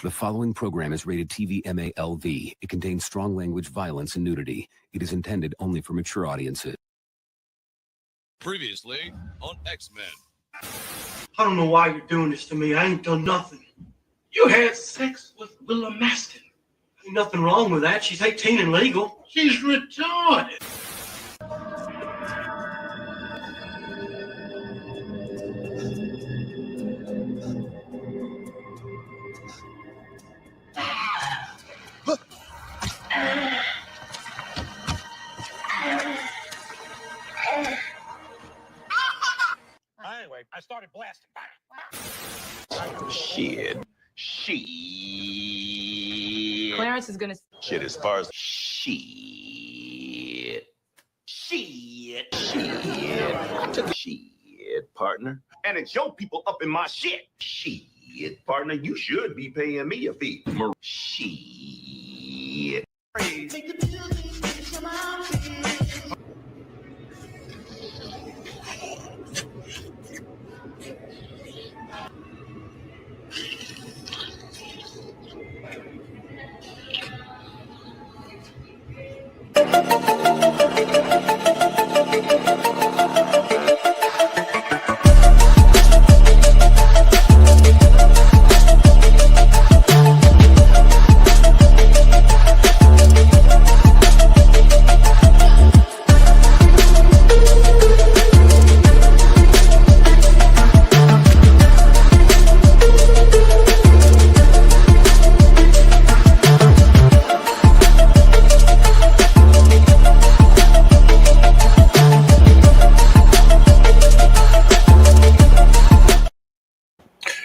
The following program is rated TV MALV. It contains strong language, violence, and nudity. It is intended only for mature audiences. Previously on X-Men. I don't know why you're doing this to me. I ain't done nothing. You had sex with Willa Maston. Ain't nothing wrong with that. She's 18 and legal. She's retarded. Anyway, I started blasting. Shit. Clarence is gonna. Shit as far as shit. I took a shit, partner. And it's your people up in my shit. Shit, partner. You should be paying me a fee. Shit.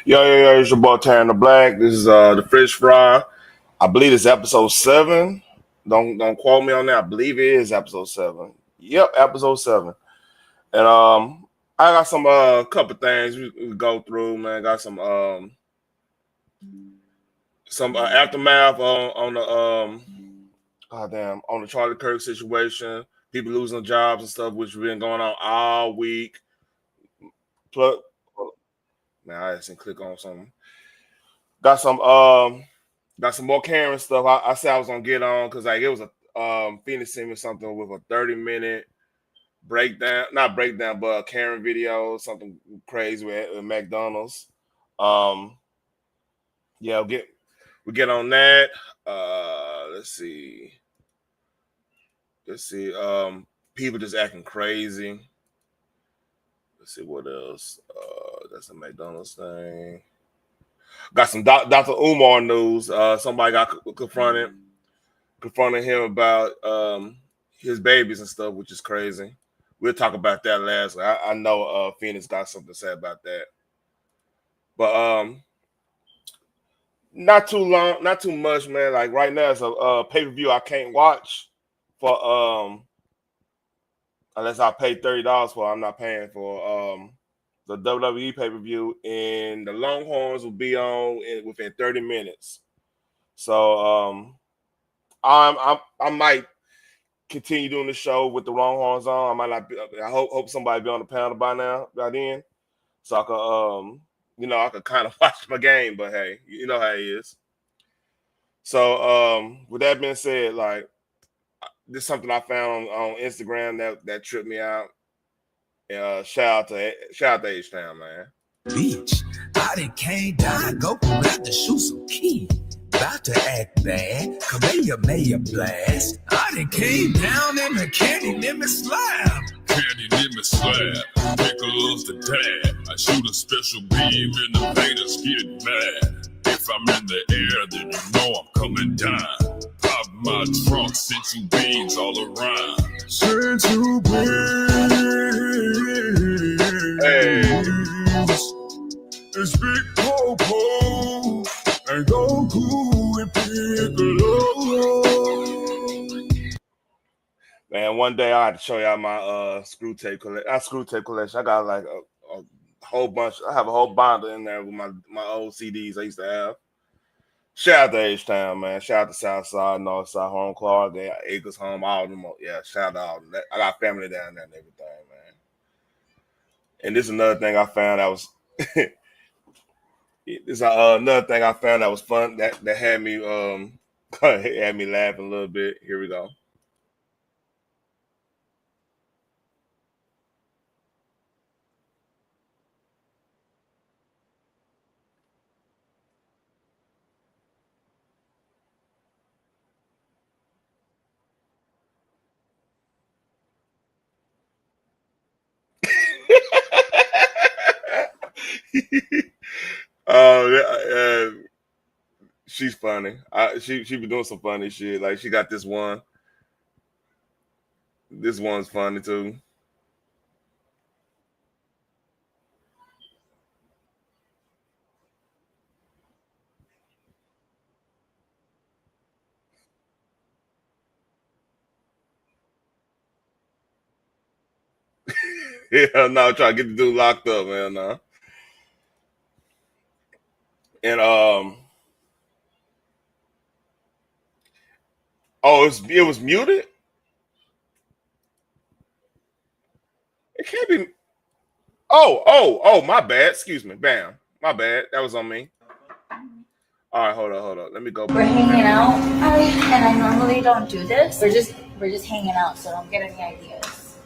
Yo, it's your boy Taryn the Black. This is the Fishfry. I believe it's episode 7. Don't quote me on that. I believe it is episode 7. Yep, episode 7. And I got some couple things we go through, man. Got some aftermath on the on the Charlie Kirk situation. People losing jobs and stuff, which has been going on all week. Plus, man, I just click on something. Got some more Karen stuff. I said I was gonna get on because like it was a Phoenix sent me something with a 30-minute breakdown, not breakdown, but a Karen video, something crazy with McDonald's. Yeah, we'll get on that. Let's see. People just acting crazy. Let's see what else. That's a McDonald's thing. Got some Dr. Umar news. Somebody got confronting him about his babies and stuff, which is crazy. We'll talk about that lastly. I know Phoenix got something to say about that. But not too long, not too much, man. Like right now, it's a pay-per-view I can't watch for unless I pay $30 for it. I'm not paying for the WWE pay-per-view, and the Longhorns will be on within 30 minutes. So I might continue doing the show with the Longhorns on. I might not be, I hope somebody be on the panel by then. So I could I could kind of watch my game, but hey, you know how it is. So with that being said, like this is something I found on Instagram that tripped me out. Shout out to H-Town, man. Beach, I done came down, go grab the shoe some key. About to act bad, Kamehameha blast. I done came down and the candy limit slab. Candy limit slab, pickles the dad. I shoot a special beam in the Vedas, get mad. If I'm in the air, then you know I'm coming down. Pop my trunk, send you beans all around. Send you beans. Hey. It's Big Popo and Goku and Piccolo. Man, one day I had to show y'all my screw tape collection. I got like a whole bunch. I have a whole binder in there with my old CDs I used to have. Shout out to H-Town, man. Shout out to Southside, Northside, Home Clark, Acres Home, all of them. Yeah, shout out all of them. I got family down there and everything, man. And this is another thing I found that was It's another thing I found that was fun that had me had me laughing a little bit. Here we go. She's funny. She be doing some funny shit. Like she got this one. This one's funny too. Yeah, no, try to get the dude locked up, man. No. And oh, it was muted. It can't be. Oh, my bad. Excuse me. Bam. My bad. That was on me. All right, hold on. Let me go back. We're hanging out, and I normally don't do this. We're just hanging out, so don't get any ideas.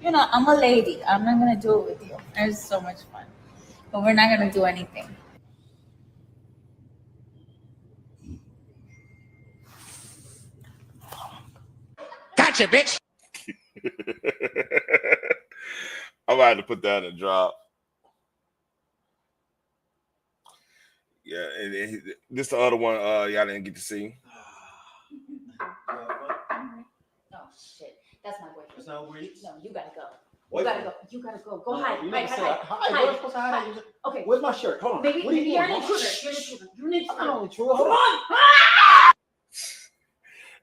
You know, I'm a lady. I'm not gonna do it with you. It's so much fun, but we're not gonna do anything. Gotcha, bitch. I'm about to put that in a drop. Yeah, and this the other one y'all didn't get to see. Oh shit, that's my boyfriend. That's not Reese. No, you gotta go. What? You gotta go. Go hide. You Hide. never said hi. What am I supposed to hide? Okay. Where's my shirt? Hold on. Maybe What do you you're an mean? intruder. You're an intruder. I'm not an intruder. Hold Come on. on.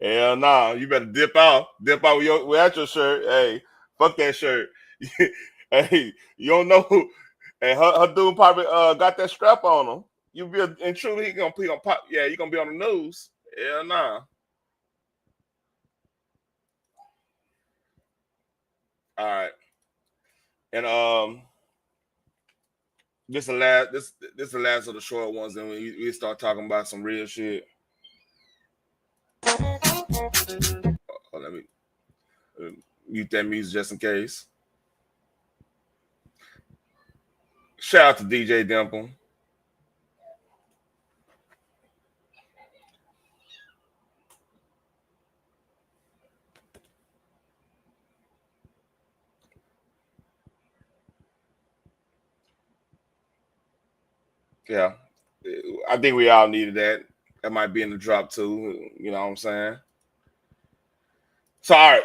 Hell nah, you better dip out. Dip out without your shirt. Hey, fuck that shirt. Hey, you don't know who. Hey, her dude probably got that strap on him. You be an intruder, he gonna pop. Yeah, you gonna be on the news. Hell nah. All right. And this the last of the short ones, and we start talking about some real shit. Let me mute that music just in case. Shout out to DJ Dimple. Yeah, I think we all needed that. That might be in the drop too. You know what I'm saying? So all right,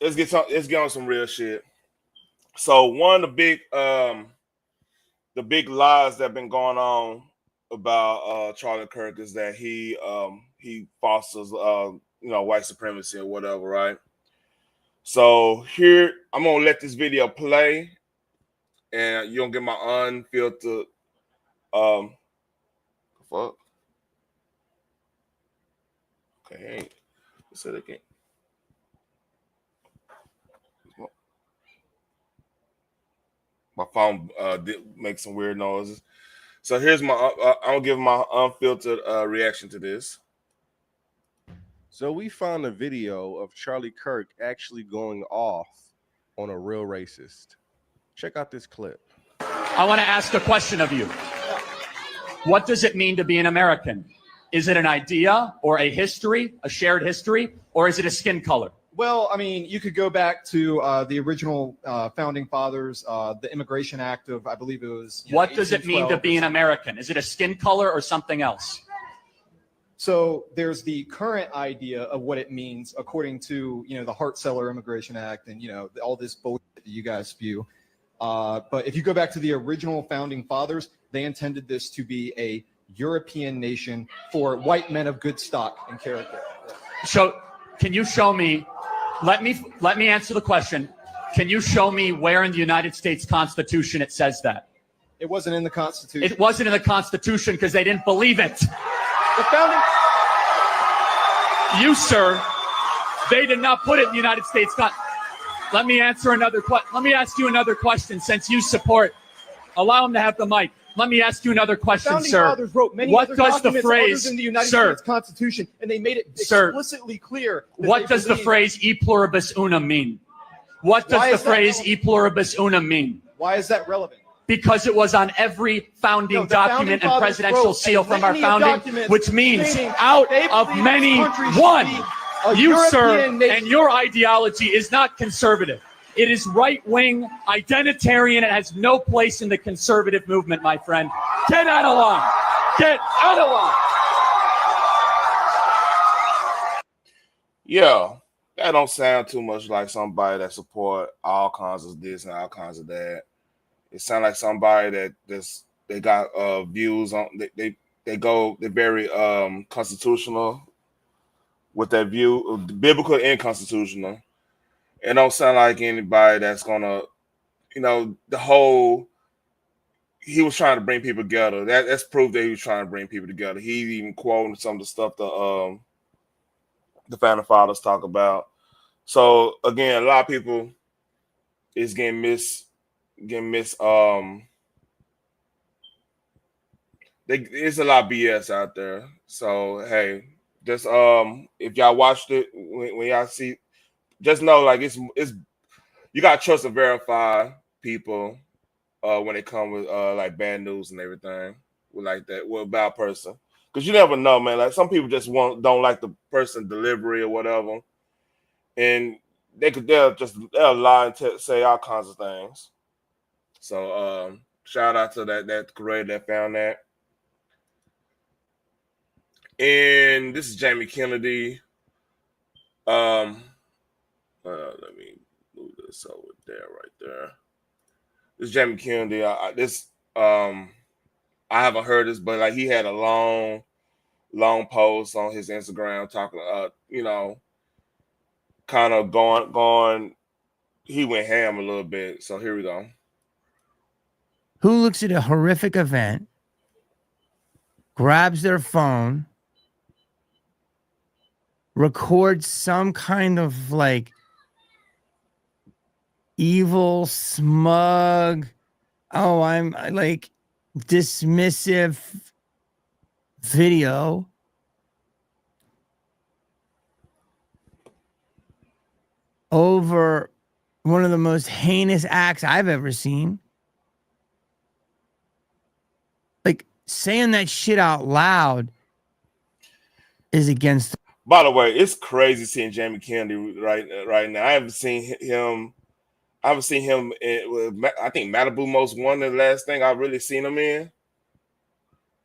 let's get on some real shit. So one of the big lies that have been going on about Charlie Kirk is that he fosters white supremacy or whatever, right? So here I'm gonna let this video play, and you're gonna get my unfiltered fuck. Okay, let's say it again. My phone did make some weird noises. So here's my I'm gonna give my unfiltered reaction to this. So we found a video of Charlie Kirk actually going off on a real racist. Check out this clip. I want to ask a question of you. What does it mean to be an American? Is it an idea or a history, a shared history, or is it a skin color? Well, I mean, you could go back to the original founding fathers, the Immigration Act of, I believe it was. What does it mean to be an American? Is it a skin color or something else? So there's the current idea of what it means according to, the Hart-Celler Immigration Act and, all this bullshit that you guys spew. But if you go back to the original founding fathers, they intended this to be a European nation for white men of good stock and character. So can you show me, let me answer the question. Can you show me where in the United States Constitution it says that? It wasn't in the Constitution. It wasn't in the Constitution because they didn't believe it. The founding... You, sir, they did not put it in the United States Let me answer another question. Let me ask you another question since you support. Allow him to have the mic. Let me ask you another question, Founding sir. fathers wrote many What other does the documents phrase, other than the United sir, States Constitution, and they made it sir, explicitly clear. What does the phrase "e pluribus unum" mean? What does the phrase "e pluribus unum" mean? Why is that relevant? Because it was on every founding document and presidential seal from our founding, which means out of many, one. You, sir, and your ideology is not conservative. It is right-wing, identitarian. It has no place in the conservative movement, my friend. Get out of line. Get out of line. Yeah, that don't sound too much like somebody that support all kinds of this and all kinds of that. It sounds like somebody they got views on they're very constitutional with that view, biblical and constitutional. It don't sound like anybody that's gonna, the whole. He was trying to bring people together. That's proof that he was trying to bring people together. He even quoted some of the stuff the founding fathers talk about. So again, a lot of people is getting miss. There's a lot of BS out there. So hey, just if y'all watched it, when y'all see, just know like it's you gotta trust and verify people when it comes with like bad news and everything with like that with a bad person, because you never know, man. Like some people just don't like the person delivery or whatever, and they'll lie and say all kinds of things. So shout out to that creator that found that. And this is Jamie Kennedy. Let me move this over there, right there. This is Jamie Kennedy. I haven't heard this, but like he had a long post on his Instagram talking, kind of going. He went ham a little bit. So here we go. Who looks at a horrific event, grabs their phone, records some kind of like evil, smug, I'm like dismissive video over one of the most heinous acts I've ever seen. Like saying that shit out loud is against. By the way, it's crazy seeing Jamie Kennedy right now. I haven't seen him in, I think Malibu Most Wanted, the last thing I really seen him in.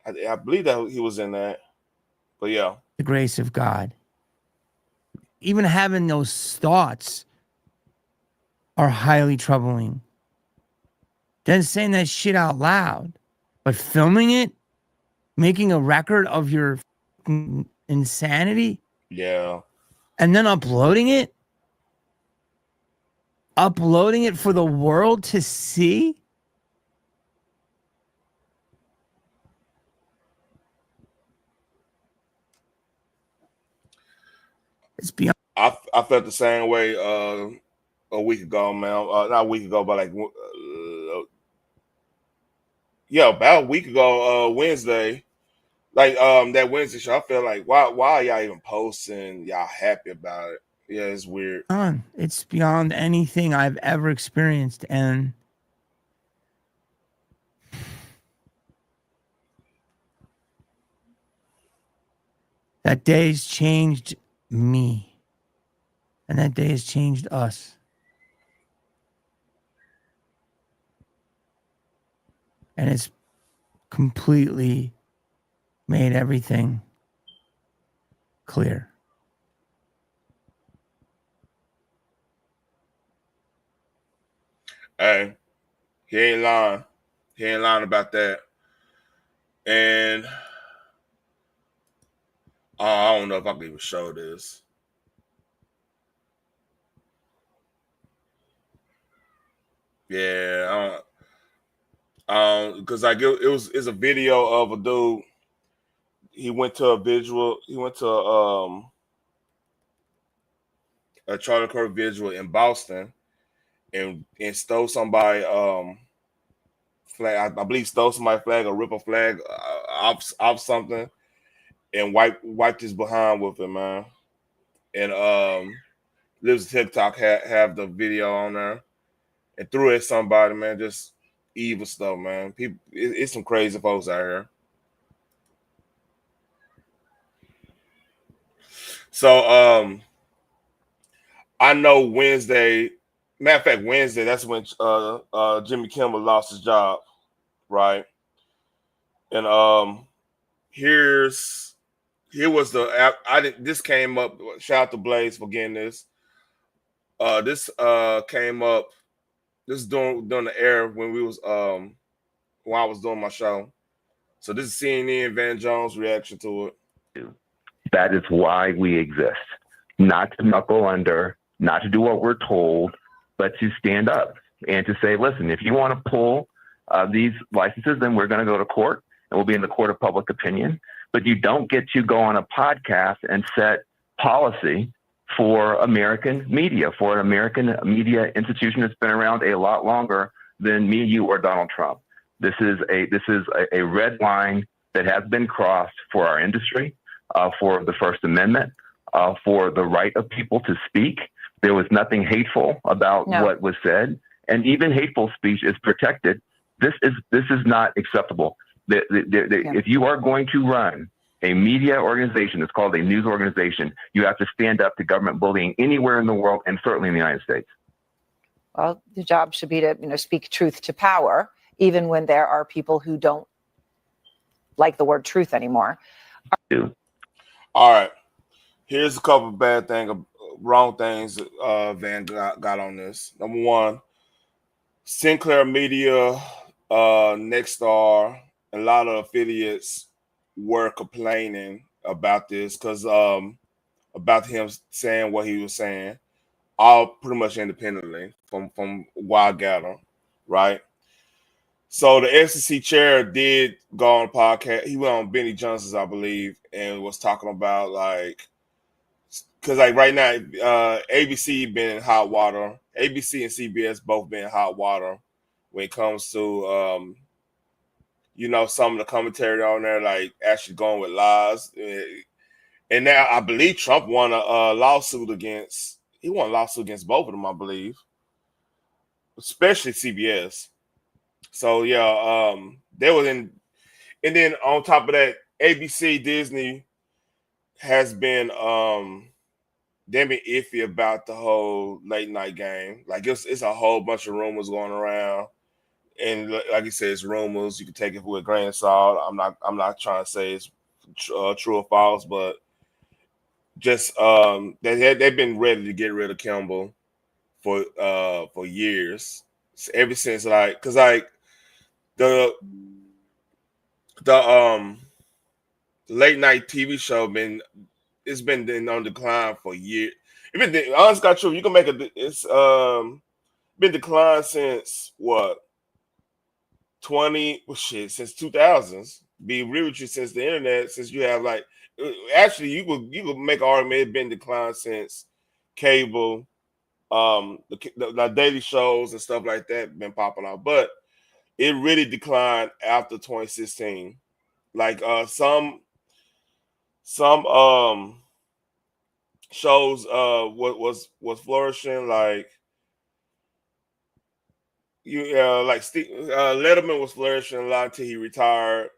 I believe that he was in that. But yeah. The grace of God. Even having those thoughts are highly troubling. Then saying that shit out loud, but filming it, making a record of your insanity. Yeah. And then uploading it for the world to see. It's beyond. I felt the same way a week ago, man. Not a week ago, but like about a week ago, Wednesday. Like that Wednesday show, I feel like why are y'all even posting? Y'all happy about it? Yeah, it's weird. It's beyond anything I've ever experienced, and that day's changed me, and that day has changed us. And it's completely made everything clear. Hey, he ain't lying. He ain't lying about that. And I don't know if I can even show this. Yeah, because like it's a video of a dude. He went to a Charlie Kirk visual in Boston and stole somebody flag. I believe stole somebody's flag or rip a flag off something and wiped his behind with it, man. And Lives TikTok have the video on there and threw it at somebody, man. Just evil stuff, man. People, it's some crazy folks out here. So I know Wednesday. Matter of fact, Wednesday, that's when Jimmy Kimmel lost his job, right? And here was the this came up. Shout out to Blaze for getting this. This came up. This is during the air when we was while I was doing my show. So this is CNN Van Jones' reaction to it. That is why we exist. Not to knuckle under, not to do what we're told, but to stand up and to say, listen, if you want to pull these licenses, then we're going to go to court and we'll be in the court of public opinion. But you don't get to go on a podcast and set policy for American media, for an American media institution that's been around a lot longer than me, you, or Donald Trump. This is a red line that has been crossed for our industry, for the First Amendment, for the right of people to speak. There was nothing hateful about what was said, and even hateful speech is protected. This is not acceptable. If you are going to run a media organization, it's called a news organization, you have to stand up to government bullying anywhere in the world, and certainly in the United States. Well, the job should be to speak truth to power, even when there are people who don't like the word truth anymore. All right. Here's a couple of wrong things Van got on this. Number one, Sinclair Media, Nexstar, a lot of affiliates were complaining about this because about him saying what he was saying, all pretty much independently from Wild Gather, right? So the FCC chair did go on a podcast. He went on Benny Johnson's, I believe, and was talking about because right now ABC been in hot water. ABC and CBS both been in hot water when it comes to some of the commentary on there, actually going with lies. And now I believe Trump won a lawsuit against both of them, I believe, especially CBS. So yeah, they were in, and then on top of that, ABC, Disney has been they've been iffy about the whole late night game. It's a whole bunch of rumors going around, and like you said, it's rumors. You can take it with a grain of salt. I'm not trying to say it's true or false, but just they've been ready to get rid of Kimball for years, ever since the late night TV show it's been on decline for years. Honestly, got true. You can make it's been declined since what? Since 2000s. Be real with you, since the internet, since you have actually you could make an argument it's been declined since cable, the daily shows and stuff like that been popping out, but it really declined after 2016. Some shows was flourishing, Letterman was flourishing a lot until he retired.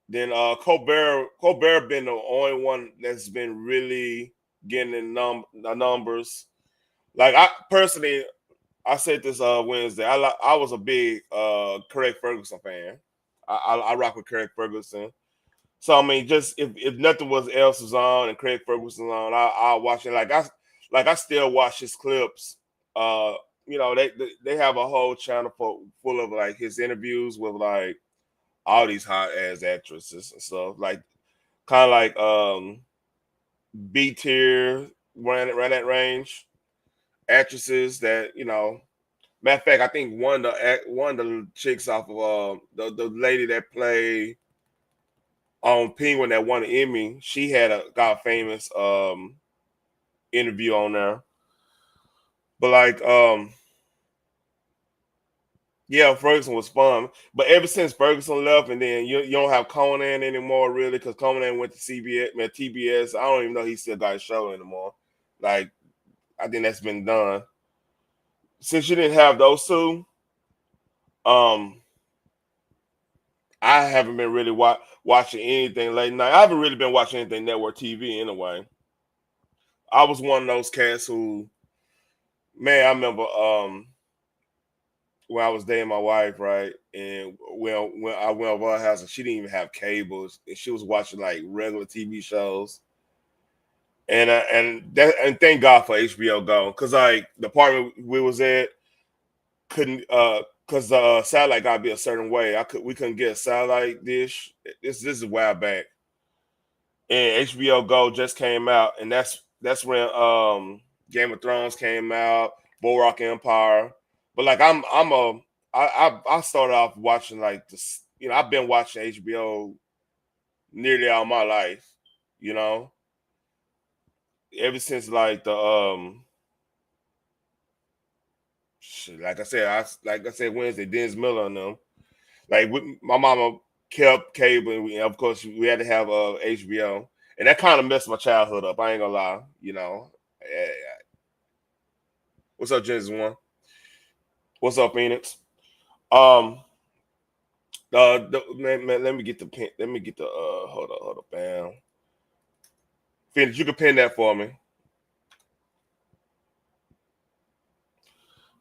Then Colbert been the only one that's been really getting the numbers. I personally, I said this Wednesday. I was a big Craig Ferguson fan. I rock with Craig Ferguson. So I mean, just if nothing else was on and Craig Ferguson on, I'll watch it. I still watch his clips. They have a whole channel full of his interviews with all these hot ass actresses and stuff. Kind of B tier, run that range actresses that Matter of fact, I think one of the chicks off of the lady that played on Penguin that won an Emmy, she got a famous interview on there. But Yeah, Ferguson was fun, but ever since Ferguson left, and then you don't have Conan anymore, really, because Conan went to CBS, man, TBS. I don't even know he still got a show anymore. Like, I think that's been done. Since you didn't have those two, I haven't been really watching anything late night. I haven't really been watching anything network TV anyway. I was one of those cats who, man, I remember when I was dating my wife, right? And when I went over her house and she didn't even have cables, and she was watching like regular TV shows. And thank God for HBO Go, because like the apartment we was at couldn't because the satellite got to be a certain way. We couldn't get a satellite dish. This is a while back, and HBO Go just came out, and that's when Game of Thrones came out, Boardwalk Empire. But like I started off watching like this, I've been watching HBO nearly all my life, ever since like the like I said Wednesday, Dennis Miller and them. Like my mama kept cable, and of course we had to have HBO, and that kind of messed my childhood up. I ain't gonna lie, Yeah. What's up, Genesis One? What's up, Phoenix? Man, let me get the pin. Let me get the hold up, bam. Phoenix, you can pin that for me.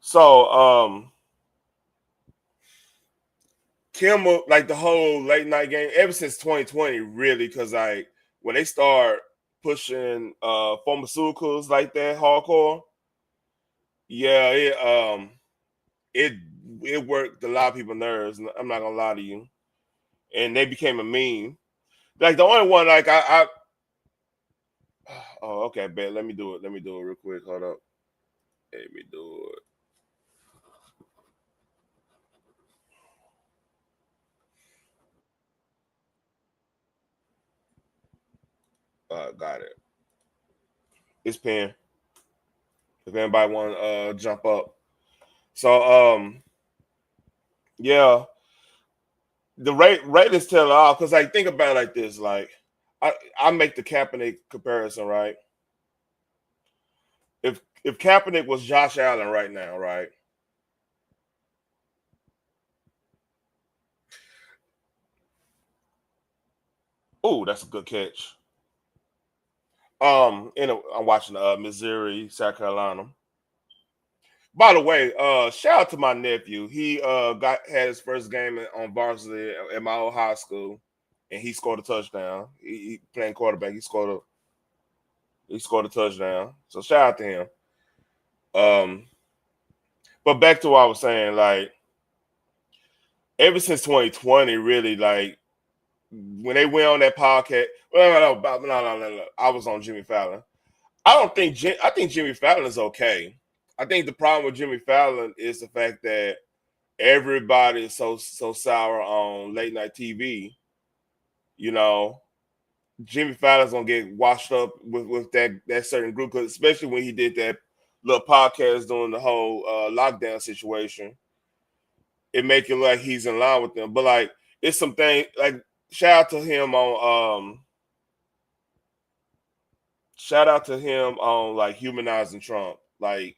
So, Kimmel, like the whole late night game, ever since 2020, really, because like when they start pushing pharmaceuticals like that hardcore, yeah, it worked a lot of people's nerves. I'm not gonna lie to you, and they became a meme. Like the only one, like I oh, okay, bet. Let me do it. Let me do it real quick. Hold up. Let me do it. Got it. It's pinned. If anybody want to jump up. So yeah, the Raiders tell it all, because like think about it like this. Like I make the Kaepernick comparison, right? If Kaepernick was Josh Allen right now, right? Oh, that's a good catch. I'm watching Missouri, South Carolina. By the way, shout out to my nephew. He had his first game on varsity at my old high school, and he scored a touchdown. He playing quarterback. He scored a touchdown. So shout out to him. But back to what I was saying, like ever since 2020, really, like when they went on that podcast. No. I was on Jimmy Fallon. I think Jimmy Fallon is okay. I think the problem with Jimmy Fallon is the fact that everybody is so sour on late night TV. Jimmy Fallon's gonna get washed up with that certain group, especially when he did that little podcast during the whole lockdown situation. It make it like he's in line with them, but like it's something like shout out to him like humanizing Trump. Like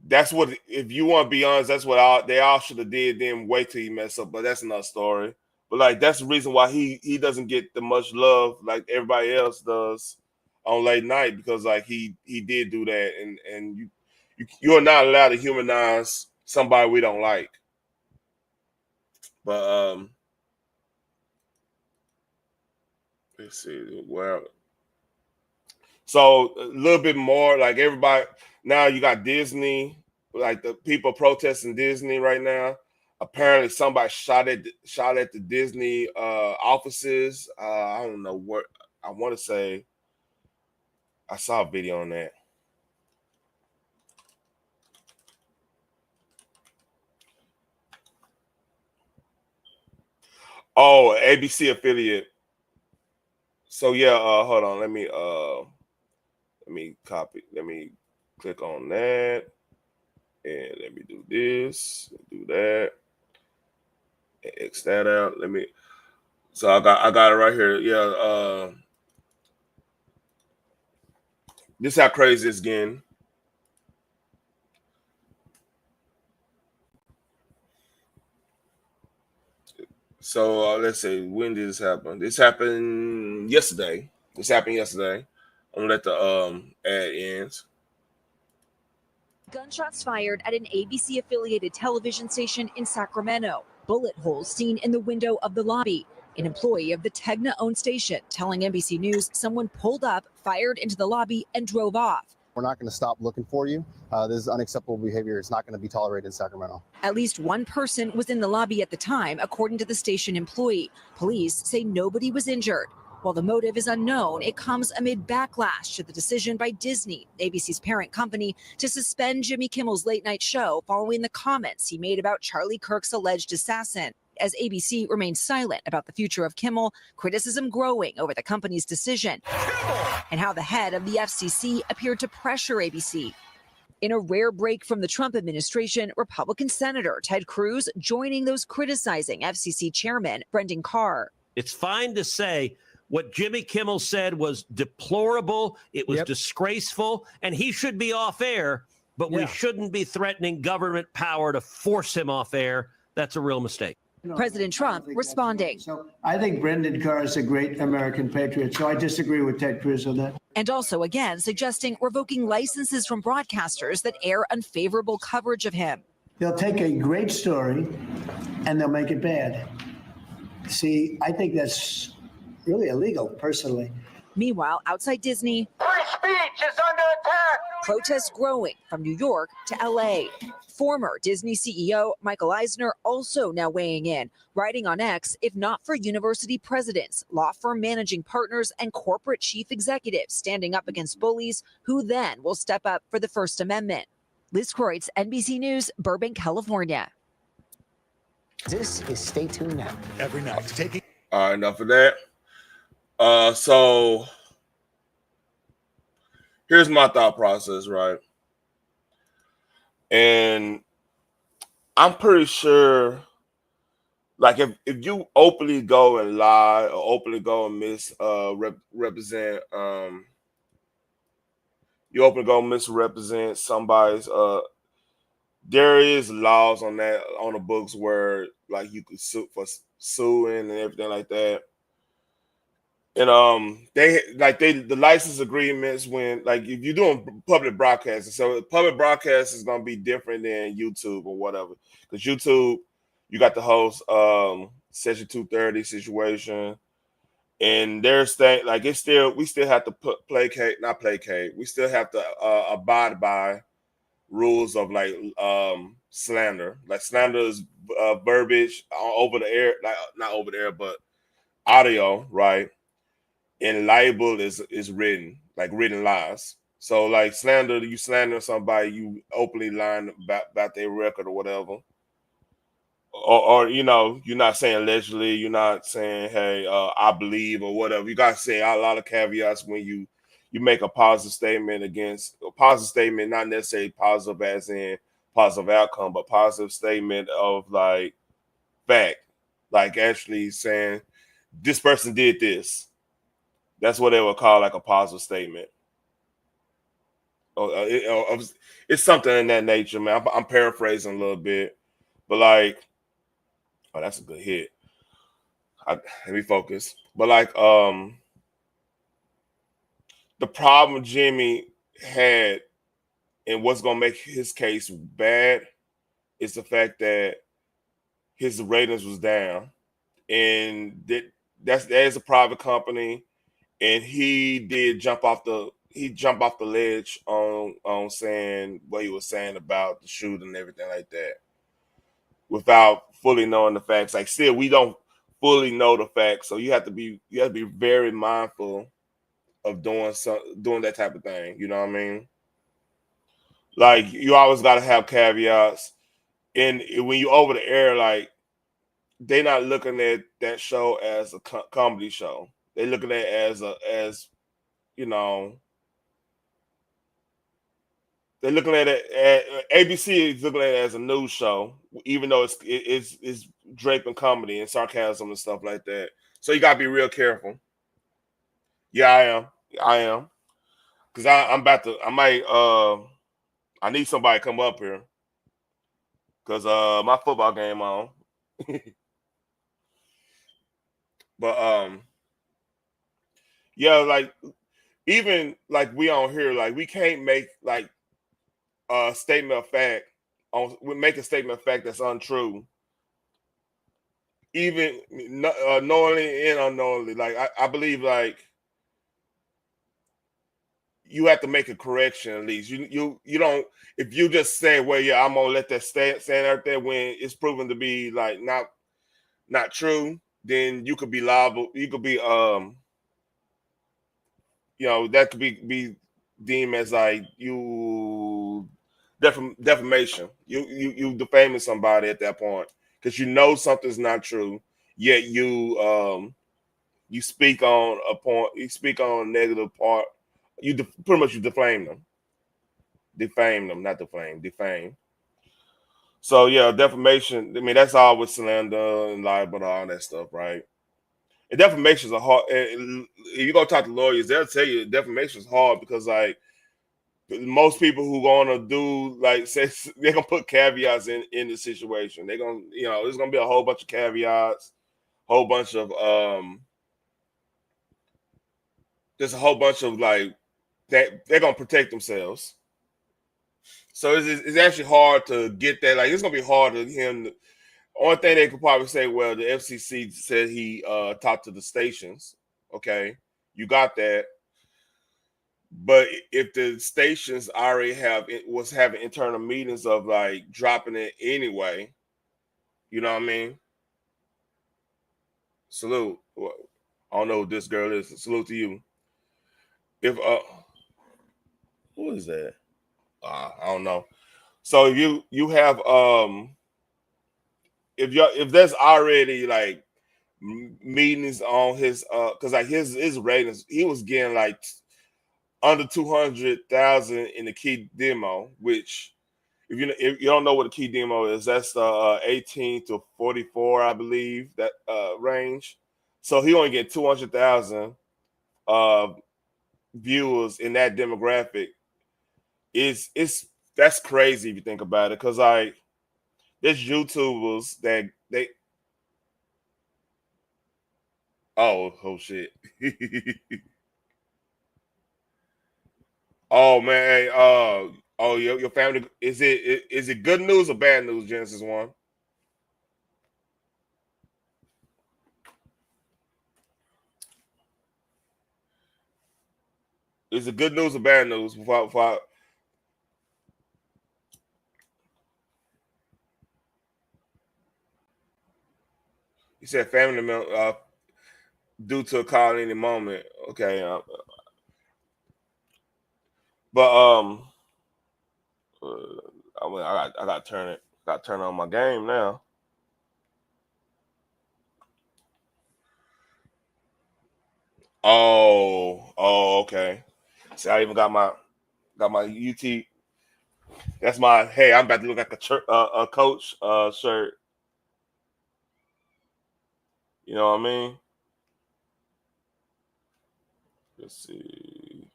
that's what, if you want to be honest, that's what they all should have did. Then wait till he mess up, but that's another story. But like that's the reason why he doesn't get the much love like everybody else does on late night, because like he did do that, and you're not allowed to humanize somebody we don't like. But let's see. Well, so a little bit more like everybody now. You got Disney, like the people protesting Disney right now. Apparently, somebody shot at the Disney offices. I don't know what. I want to say I saw a video on that. Oh, ABC affiliate. So yeah, hold on. Let me copy. Let me click on that. And let me do this, do that, X that out. So I got it right here. Yeah, this is how crazy it's getting. So let's see, when did this happen? This happened yesterday. I'm gonna let the ad end. Gunshots fired at an ABC-affiliated television station in Sacramento. Bullet holes seen in the window of the lobby. An employee of the Tegna-owned station telling NBC News someone pulled up, fired into the lobby, and drove off. We're not going to stop looking for you. This is unacceptable behavior. It's not going to be tolerated in Sacramento. At least one person was in the lobby at the time, according to the station employee. Police say nobody was injured. While the motive is unknown, it comes amid backlash to the decision by Disney, ABC's parent company, to suspend Jimmy Kimmel's late-night show following the comments he made about Charlie Kirk's alleged assassin. As ABC remains silent about the future of Kimmel, criticism growing over the company's decision and how the head of the FCC appeared to pressure ABC. In a rare break from the Trump administration, Republican Senator Ted Cruz joining those criticizing FCC Chairman Brendan Carr. It's fine to say what Jimmy Kimmel said was deplorable, it was disgraceful, and he should be off air, but we shouldn't be threatening government power to force him off air. That's a real mistake. President Trump responding. So I think Brendan Carr is a great American patriot, so I disagree with Ted Cruz on that. And also again suggesting revoking licenses from broadcasters that air unfavorable coverage of him. They'll take a great story and they'll make it bad. See, I think that's really illegal, personally. Meanwhile, outside Disney, Free speech is under attack. protests growing from New York to LA. Former Disney CEO Michael Eisner also now weighing in, writing on X, if not for university presidents, law firm managing partners, and corporate chief executives standing up against bullies, who then will step up for the First Amendment. Liz Kreutz, NBC News, Burbank, California. This is Stay Tuned Now. Every night, taking. All right, enough of that. So here's my thought process, right? And I'm pretty sure, like, if you openly go and lie or openly go and misrepresent, you openly go misrepresent somebody's, there is laws on that on the books where like you could sue for suing and everything like that. And the license agreements when like if you're doing public broadcasting, so public broadcast is gonna be different than YouTube or whatever. Because YouTube, you got the host Section 230 situation, and there's thing like we still have to not placate. We still have to abide by rules of like slander. Like slander is verbiage over the air, like not over the air, but audio, right? And libel is written, like written lies. So like slander, you slander somebody, you openly lying about their record or whatever. Or you know, you're not saying allegedly, you're not saying, hey, I believe or whatever. You gotta say a lot of caveats when you make a positive statement not necessarily positive as in positive outcome, but positive statement of like fact, like actually saying this person did this. That's what they would call like a positive statement. It's something in that nature, man. I'm paraphrasing a little bit, but like, oh, that's a good hit. Let me focus. But like, the problem Jimmy had and what's gonna make his case bad is the fact that his ratings was down, and that is a private company. And he did jump off the ledge on saying what he was saying about the shooting and everything like that, without fully knowing the facts. Like still, we don't fully know the facts, so you have to be very mindful of doing that type of thing. You know what I mean? Like you always got to have caveats, and when you over the air, like they're not looking at that show as a comedy show. They looking at it as you know, they're looking at it. ABC is looking at it as a news show, even though it's draping comedy and sarcasm and stuff like that. So you gotta be real careful. Yeah, I am, because I'm about to. I might. I need somebody to come up here because my football game on. But yeah, like even like we on here, like we can't make like a statement of fact we make a statement of fact that's untrue, even knowingly and unknowingly. Like I believe like you have to make a correction at least. You don't, if you just say, well, yeah, I'm gonna let that stand out there when it's proven to be like not true, then you could be liable. You could be that could be deemed as like you defamation. You defaming somebody at that point because you know something's not true, yet you speak on a point, you speak on a negative part. Pretty much you defame them, not defame. So yeah, defamation. I mean, that's all with slander and libel and all that stuff, right? And defamation is a hard. If you go talk to lawyers, they'll tell you defamation is hard because like most people who gonna do like say they're gonna put caveats in the situation. They're gonna there's gonna be a whole bunch of caveats, whole bunch of there's a whole bunch of like that they're gonna protect themselves. So it's actually hard to get that. Like it's gonna be hard to him. Only thing they could probably say, well, the FCC said he talked to the stations. Okay, you got that. But if the stations already was having internal meetings of like dropping it anyway, you know what I mean? Salute. I don't know who this girl is. Salute to you. If who is that? I don't know. So if you have if there's already like meetings on his because like his ratings, he was getting like under 200,000 in the key demo, which if you don't know what a key demo is, that's 18 to 44, I believe, that range. So he only get 200,000 viewers in that demographic. That's crazy if you think about it, because like there's YouTubers that they oh shit. Oh man, your family, is it good news or bad news, Genesis One? Is it good news or bad news? You said family member due to a call at any moment. Okay, but I got to turn it. Got to turn on my game now. Oh, okay. See, I even got my UT. That's my hey. I'm about to look like a coach shirt. You know what I mean? Let's see.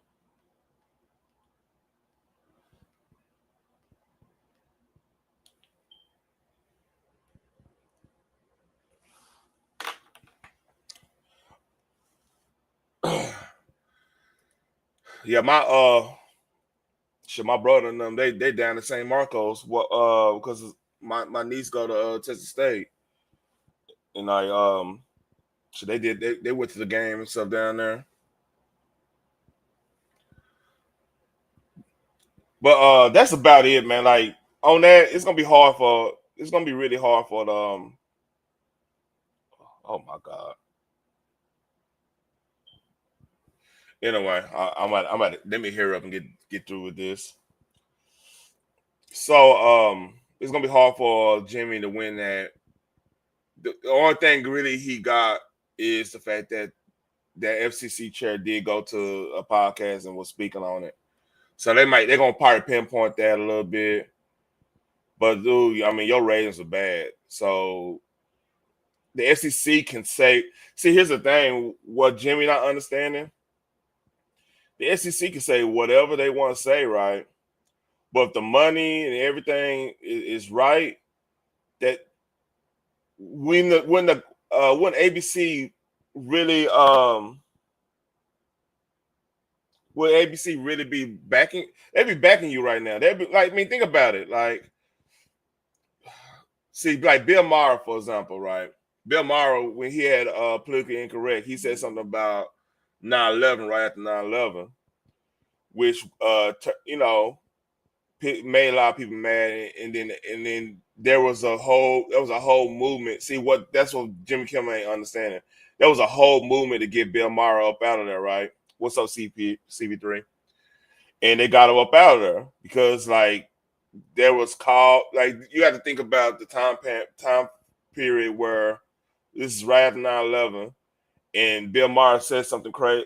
Yeah, my brother and them, they down to St. Marcos. Because my niece go to Texas State, and so they went to the game and stuff down there. But that's about it, man. Like on that, it's gonna be really hard for the oh my god. Anyway, I'm at let me hurry up and get through with this. So it's gonna be hard for Jimmy to win that. The only thing really he got is the fact that that FCC chair did go to a podcast and was speaking on it. So they're gonna probably pinpoint that a little bit. But dude, I mean, your ratings are bad. So the FCC can say, see, here's the thing, what Jimmy not understanding. The FCC can say whatever they want to say, right? But if the money and everything is right, that when ABC really will ABC really be backing? They'd be backing you right now. They'd be like, I mean, think about it. Like, see, like Bill Maher, for example, right? Bill Maher, when he had Politically Incorrect, he said something about 9/11 right after 9/11, which you know, made a lot of people mad, and then there was a whole movement. See, that's what Jimmy Kimmel ain't understanding. There was a whole movement to get Bill Maher up out of there, right? What's up, CP3? And they got him up out of there because, like, there was called, like, you have to think about the time period where this is right after 9/11, and Bill Maher said something crazy.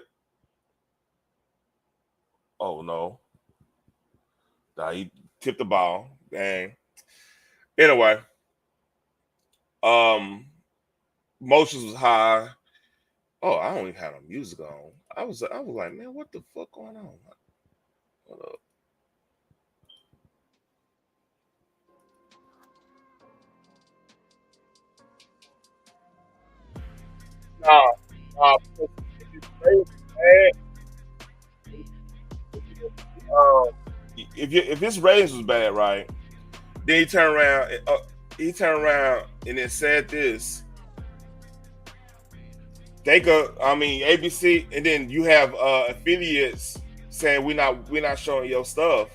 Oh no. Nah, he tipped the ball. Dang. Anyway, motions was high. Oh, I don't even have no music on. I was like, man, what the fuck going on? Hold up. Nah, if his ratings was bad, right? Then he turned around and then said this. They go, I mean, ABC, and then you have affiliates saying we're not showing your stuff.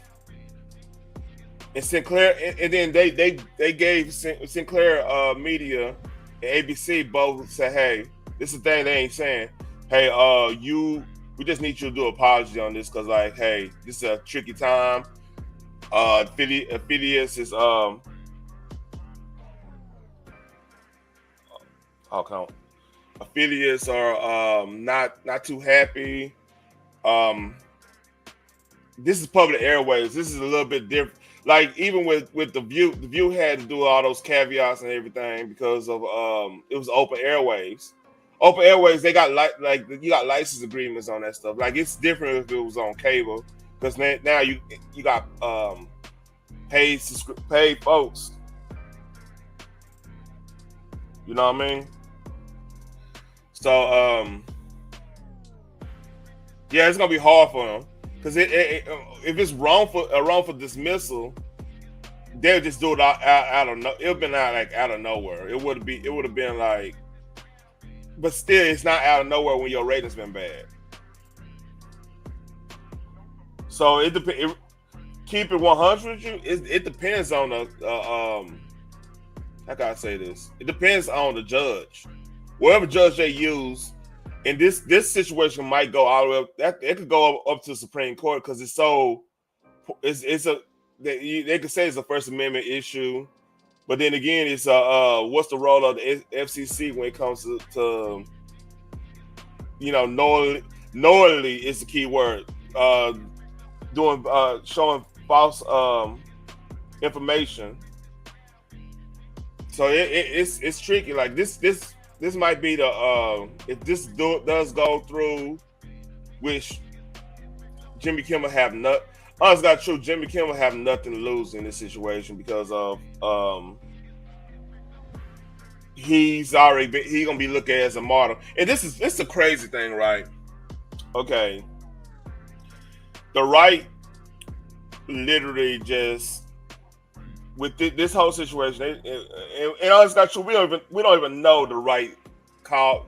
And Sinclair, and then they gave Sinclair Media and ABC both said, hey, this is the thing they ain't saying. Hey, we just need you to do an apology on this because, like, hey, this is a tricky time. Affiliates is affiliates are not too happy. This is public airways. This is a little bit different. Like, even with the View had to do all those caveats and everything because of it was open airwaves. Open airwaves, they got like you got license agreements on that stuff. Like, it's different if it was on cable because now you got paid folks. You know what I mean? So yeah, it's gonna be hard for them because if it's wrongful dismissal, they'll just do it out of no. It'll been out of nowhere. It would have been like, but still, it's not out of nowhere when your ratings been bad. So it depends. Keep it 100. It depends on the how can I say this? It depends on the judge. Whatever judge they use, and this situation might go all the way up. It could go up to the Supreme Court because it's they could say it's a First Amendment issue, but then again, it's what's the role of the FCC when it comes to you know, knowingly is the key word. Showing false information. So it's tricky. Like this might be the if this does go through, which Jimmy Kimmel have honestly, got true. Jimmy Kimmel have nothing to lose in this situation because of he's gonna be looked at as a martyr. And this is a crazy thing, right? Okay, the right literally just with this whole situation, and honestly, got true. We don't even know the right call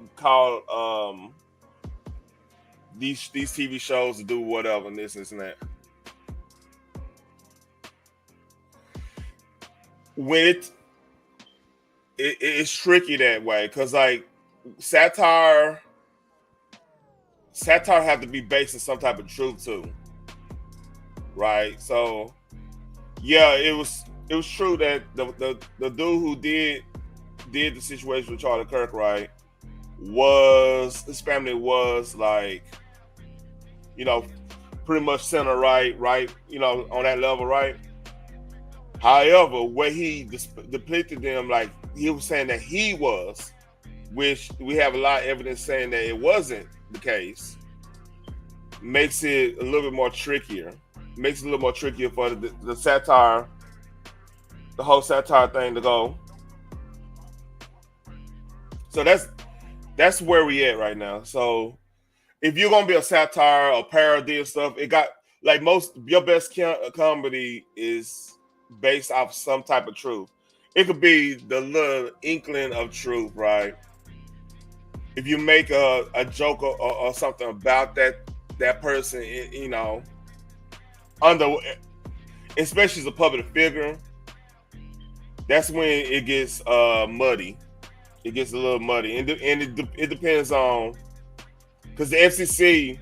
these TV shows to do whatever and this and that. When it's tricky that way because like satire have to be based on some type of truth too, right? So yeah, it was true that the dude who did the situation with Charlie Kirk, right, his family was like, you know, pretty much center right, you know, on that level, right? However, where he depicted them, like he was saying that he was, which we have a lot of evidence saying that it wasn't the case, makes it a little bit more trickier. Makes it a little more trickier for the satire, the whole satire thing to go. So that's where we at right now. So if you're gonna be a satire or parody or stuff, it got like most your best comedy is based off some type of truth. It could be the little inkling of truth, right? If you make a joke or something about that person, you know, especially as a public figure, that's when it gets muddy. It gets a little muddy, and it depends on, because the FCC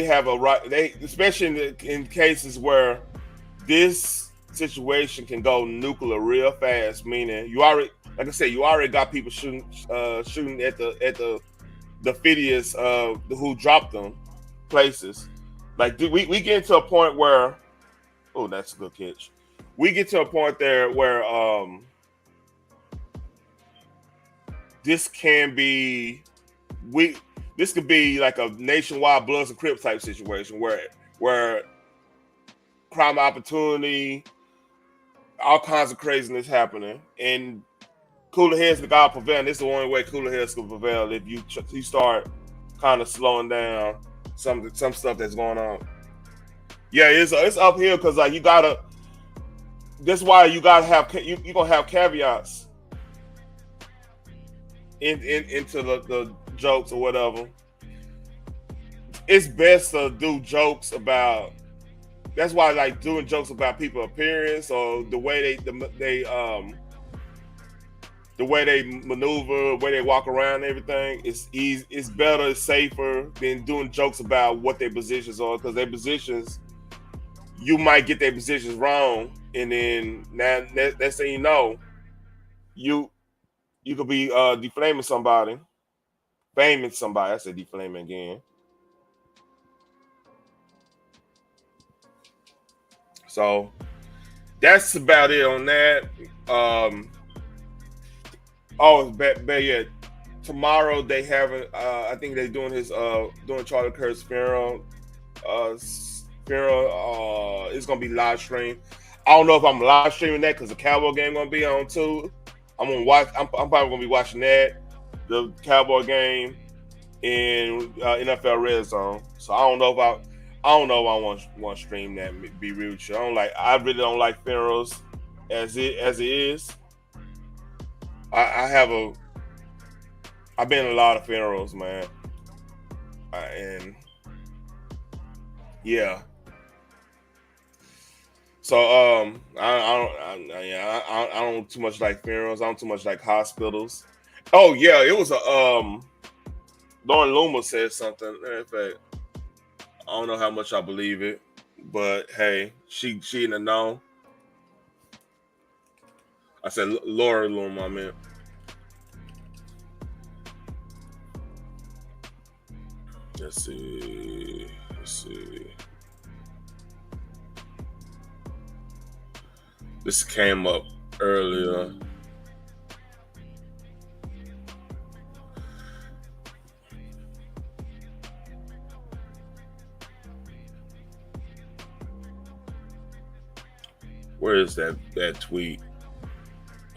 have a right. They, especially in cases where this situation can go nuclear real fast. Meaning, you already, like I said, you already got people shooting at the videos who dropped them places. Like we get to a point where, oh, that's a good catch. We get to a point there where this can be this could be like a nationwide Bloods and Crips type situation where crime opportunity, all kinds of craziness happening, and cooler heads gotta prevail. This is the only way cooler heads can prevail if you start kind of slowing down some stuff that's going on. Yeah, it's uphill because like you gotta. That's why you gotta have you're gonna have caveats into the jokes or whatever. It's best to do jokes about. That's why I like doing jokes about people's appearance or the way they maneuver, the way they walk around, and everything. It's easy. It's better, it's safer than doing jokes about what their positions are, because their positions, you might get their positions wrong, and then now next thing you know, you could be defaming somebody, faming somebody. I said defaming again. So that's about it on that. Yeah. Tomorrow they have I think they're doing doing Charlie Kirk's funeral. It's gonna be live stream. I don't know if I'm live streaming that because the Cowboy game gonna be on too. I'm probably gonna be watching that, the Cowboy game, in NFL Red Zone. So I don't know if I want to stream that. Be real with you, I really don't like funerals as it is. I've been in a lot of funerals, man, and yeah. So I don't too much like funerals. I don't too much like hospitals. Oh yeah, it was Lauren Loomer said something. In fact, I don't know how much I believe it, but hey, she in the know. I said Lauren Loomer, I meant. Let's see. This came up earlier. Where is that tweet?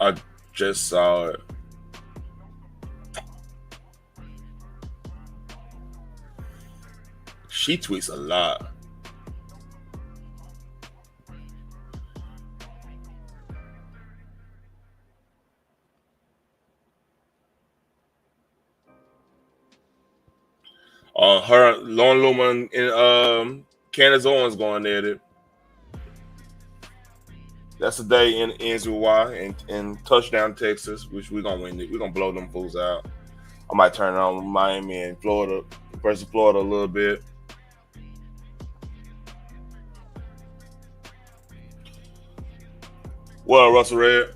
I just saw it. She tweets a lot. Her Lauren Loomer and Candace Owens going at it. That's the day in NZY and touchdown Texas, which we're gonna win it. We're gonna blow them fools out. I might turn on Miami and Florida versus Florida a little bit. Well, Russell Red.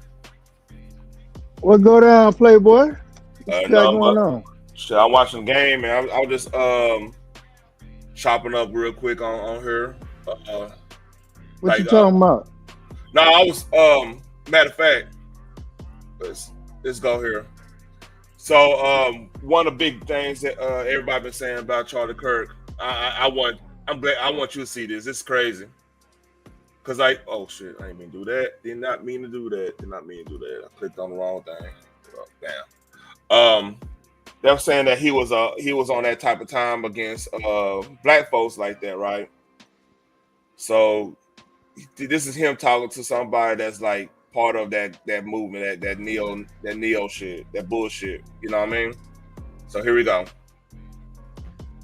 What go down, Playboy? What's got going on? Shit, I'm watching the game, and I was just chopping up real quick on her. What you talking about? No, I was matter of fact, let's go here. So one of the big things that everybody been saying about Charlie Kirk, I want you to see this. It's crazy. Cause oh shit, I didn't mean to do that. Did not mean to do that. I clicked on the wrong thing. Oh, damn. They were saying that he was on that type of time against black folks like that, right? So this is him talking to somebody that's like part of that movement, that neo shit, that bullshit. You know what I mean? So here we go.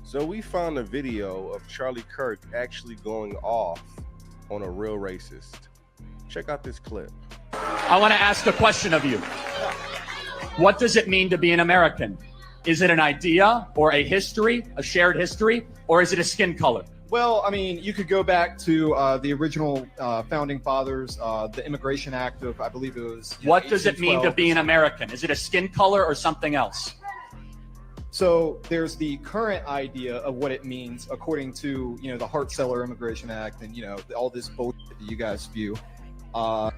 So we found a video of Charlie Kirk actually going off on a real racist. Check out this clip. I want to ask a question of you. What does it mean to be an American? Is it an idea or a history, a shared history, or is it a skin color? Well, I mean, you could go back to the original founding fathers, the Immigration Act of, I believe it was. What does it mean to be an American? Is it a skin color or something else? So there's the current idea of what it means according to, the Hart-Celler Immigration Act and, all this bullshit that you guys spew. I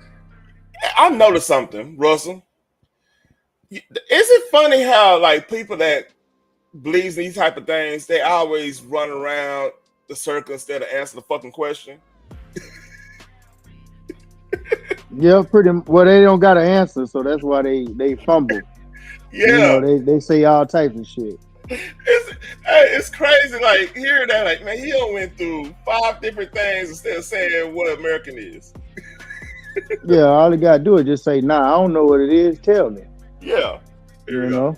noticed something, Russell. Is it funny how like people that believes these type of things, they always run around the circle instead of answer the fucking question? Yeah, pretty well. They don't got an answer, so that's why they fumble. Yeah, they say all types of shit. It's crazy, like hearing that. Like, man, he done went through 5 different things instead of saying what American is. Yeah, all he gotta do is just say, "Nah, I don't know what it is. Tell me." Yeah, you know.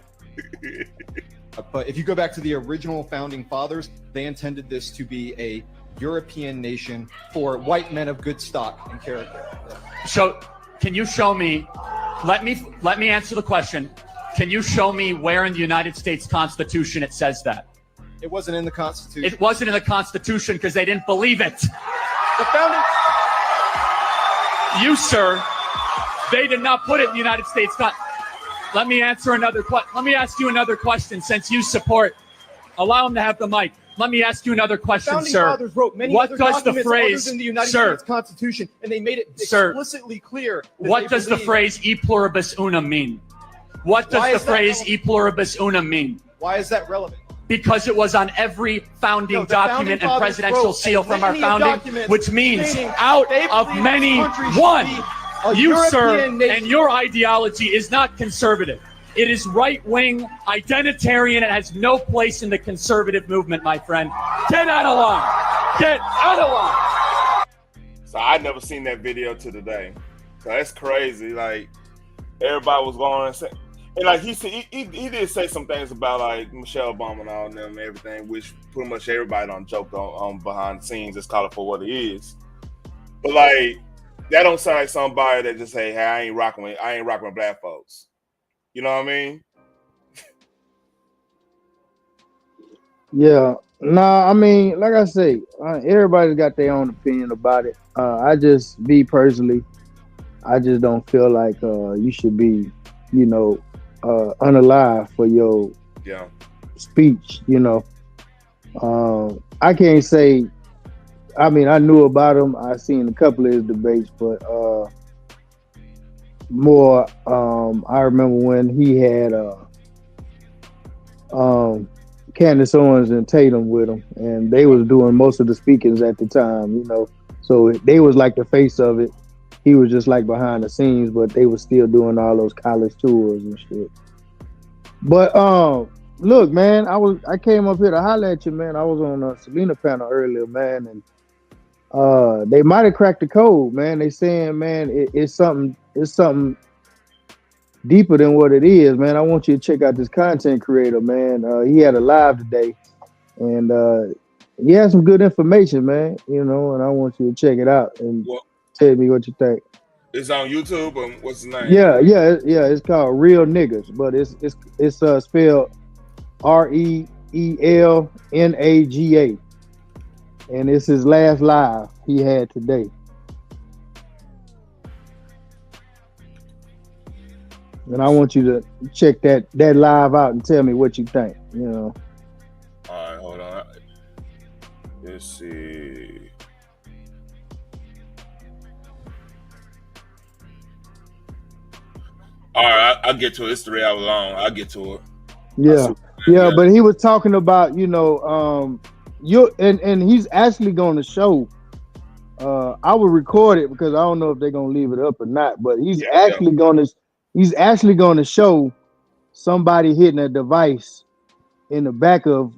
But if you go back to the original founding fathers, they intended this to be a European nation for white men of good stock and character. So, can you show me? Let me answer the question. Can you show me where in the United States Constitution it says that? It wasn't in the Constitution. It wasn't in the Constitution because they didn't believe it. The founding. You, sir, they did not put it in the United States Constitution. Let me answer another question. Let me ask you another question since you support. Allow him to have the mic. Let me ask you another question, Founding sir. fathers wrote many What other does the documents phrase, other than the United sir, States Constitution, and they made it sir, explicitly clear. What does the phrase "e pluribus unum" mean? What does the phrase "e pluribus unum" mean? Why is that relevant? Because it was on every founding document and presidential seal from our founding, which means out of many, one. You, sir, and your ideology is not conservative. It is right-wing, identitarian. It has no place in the conservative movement, my friend. Get out of line. Get out of line. So I never seen that video to today. So that's crazy. Like everybody was going and say, and like he said, he did say some things about like Michelle Obama and all of them and everything, which pretty much everybody don't joke on behind the scenes. Just call it for what it is. But like that don't sound like somebody that just say, "Hey, I ain't rocking with black folks." You know what I mean? Yeah. Nah, I mean, like I say, everybody's got their own opinion about it. I just don't feel like you should be, unalive for your speech, I can't say, I mean, I knew about him. I seen a couple of his debates, but more, I remember when he had Candace Owens and Tatum with him, and they was doing most of the speakings at the time, so they was like the face of it. He was just like behind the scenes, but they was still doing all those college tours and shit. But look, man, I came up here to holler at you, man. I was on a Selena panel earlier, man, and they might have cracked the code, man. They saying, man, it's something deeper than what it is, man. I want you to check out this content creator, man. He had a live today, and he had some good information, man. And I want you to check it out and tell me what you think. It's on YouTube, or what's the name? Yeah. It's called Real Niggas, but it's spelled REELNAGA, and it's his last live he had today. And I want you to check that live out and tell me what you think. You know. All right, hold on. Let's see. All right, I'll get to it. It's 3 hours long. I'll get to it. Yeah, but he was talking about, and he's actually going to show. I will record it because I don't know if they're gonna leave it up or not. But he's actually going to show somebody hitting a device in the back of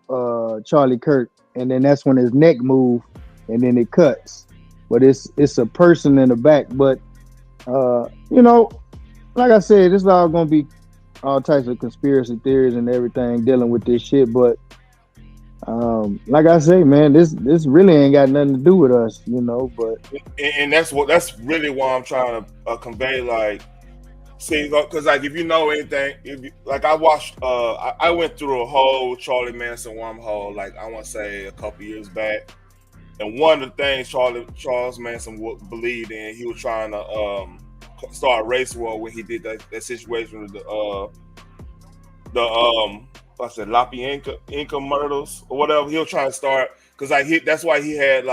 Charlie Kirk, and then that's when his neck moved, and then it cuts. But it's a person in the back. But like I said, this is all gonna be all types of conspiracy theories and everything dealing with this shit. But like I say, man, this really ain't got nothing to do with us, But and that's really why I'm trying to convey, like, see, because like if you know anything, I watched, I went through a whole Charlie Manson wormhole, like I want to say a couple years back, and one of the things Charles Manson believed in, he was trying to start a race war when he did that situation with the Inca murders or whatever. He was trying to start because that's why he had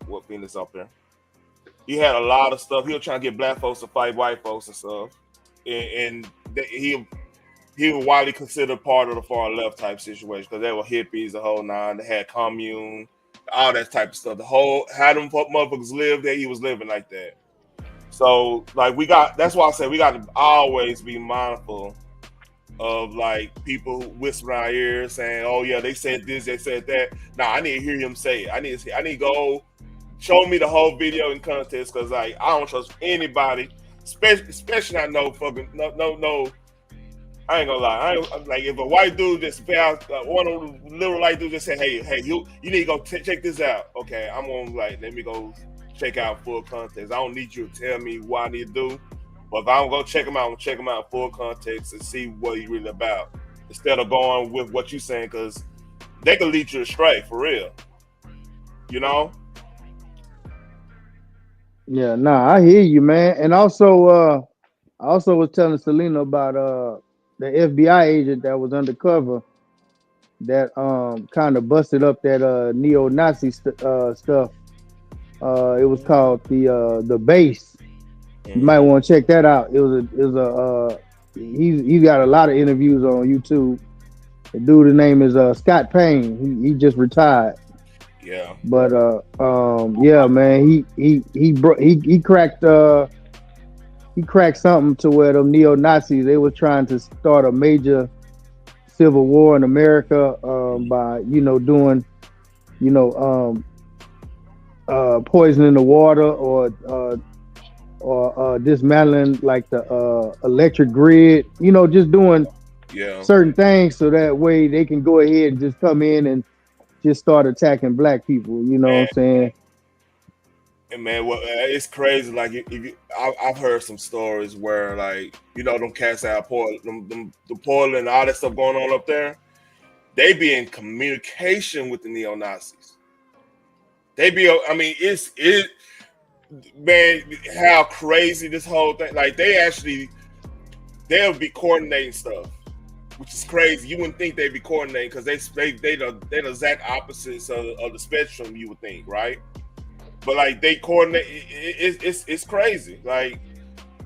what Phoenix up there. He had a lot of stuff. He was trying to get black folks to fight white folks and stuff, and he was widely considered part of the far left type situation because they were hippies, the whole nine. They had commune, all that type of stuff. The whole how them motherfuckers lived there, he was living like that. So that's why I said we got to always be mindful of like people who whisper in our ears saying, "Oh yeah, they said this, they said that." Nah, I need to hear him say it. I need to go show me the whole video in context because like I don't trust anybody, especially I know fucking no. I ain't gonna lie. Like if a white dude just one of the little white dudes just say, "Hey, you need to go check this out." Okay, I'm gonna let me go check out full context. I don't need you to tell me what I need to do. But if I'm gonna check him out, I'm gonna check him out in full context and see what he's really about. Instead of going with what you're saying, because they can lead you astray for real. Yeah, I hear you, man. And also, I also was telling Selena about the FBI agent that was undercover that kind of busted up that neo-Nazi stuff. It was called the Base. You might want to check that out. He's got a lot of interviews on YouTube. The dude's name is Scott Payne. He just retired. Yeah. But yeah, man, he cracked something to where them neo-Nazis, they were trying to start a major civil war in America by doing poisoning the water or dismantling like the electric grid, just doing certain things so that way they can go ahead and just come in and just start attacking black people. You know what I'm saying? And man, it's crazy. Like I've heard some stories where them cats out Portland, the Portland and all that stuff going on up there. They be in communication with the neo-Nazis. They be, man, how crazy this whole thing. Like they'll be coordinating stuff, which is crazy. You wouldn't think they'd be coordinating because they're the exact opposites of the spectrum. You would think, right? But like they coordinate. It's crazy. Like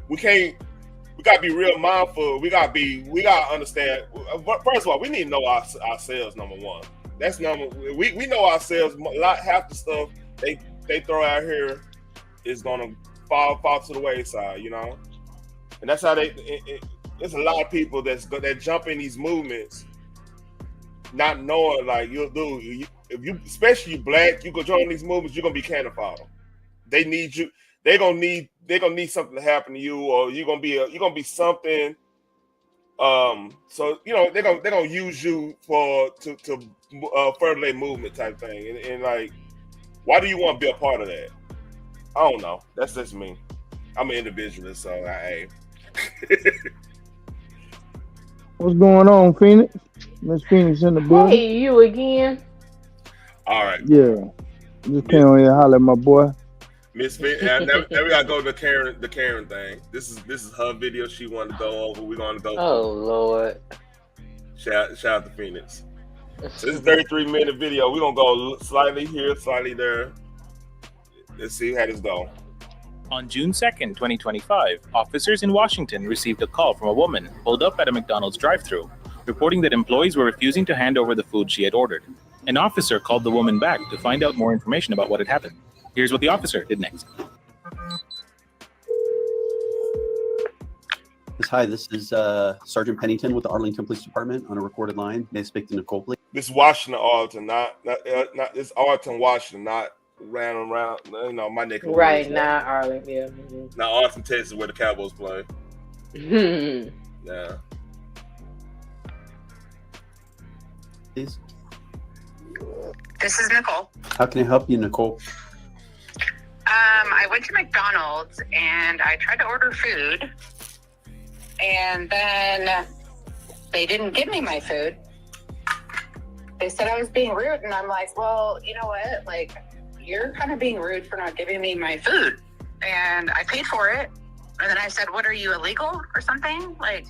we gotta be real mindful. We gotta understand. First of all, we need to know ourselves. Number one, that's we know ourselves. Half the stuff they throw out here is gonna fall to the wayside, and that's how there's a lot of people that jump in these movements, not knowing if you, especially you black, you go join these movements, you're gonna be cannon fodder. They need you. They're gonna need something to happen to you, or you're gonna be something. So they're gonna use you to further their movement type thing, and like, why do you want to be a part of that? I don't know. That's just me. I'm an individualist, so I What's going on, Phoenix? Miss Phoenix in the building. Hey, you again? All right. Yeah. Just came on here and holler at my boy. Misfit. And now we gotta go to the Karen thing. This is her video. She wanted to go over. We're gonna go. Oh Lord! Shout out to Phoenix. So this is a 33-minute video. We're gonna go slightly here, slightly there. Let's see how this go. On June 2nd, 2025, officers in Washington received a call from a woman pulled up at a McDonald's drive-thru, reporting that employees were refusing to hand over the food she had ordered. An officer called the woman back to find out more information about what had happened. Here's what the officer did next. Hi, this is Sergeant Pennington with the Arlington Police Department on a recorded line. May I speak to Nicole, please? This is Washington, Arlington, not this Arlington, Washington, not around, my neck. Right, not Arlington. Yeah. Now Arlington, Texas, where the Cowboys play. Yeah. Please. This is Nicole. How can I help you, Nicole? I went to McDonald's and I tried to order food, and then they didn't give me my food. They said I was being rude, and I'm like, well, you know what? Like, you're kind of being rude for not giving me my food. And I paid for it. And then I said, what, are you illegal or something? Like,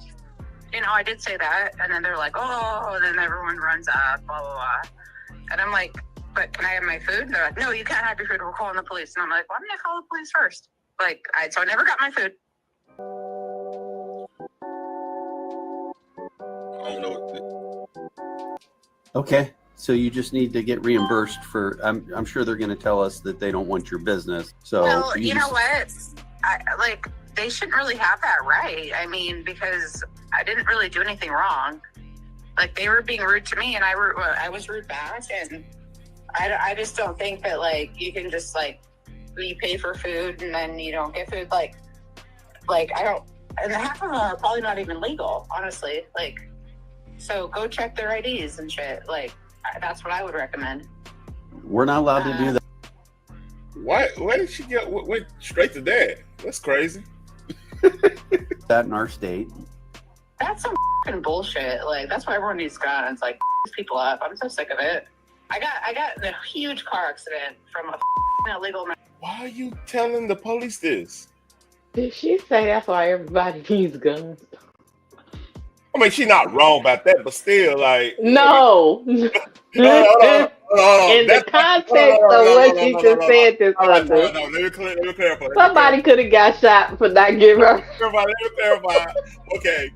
I did say that. And then they're like, oh, and then everyone runs up, blah, blah, blah. And I'm like, but can I have my food? And they're like, no, you can't have your food. We're calling the police. And I'm like, well, I'm going to call the police first. Like, so I never got my food. I don't know. Okay, so you just need to get reimbursed for. I'm sure they're going to tell us that they don't want your business. So well, you know what? They shouldn't really have that right. I mean, because I didn't really do anything wrong. Like, they were being rude to me, and I was rude back, and I just don't think that, like, you can just, like, you pay for food and then you don't get food. Like I don't, and half of them are probably not even legal, honestly. Like, so go check their IDs and shit. Like, that's what I would recommend. We're not allowed to do that. Why did she went straight to that? That's crazy. That in our state. That's some fucking bullshit. Like, that's why everyone needs guns. Like, people up. I'm so sick of it. I got in a huge car accident from a illegal man. Why are you telling the police this? Did she say that's why everybody needs guns? I mean, she's not wrong about that, but still, like... No. In the context of what she just said this under, let me clarify. Somebody could have got shot for not giving her... Let me clarify. Okay.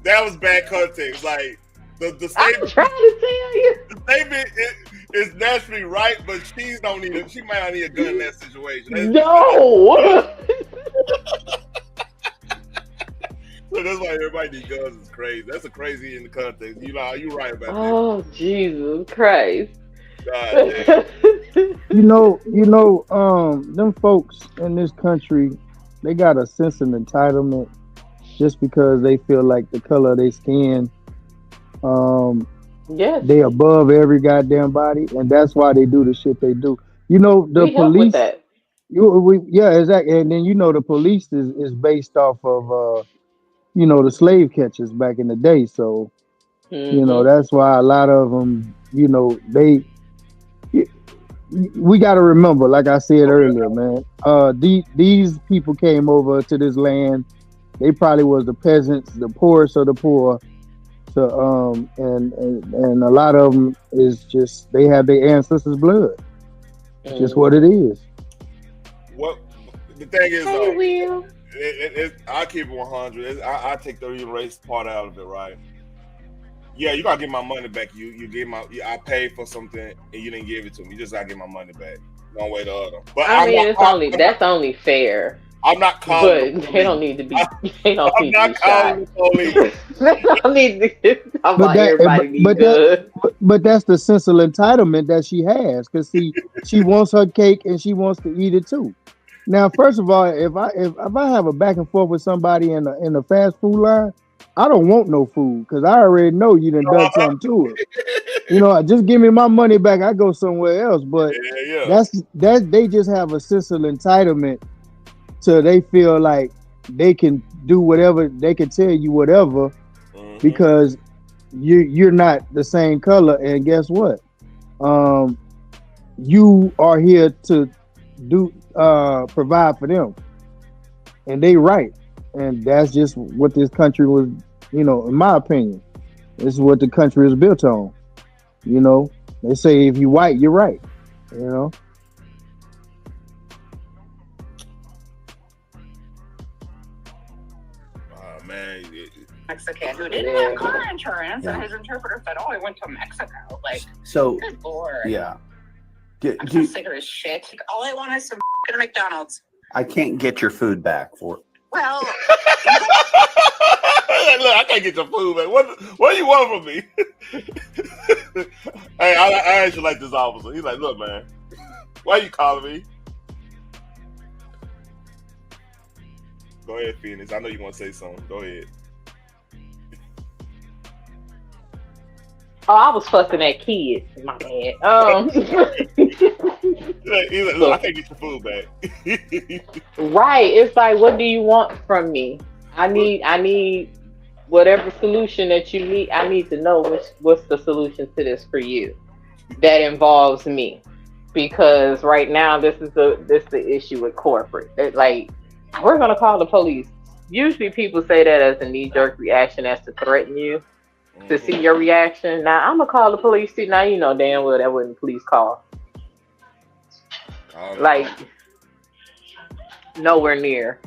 That was bad context. Like, the statement... I'm trying to tell you. The statement is naturally right, but she might not need a gun in that situation. No! So that's why everybody needs guns. Is crazy. That's a crazy in the context. You're right about that. Oh, Jesus Christ. God damn. Them folks in this country, they got a sense of entitlement just because they feel like the color of their skin, they above every goddamn body, and that's why they do the shit they do. The police. Exactly. And then the police is based off of the slave catchers back in the day. So that's why a lot of them, we got to remember, like I said earlier, man, these people came over to this land. They probably was the peasants, the poorest of the poor. So, and a lot of them is just, they have their ancestors' blood. It's just what it is. What the thing is, I keep it 100. I take the human race part out of it, right? Yeah, you gotta get my money back. You gave I paid for something and you didn't give it to me. You just gotta get my money back, one way or the other. But that's only fair. I'm not calling. But they don't need to be. They don't need to be shot. They don't need to. But that's the sense of entitlement that she has, because she wants her cake and she wants to eat it too. Now, first of all, if I have a back and forth with somebody in the fast food line, I don't want no food because I already know you done done something to it. Just give me my money back. I go somewhere else. But they just have a sense of entitlement. So they feel like they can do whatever, they can tell you whatever, because you're not the same color. And guess what? You are here to do provide for them, and they right, and that's just what this country was. You know, in my opinion, this is what the country is built on. You know, they say if you white, you're right. You know. Oh man. Mexican who didn't have car insurance, and his interpreter said, "Oh, I went to Mexico." Like, So, good lord. yeah. I'm so sick of this shit. Like, all I want is some McDonald's. I can't get your food back for. Well, Look, I can't get your food, man. What do you want from me? Hey, I actually like this officer. He's like, look, man, why are you calling me? Go ahead, Phoenix. I know you want to say something. Go ahead. Oh, I was fussing at kids. My bad. He's like, look, I can't get your food back. Right. It's like, what do you want from me? I need whatever solution that you need. I need to know what's the solution to this for you that involves me. Because right now this is the issue with corporate. Like, we're gonna call the police. Usually people say that as a knee-jerk reaction, as to threaten you, to see your reaction. Now I'm gonna call the police. See, now you know damn well that wasn't the police call. Like, nowhere near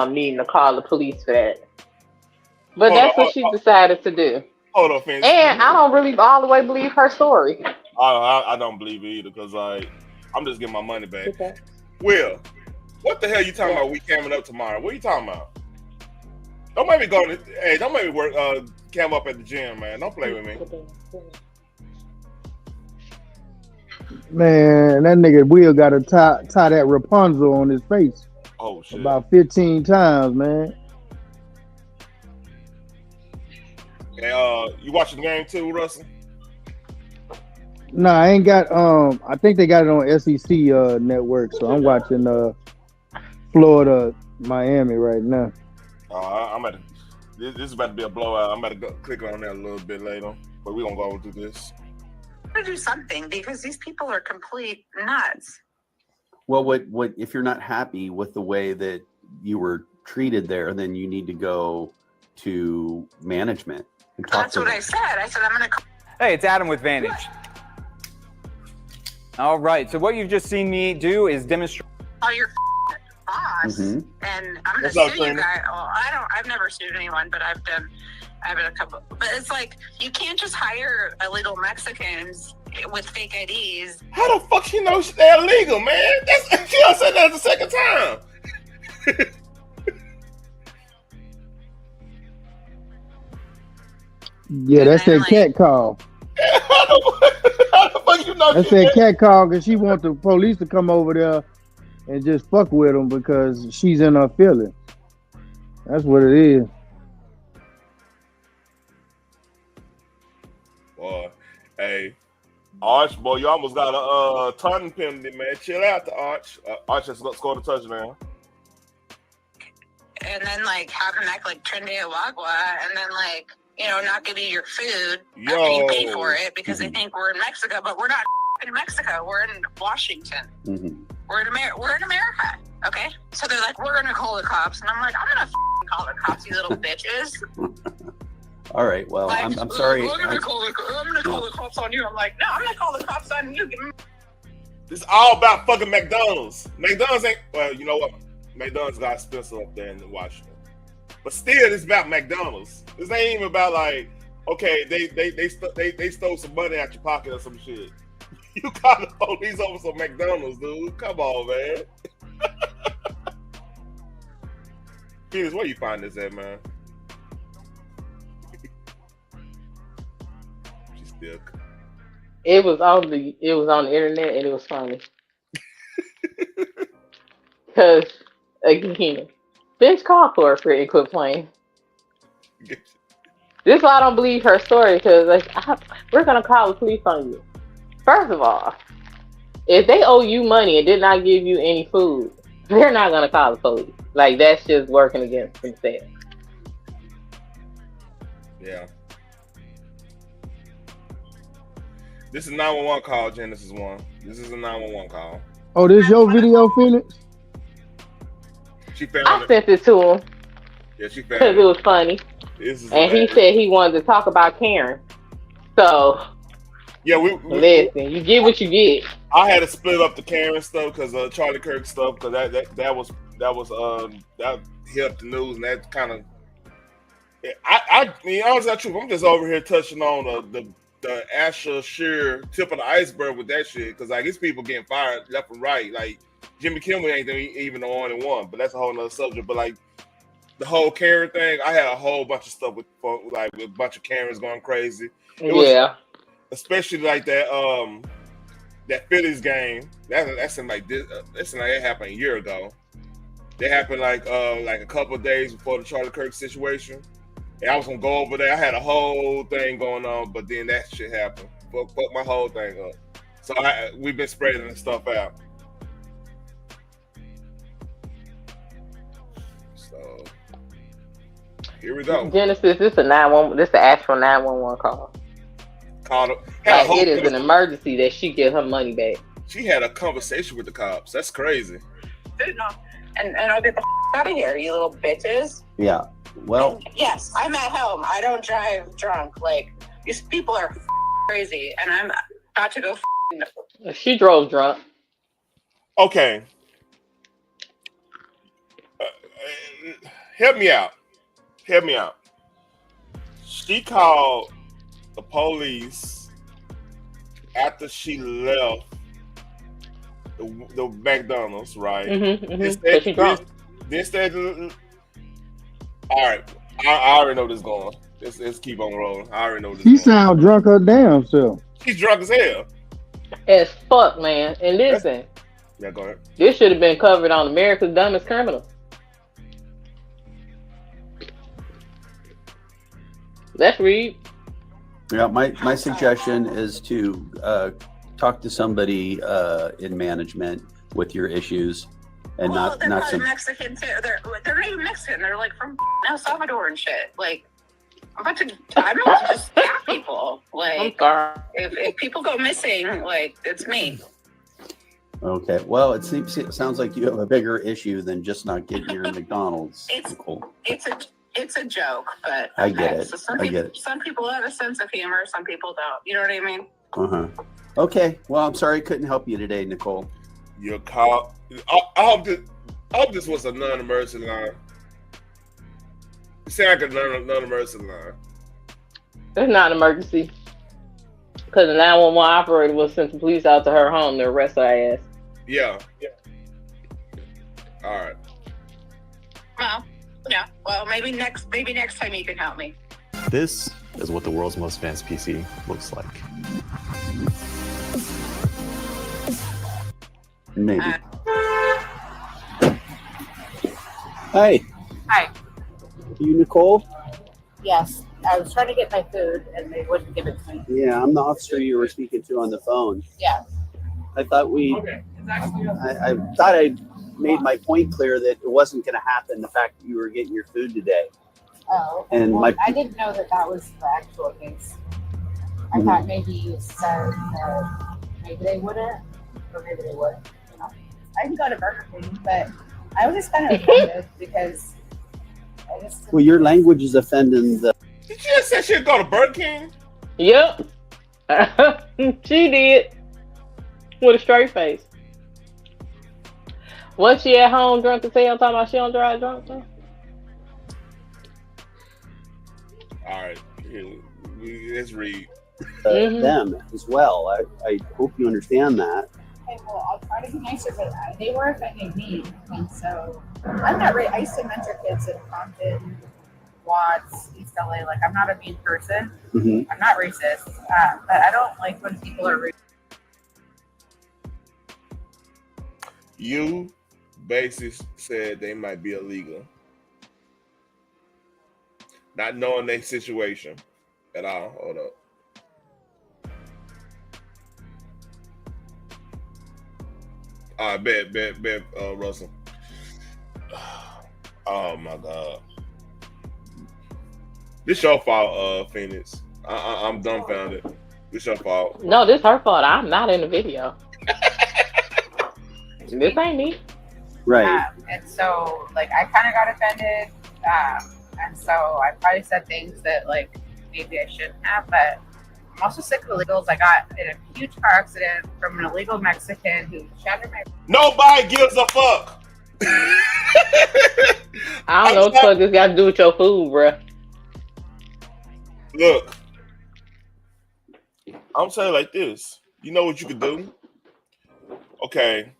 needing to call the police for that. But that's what she decided to do. Hold on, Phoenix. And I don't really all the way believe her story. I don't believe it either, because like, I'm just getting my money back. Okay. Will, what the hell you talking about? We camming up tomorrow. What are you talking about? Don't make me go to. Hey, don't make me work. Cam up at the gym, man. Don't play with me. Man, that nigga Will got to tie that Rapunzel on his face. Oh shit! About 15 times, man. Hey, you watching the game too, Russell? No, I ain't got. I think they got it on SEC network, so I'm watching Florida, Miami right now. I'm at. This is about to be a blowout. I'm about to go click on that a little bit later, but we're gonna go through this. to do something because these people are complete nuts. Well, what if you're not happy with the way that you were treated there, then you need to go to management and talk That's to what them. I said. I said I'm going to. Hey, it's Adam with Vantage. All right, so what you've just seen me do is demonstrate. Oh, your boss, and I'm going to sue you guys. Well, I've never sued anyone, but I've done a couple. But it's like you can't just hire illegal Mexicans with fake IDs. How the fuck she know they're illegal, man? She done said that the second time. Yeah, that's that cat call. How the fuck you know? That's that cat call because she want the police to come over there and just fuck with them because she's in her feelings. That's what it is. Boy, hey, Arch, boy, you almost got a ton penalty, man. Chill out, the Arch. Arch has scored a touchdown. And then like have them act like Trinidad and then like, you know, not give you your food after you pay for it because they think we're in Mexico, but we're not in Mexico. We're in Washington. We're in America. Okay, so they're like, we're gonna call the cops, and I'm like, I'm gonna call the cops, you little bitches. All right. Well, Like, I'm sorry. I'm gonna call the cops on you. I'm like, no, I'm gonna call the cops on you. This is all about fucking McDonald's. McDonald's ain't, well, you know what? McDonald's got Spencer up there in Washington. But still, it's about McDonald's. This ain't even about like, okay, they stole some money out your pocket or some shit. You call the police over some McDonald's, dude. Come on, man. Phoenix, where you find this at, man? She's still. It was on the internet and it was funny. Cause again, bitch, call for it and quit playing. This is why I don't believe her story because like we're gonna call the police on you. First of all, if they owe you money and did not give you any food, they're not gonna call the police. Like that's just working against themselves. Yeah. This is a 911 call, Genesis 1. This is a 911 call. Oh, this your video, Phoenix? She found I it. sent it to him Yeah, she found because it. it was funny, This is and he hilarious. said he wanted to talk about Karen. So Yeah, listen, you get what you get. I had to split up the Karen stuff because Charlie Kirk stuff because that hit the news and that kind of. I mean, honestly, truth, I'm just over here touching on the Asher Shear tip of the iceberg with that shit because like these people getting fired left and right. Like Jimmy Kimmel ain't even the only one, but that's a whole nother subject. But like the whole Karen thing, I had a whole bunch of stuff with a bunch of Karens going crazy. It was, especially like that Phillies game. That's in like this. That's like it happened a year ago. They happened like a couple of days before the Charlie Kirk situation. And I was gonna go over there. I had a whole thing going on, but then that shit happened. Fuck my whole thing up. So we've been spreading this stuff out. So here we go. Genesis, this is a 911. This is an actual 911 call. Called Like, it is an emergency that she get her money back. She had a conversation with the cops. That's crazy. And I'll get the out of here, you little bitches. Yeah. Well, Yes, I'm at home. I don't drive drunk. Like, these people are crazy, and I'm about to go. She drove drunk. Okay. Help me out. She called the police after she left the McDonald's, right? This all right. I already know this going. Let's keep on rolling. I already know this. She sound drunk her damn self. She's drunk as hell. As fuck, man. And listen, Yeah, go ahead. this should have been covered on America's Dumbest Criminal. Let's read. yeah. My suggestion is to talk to somebody in management with your issues, and Well, not they're not probably some. Mexican too. They're not even Mexican. They're like from El Salvador and shit. Like, I'm about to just stab people. Like, if people go missing, like, it's me. Okay. Well, it sounds like you have a bigger issue than just not getting your McDonald's. Nicole. It's a joke, but I get okay. it. So some I people, get it. some people have a sense of humor. Some people don't. You know what I mean? Okay. Well, I'm sorry I couldn't help you today, Nicole. Your call. I hope this was a non-emergency line. It sounded like a non-emergency line. It's not an emergency. Because the 911 operator was sent the police out to her home to arrest her ass. Yeah. All right. Well, yeah. Well, maybe next time you can help me. This is what the world's most advanced PC looks like. Maybe. Hi. Hi. You Nicole? Yes, I was trying to get my food and they wouldn't give it to me. Yeah, I'm the officer you were speaking to on the phone. Yeah. I thought I thought I made my point clear that it wasn't going to happen. The fact that you were getting your food today. Oh. And well, my- I didn't know that was the actual case. I thought maybe you said that maybe they wouldn't, or maybe they would. You know, I can go to Burger King, but I was just kind of offended because I just. Well, your language is offending the. Did you just say she'd go to Burger King? Yep. She did. With a straight face. Once she at home drunk as hell, talking about she don't drive drunk though. All right. Let's read. Them as well. I hope you understand that. Okay, well, I'll try to be nicer, but they were offending me, and so I'm not. I used to mentor kids in Compton, Watts, East LA. Like, I'm not a mean person. Mm-hmm. I'm not racist, but I don't like when people are rude. You basically said they might be illegal, not knowing their situation at all. Hold up. All right, bet, Russell. Oh my God, this your fault, Phoenix. I'm dumbfounded. This your fault. No, this her fault. I'm not in the video. to This me. ain't me. Right. And so, like, I kind of got offended. And so I probably said things that, like, maybe I shouldn't have. But I'm also sick of illegals. I got in a huge car accident from an illegal Mexican who shattered my. Nobody gives a fuck. I don't know what the fuck this got to do with your food, bruh. Look, I'm saying like this. You know what you could do? Okay,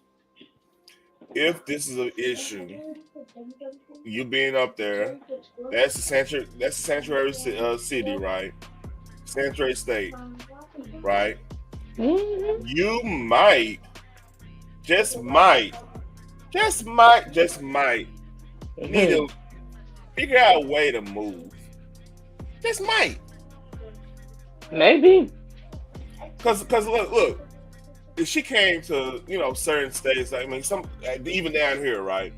if this is an issue, you being up there, that's a sanctuary city, right? Sanctuary state, right? Mm-hmm. You might, just might need to figure out a way to move. Just might. Maybe. Cause look, if she came to certain states, I mean, some even down here, right,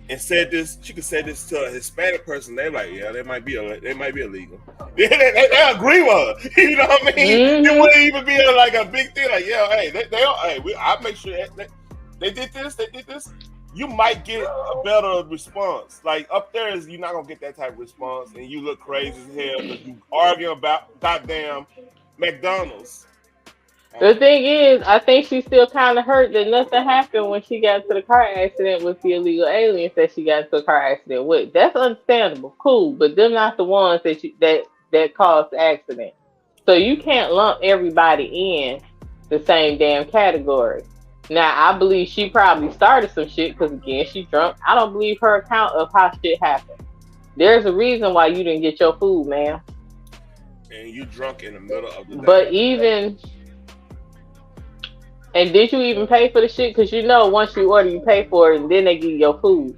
and said this, she could say this to a Hispanic person. They're like, yeah, they might be illegal. they agree with her. You know what I mean? Mm-hmm. It wouldn't even be like a big thing. Like, yeah, hey, I make sure they did this. You might get a better response. Like up there, you're not gonna get that type of response, and you look crazy as hell because you arguing about goddamn McDonald's. The thing is, I think she's still kind of hurt that nothing happened when she got into the car accident with the illegal aliens that she got into a car accident with. That's understandable, cool, but them not the ones that caused the accident. So you can't lump everybody in the same damn category. Now, I believe she probably started some shit because, again, she's drunk. I don't believe her account of how shit happened. There's a reason why you didn't get your food, ma'am. And you drunk in the middle of the day. But and did you even pay for the shit? Because once you order, you pay for it, and then they give you your food.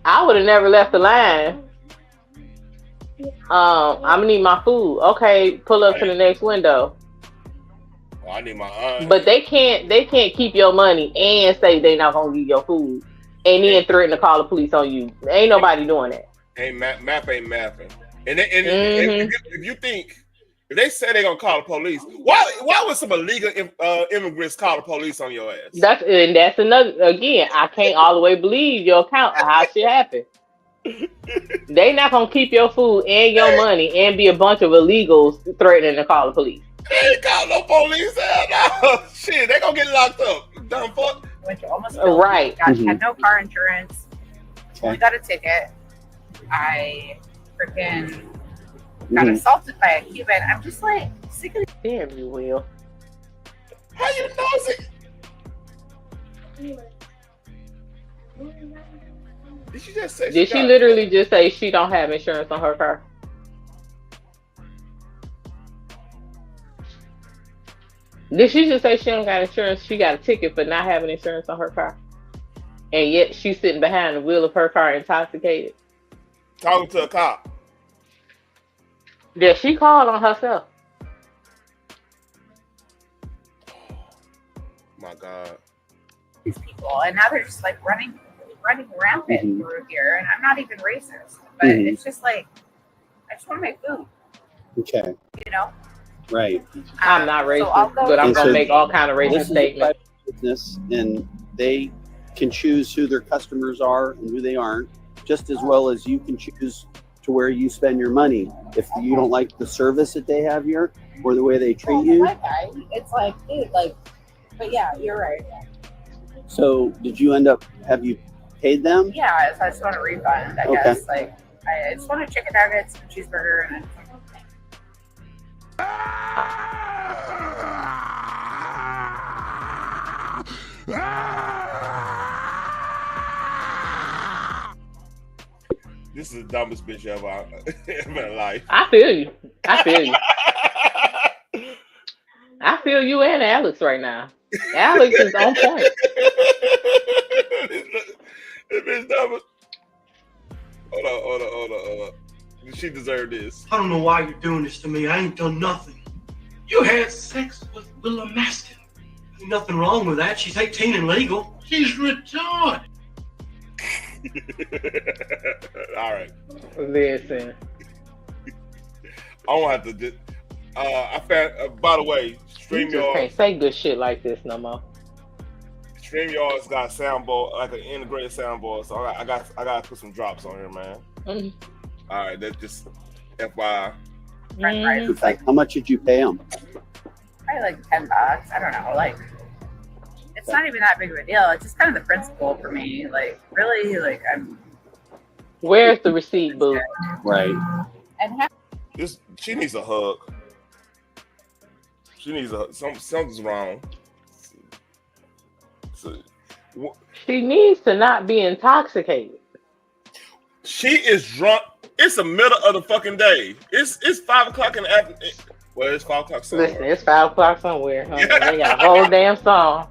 I would have never left the line. I'm gonna need my food. Okay, pull up to the next window. Oh, I need my But they can't keep your money and say they not gonna give you your food, and then threaten to call the police on you. Ain't nobody doing that. Map ain't mapping. And if you think, if they say they're gonna call the police, why would some illegal immigrants call the police on your ass? That's another. Again, I can't all the way believe your account of how shit happened. They not gonna keep your food and your money and be a bunch of illegals threatening to call the police. They ain't call no police. Hell no. Shit, they gonna get locked up. Dumb fuck. Went to almost right. Had no car insurance. Only got a ticket. I freaking got assaulted by a Cuban. I'm just like sick of it. Damn you, Will. How you know it? Did she just say? Did she literally just say she don't have insurance on her car? Did she just say she don't got insurance? She got a ticket for not having insurance on her car, and yet she's sitting behind the wheel of her car intoxicated, talking to a cop. Yeah, she called on herself. My God. These people, and now they're just like running rampant through here, and I'm not even racist, but it's just like I just want to make food. Okay. You know. Right. I'm not racist, but I'm gonna make all kind of racist statements. Business, and they can choose who their customers are and who they aren't, just as well as you can choose to where you spend your money. If you don't like the service that they have here or the way they treat you. It's like, dude, like, but yeah, you're right. So did you have you paid them? Yeah, I just want a refund, I guess. Like, I just want a chicken nuggets, a cheeseburger, and This is the dumbest bitch ever in life. I feel you. I feel you and Alex right now. Alex is on point. This bitch dumb. Hold on. She deserved this. I don't know why you're doing this to me. I ain't done nothing. You had sex with Willa Maston. Ain't nothing wrong with that. She's 18 and legal. She's retarded. All right. Listen. I don't have to just. I found. By the way, You just can't say good shit like this no more. StreamYard's got soundboard, like an integrated soundboard, so I got to put some drops on here, man. All right, that's just FYI. It's like, how much did you pay them? Probably like $10. I don't know. Like, it's not even that big of a deal. It's just kind of the principle for me. Like, really, like I'm. Where's the receipt, boo? Right. And She needs a hug. She needs something's wrong. She needs to not be intoxicated. She is drunk. It's the middle of the fucking day. It's 5 o'clock in the afternoon. Well, it's 5 o'clock somewhere. Listen, it's 5 o'clock somewhere. Huh? They got a whole damn song.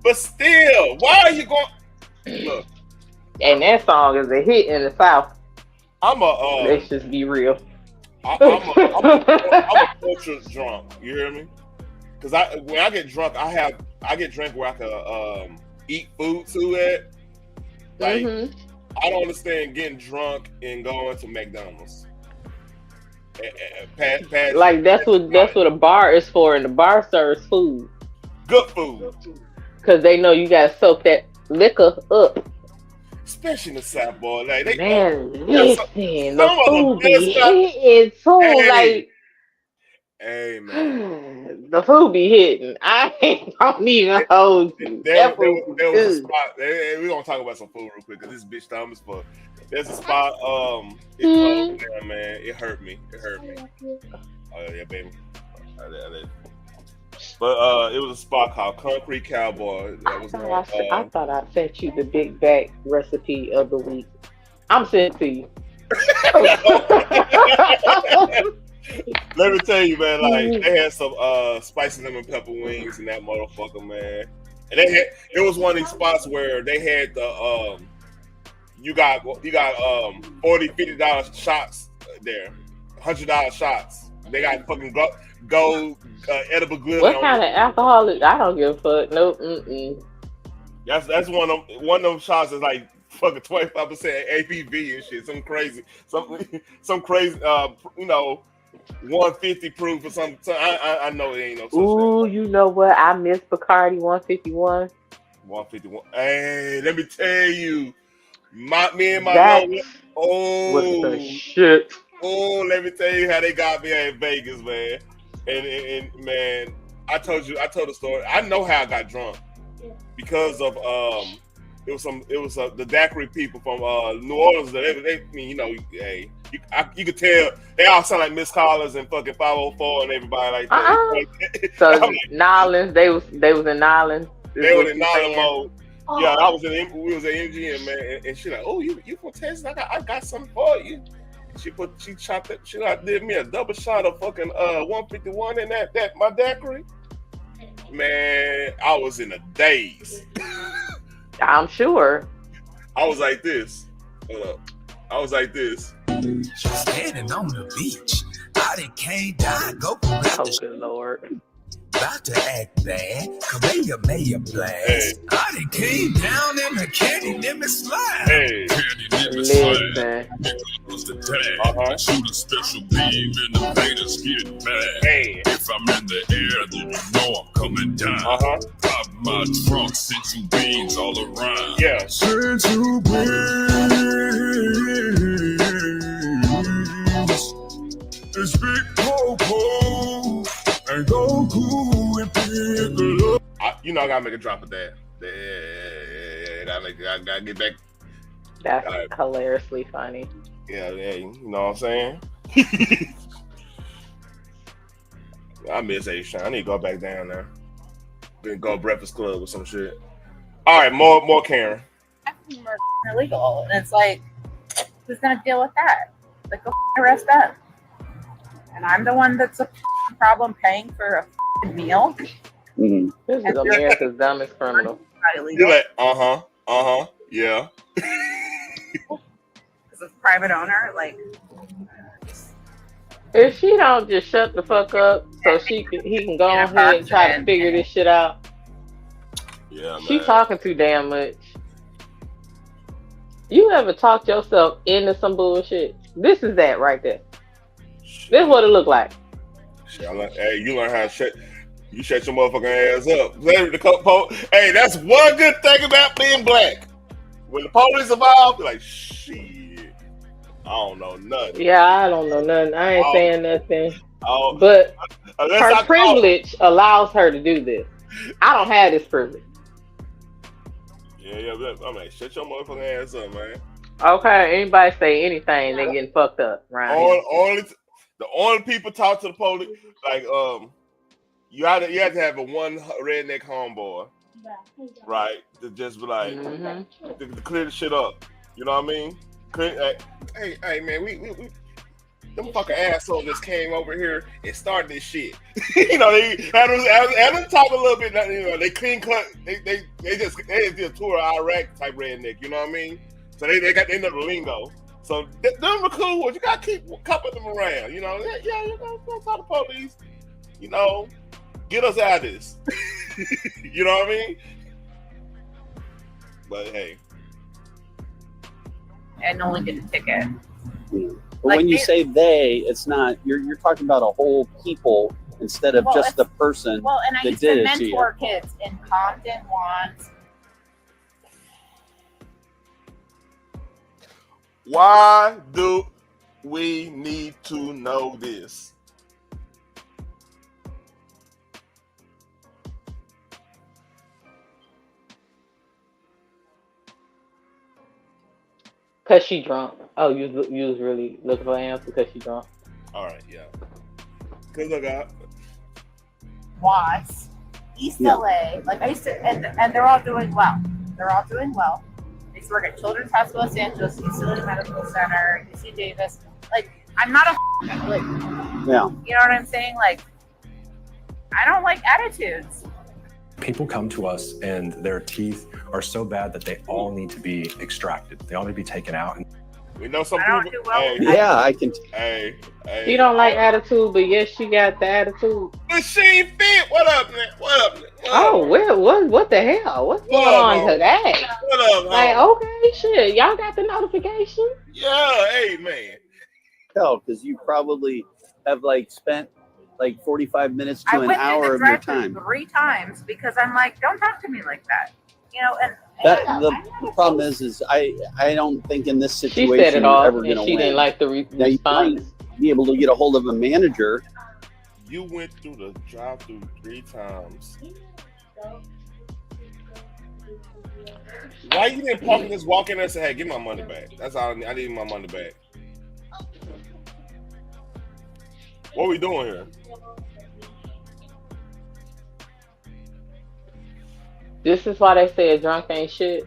But still, why are you going? Look, and that song is a hit in the South. Let's just be real. I'm a culture drunk. You hear me? Because when I get drunk, I get drunk where I can eat food to it. Like I don't understand getting drunk and going to McDonald's. Like that's what a bar is for, and the bar serves food. Good food. Because they know you gotta soak that liquor up. Especially in the South, boy. Like Listen, the food be hitting too. Like, hey man, the food be hitting. I don't even hold you. There was a spot. We're gonna talk about some food real quick because this bitch dumb as fuck. There's a spot. It closed down, man. It hurt me. Oh yeah, baby. But it was a spot called Concrete Cowboy. That was I thought I sent you the big back recipe of the week. I'm sent to you. Let me tell you, man. Like they had some spicy lemon pepper wings in that motherfucker, man. And it was one of these spots where they had the you got $40, $50 shots there, $100 shots. They got fucking gold edible glitter. What kind of alcohol? I don't give a fuck. Nope. That's one of them shots is like fucking 25% ABV and shit. Some crazy, some crazy. 150 proof or something. I know it ain't no. Ooh, you know what? I miss Bacardi 151. 151. Hey, let me tell you, me and my homie. Oh, what the shit. Oh, let me tell you how they got me in Vegas, man. And man, I told the story. I know how I got drunk because of it was the daiquiri people from New Orleans. They hey, you could tell they all sound like Miss Collins and fucking 504 and everybody like that. So Nolans, they was in Nolans. They were in Nolans mode. Oh. Yeah, we was at MGM, man, and she like, oh, you from Texas? I got something for you. She did me a double shot of fucking 151 in that my daiquiri. Man, I was in a daze. I'm sure. I was like this. Hold up. I was like this. Standing on the beach. I done came down, go for good Lord. About to act bad, Kamehameha blast. Hey. I done came down in the candy lemon slide. Hey. Candy lemon slide. Because the tag. Shoot a special beam in the Vegas, get mad. Hey. If I'm in the air, then you know I'm coming down. Pop my trunk, send you beans all around. Yeah. Send you beans. It's Big Popo. And go cool and pick up. I gotta make a drop of that. I gotta get back. That's hilariously funny. Yeah, you know what I'm saying? I miss A-Shine. I need to go back down there. Then go Breakfast Club or some shit. All right, more Karen. More illegal, and it's like, who's gonna deal with that? Like, go arrest them. And I'm the one that's a problem paying for a meal. This is America's dumbest criminal. You're like, yeah. As a private owner, like, if she don't just shut the fuck up, so he can go ahead and try to figure this shit out. Yeah, man. She talking too damn much. You ever talked yourself into some bullshit? This is that right there. This is what it look like. Hey, you learn how to shut. You shut your motherfucking ass up. Hey, that's one good thing about being black. When the police involved, like, shit, I don't know nothing. Yeah, I don't know nothing. I ain't saying nothing. But her privilege allows her to do this. I don't have this privilege. Yeah, I mean, shut your motherfucking ass up, man. Okay, anybody say anything, they getting fucked up, right? The only people talk to the police, like, you have to have a one redneck homeboy, right? To just be like, to clear the shit up. You know what I mean? Hey, man, we them fucking assholes just came over here and started this shit. You know, they had them talk a little bit. You know, they clean cut. They just did a tour of Iraq type redneck. You know what I mean? So they know the lingo. So them are cool ones. You gotta keep cupping them around. You know, yeah, you know, don't talk to police. You know, get us out of this. You know what I mean? But hey, and only get a ticket. But when you say they, it's not, you're talking about a whole people instead of just the person and I that used did to it to you. mentor kids in Compton once. why do we need to know this? Cause she drunk. Oh, you was really looking for an answer because she drunk. All right, yeah. Cause look out. Watts, East LA, like I used to, and they're all doing well. They're all doing well. I used to work at Children's Hospital Los Angeles, UCLA Medical Center, UC Davis. Like, I'm not like, yeah. You know what I'm saying? Like, I don't like attitudes. People come to us and their teeth are so bad that they all need to be extracted. They all need to be taken out. And we know some people. Yeah, I can. Hey. She don't like attitude, but yes, she got the attitude. Machine Fit, what up, man? What up? Oh, what the hell? What's going on today? What up, like, okay, shit, y'all got the notification? Yeah, hey, man. Hell, because you probably have like spent like 45 minutes to an hour of your time. 3 times because I'm like, don't talk to me like that. You know, and the problem is I don't think in this situation she said it you're all, ever going to and she win. didn't like the Now, you response. might be able to get a hold of a manager. You went through the drive-through 3 times. Why you didn't park and just walk in there and say, hey, give my money back? That's all I need my money back. What are we doing here? This is why they say a drunk ain't shit.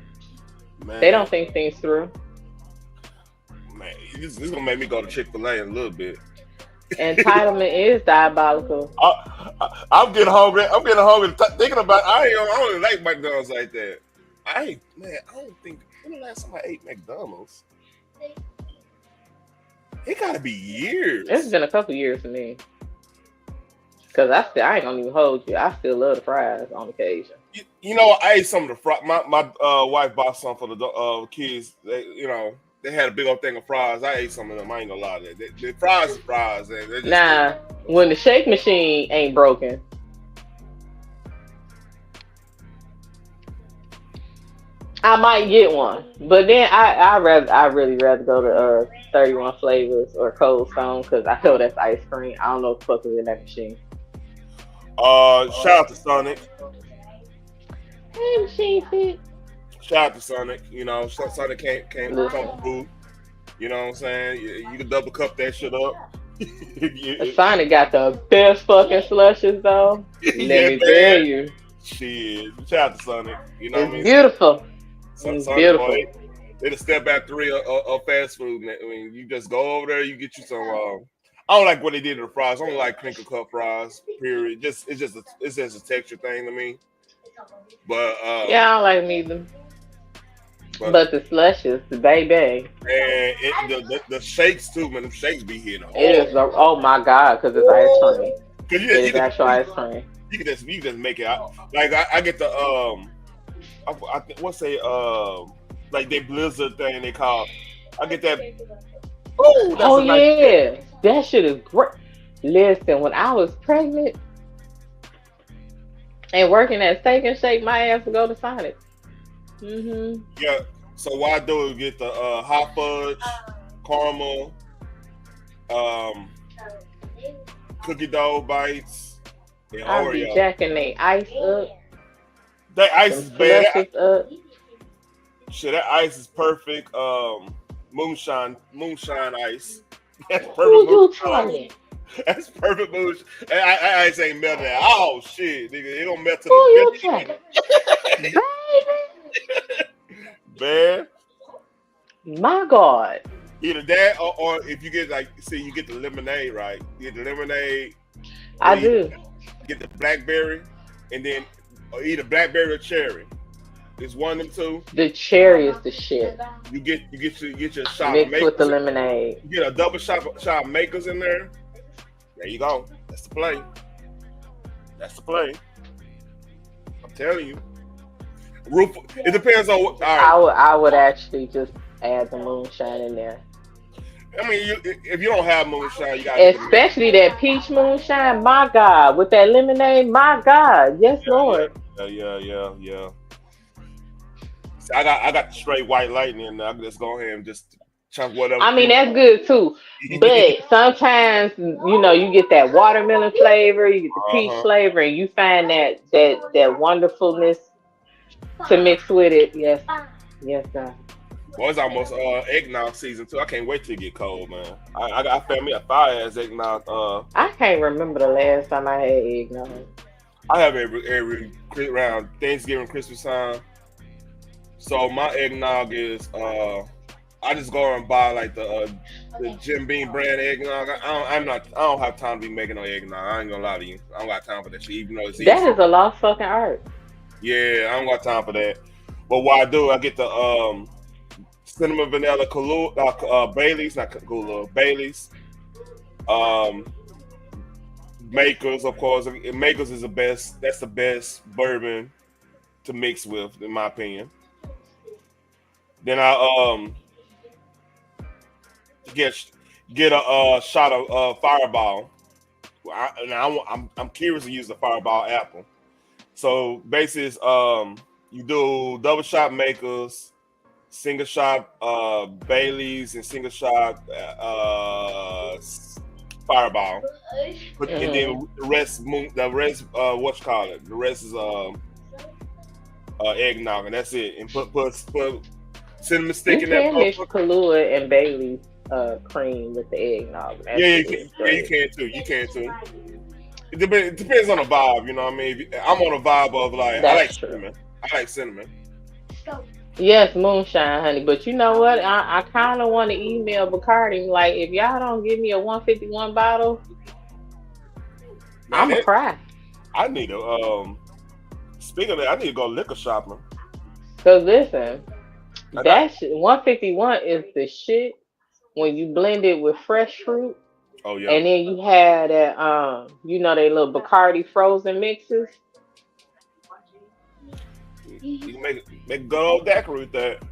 Man. They don't think things through. Man, this is gonna make me go to Chick-fil-A in a little bit. Entitlement is diabolical. I'm getting hungry. Thinking about. I don't even like McDonald's like that. I don't think. When the last time I ate McDonald's? It gotta be years. It's been a couple years for me. Cause I ain't gonna even hold you. I still love the fries on occasion. You know, I ate some of the fries. My wife bought some for the kids. They had a big old thing of fries. I ate some of them. I ain't gonna lie to that. The fries are fries. Nah, when the shake machine ain't broken. I might get one, but then I really rather go to 31 Flavors or Cold Stone because I know that's ice cream. I don't know what the fuck is in that machine. Shout out to Sonic. Hey, Machine Fit. Shout out to Sonic. You know, Sonic came through. You know what I'm saying? You can double cup that shit up. Sonic got the best fucking slushes though. Let me tell you. Shit. Shout out to Sonic. You know what I mean? Beautiful. Sonic, Beautiful. Boy, they're the step back 3 of fast food. I mean, you just go over there, you get you some. I don't like what they did to the fries. I don't like crinkle cut fries. Period. It's just a texture thing to me. But yeah, I don't like them either. But the slushes, the baby. And the shakes too, man. Them shakes be hitting hard. It is. Oh my god, because it's ice cream. It is actual ice cream. You can just make it out. Like I get the like they Blizzard thing they call. I get that. Ooh, Oh yeah, that shit is great. Listen, when I was pregnant, And working at Steak and Shake, my ass would go to Sonic. Mm-hmm. Yeah. So what I do is get the hot fudge, caramel, cookie dough bites, and I'll be Oreo. jacking they ice up. That ice is bad. Up. Shit, that ice is perfect. Moonshine ice. That's perfect. Who you moonshine. telling? That's perfect moonshine. I ice ain't melting. Oh shit, nigga, it don't melt to Who you the telling? man. My God. Either that or if you get you get the lemonade, right? You get the lemonade. I do. Get the blackberry, and then either blackberry or cherry. It's one of them two. The cherry is the shit. You get your shot Mixed makers with the lemonade. You get a double shot makers in there. There you go. That's the play. That's the play. I'm telling you. It depends on what. All right. I would actually just add the moonshine in there. I mean, if you don't have moonshine, you got especially that peach moonshine. My God, with that lemonade. My God, yes, Lord. Yeah. So I got the straight white lightning, and I can just go ahead and just chunk whatever. I mean, that's good too. But sometimes, you get that watermelon flavor, you get the peach flavor, and you find that wonderfulness to mix with it. Yes, God. Well, it's almost eggnog season too. I can't wait till it get cold, man. I found me a fire ass eggnog. I can't remember the last time I had eggnog. I have every around Thanksgiving, Christmas time. So my eggnog is I just go and buy like the Jim Beam brand eggnog. I don't have time to be making no eggnog. I ain't gonna lie to you. I don't got time for that shit, even though it's easy. That is a lost fucking art. Yeah, I don't got time for that. But what I do, I get the cinnamon vanilla Kahlua, Bailey's, not Kahlua, Bailey's. Makers, of course. Makers is the best. That's the best bourbon to mix with, in my opinion. Then I get a shot of Fireball. I'm curious to use the Fireball apple. So basically, you do double shot Makers, single shot Bailey's, and single shot Fireball. And then the rest is eggnog, and that's it. And put cinnamon stick in that. You can mix Kahlua and Bailey's cream with the eggnog. You can too. You can too. It depends on the vibe, you know what I mean? I'm on a vibe of like, I like cinnamon. Yes, moonshine, honey. But you know what? I kind of want to email Bacardi, like, if y'all don't give me a 151 bottle, I'm going to cry. I need to, speaking of that, I need to go liquor shopping. Because listen, that shit, 151 is the shit when you blend it with fresh fruit. Oh, yeah. And then you had that, they little Bacardi frozen mixes. You can make good old daiquiri with that.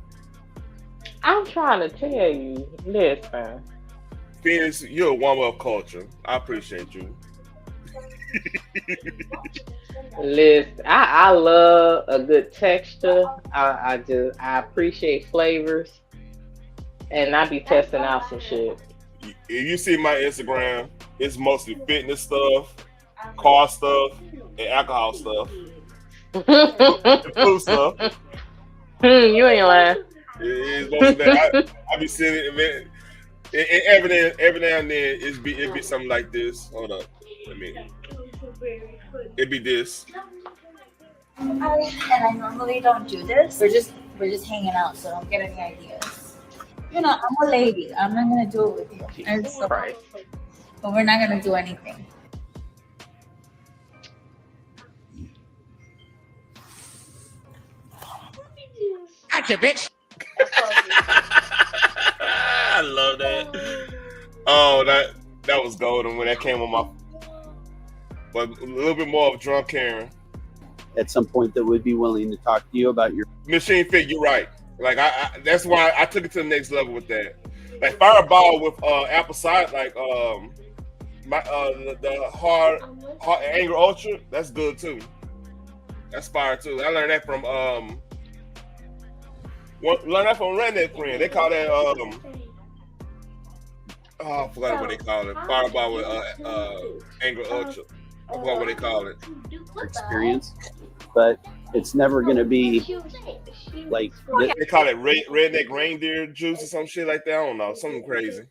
I'm trying to tell you, listen. Phoenix, you're a woman of culture. I appreciate you. Listen, I love a good texture. I appreciate flavors. And I be testing out some shit. If you see my Instagram, it's mostly fitness stuff, car stuff, and alcohol stuff. Food stuff. You ain't lying. It's mostly that. I be sitting, man. Every now and then, it be something like this. Hold up, it'd be this. And I normally don't do this. We're just hanging out, so don't get any ideas. I'm a lady. I'm not gonna do it with you. And so, but we're not gonna do anything. Gotcha, bitch. I love that. Oh, that was golden when that came on my. But a little bit more of drunk Karen. At some point, that would be willing to talk to you about your machine fit. You're right. Like that's why I took it to the next level with that. Like Fireball with apple cider, like the hard Angry Ultra. That's good too. That's fire too. I learned that from learned that from Redneck Friend. They call that I forgot what they call it. Fireball with Angry Ultra. I forgot what they call it. Experience, but it's never going to be like they call it redneck reindeer juice or some shit like that. I don't know, something crazy.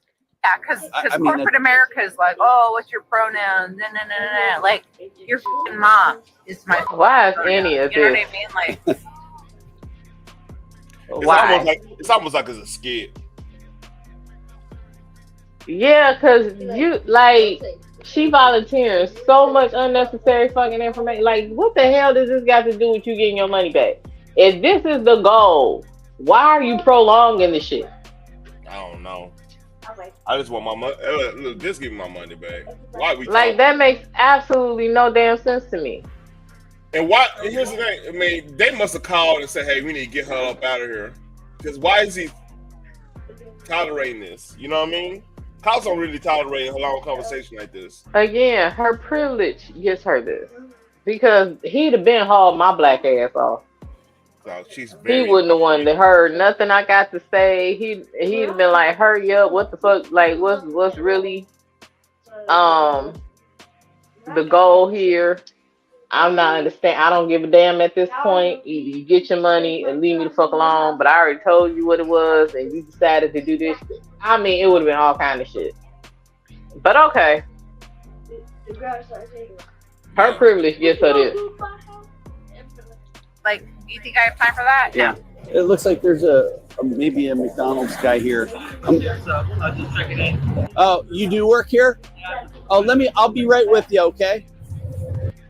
Yeah, because I mean, corporate America is like, oh, what's your pronoun? No. Like, your fucking mom is my Why is pronoun. any of You know this? what I mean? Like, Why? It's almost like it's a skit. Yeah, because you like she volunteers so much unnecessary fucking information. Like, what the hell does this got to do with you getting your money back? If this is the goal, why are you prolonging the shit? I don't know. I just want my money. Look, just give me my money back. Why we Like, that makes absolutely no damn sense to me. And why? Here's the thing. I mean, they must have called and said, "Hey, we need to get her up out of here." Because why is he tolerating this? You know what I mean? Cops don't really tolerate a long conversation like this. Again, her privilege gets her this. Because he'd have been hauled my black ass off. So she's He wouldn't have wanted to heard nothing I got to say. He'd have been like, hurry up, what the fuck, like what's really the goal here? I'm not understand. I don't give a damn at this point. You get your money and leave me the fuck alone. But I already told you what it was, and you decided to do this. I mean, it would have been all kind of shit. But okay, her privilege gets her this. like, do you think I have time for that? Yeah. It looks like there's maybe a McDonald's guy here. Oh, you do work here? Oh, I'll be right with you, okay?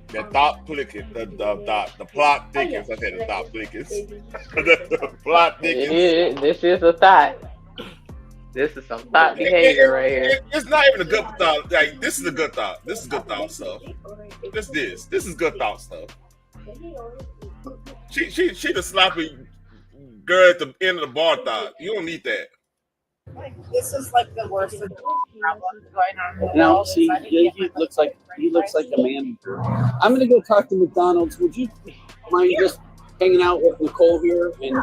The thought thickens, the plot thickens. I said the thought thickens. The plot thickens. This is a thought. This is some thought behavior right here. It's not even a good thought. Like, this is a good thought. This is good thought stuff. This is good thought stuff. She the sloppy girl at the end of the bar thought. You don't need that. Like, this is like the worst of the problems going on in the Now, world. see, he looks like a manager. I'm gonna go talk to McDonald's. Would you mind just hanging out with Nicole here? And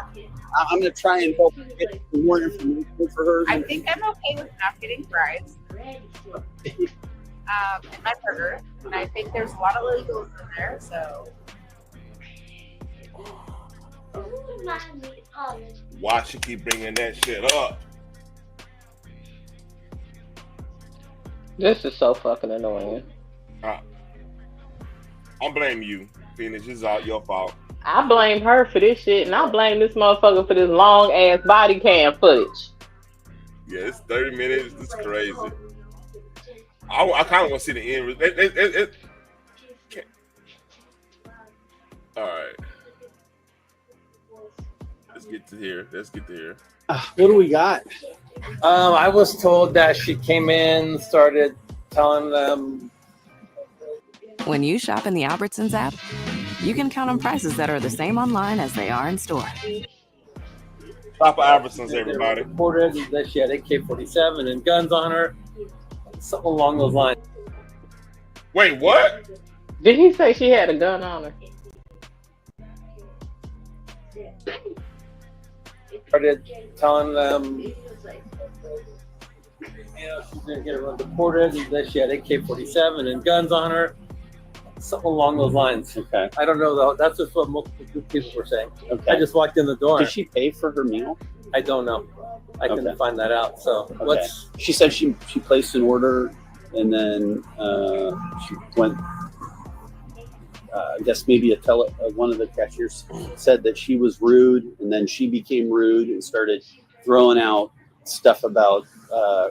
I'm gonna try and help get more information for her. I think I'm okay with not getting fries. And my burger. And I think there's a lot of illegals in there, so. Why she keep bringing that shit up? This is so fucking annoying. I'm blaming you, Phoenix. This is all your fault. I blame her for this shit, and I blame this motherfucker for this long ass body cam footage. Yeah, it's 30 minutes. It's crazy. I kind of want to see the end. All right. Let's get to here. What do we got? I was told that she came in, started telling them. When you shop in the Albertsons app, you can count on prices that are the same online as they are in store. Top of Albertsons, everybody. Reported that she had AK-47 and guns on her, something along those lines. Wait, what? Did he say she had a gun on her? Started telling them, you know, she's going to get reported that she had AK-47 and guns on her, something along those lines. Okay. I don't know though. That's just what multiple people were saying. Okay. I just walked in the door. Did she pay for her meal? I don't know. I can find that out. So Okay. She said she placed an order and then she went. I guess maybe one of the cashiers said that she was rude, and then she became rude and started throwing out stuff about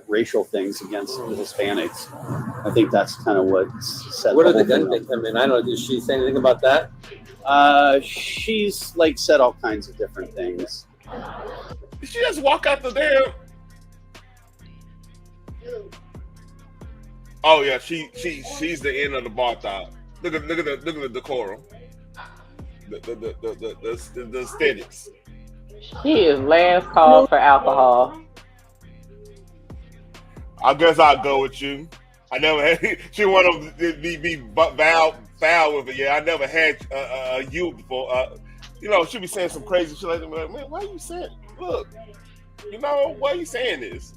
racial things against the Hispanics. I think that's kind of what said. Where did the gun thing come in? I don't know. Did she say anything about that? She's like said all kinds of different things. Did she just walk out the damn? Oh yeah, she's the end of the bar top. Look at the decorum. The aesthetics. She is last call for alcohol. I guess I'll go with you. I never had. She wanted to be foul with it. Yeah, I never had you before. You know, she'll be saying some crazy shit like that. Man, why are you saying? Look, you know, why are you saying this?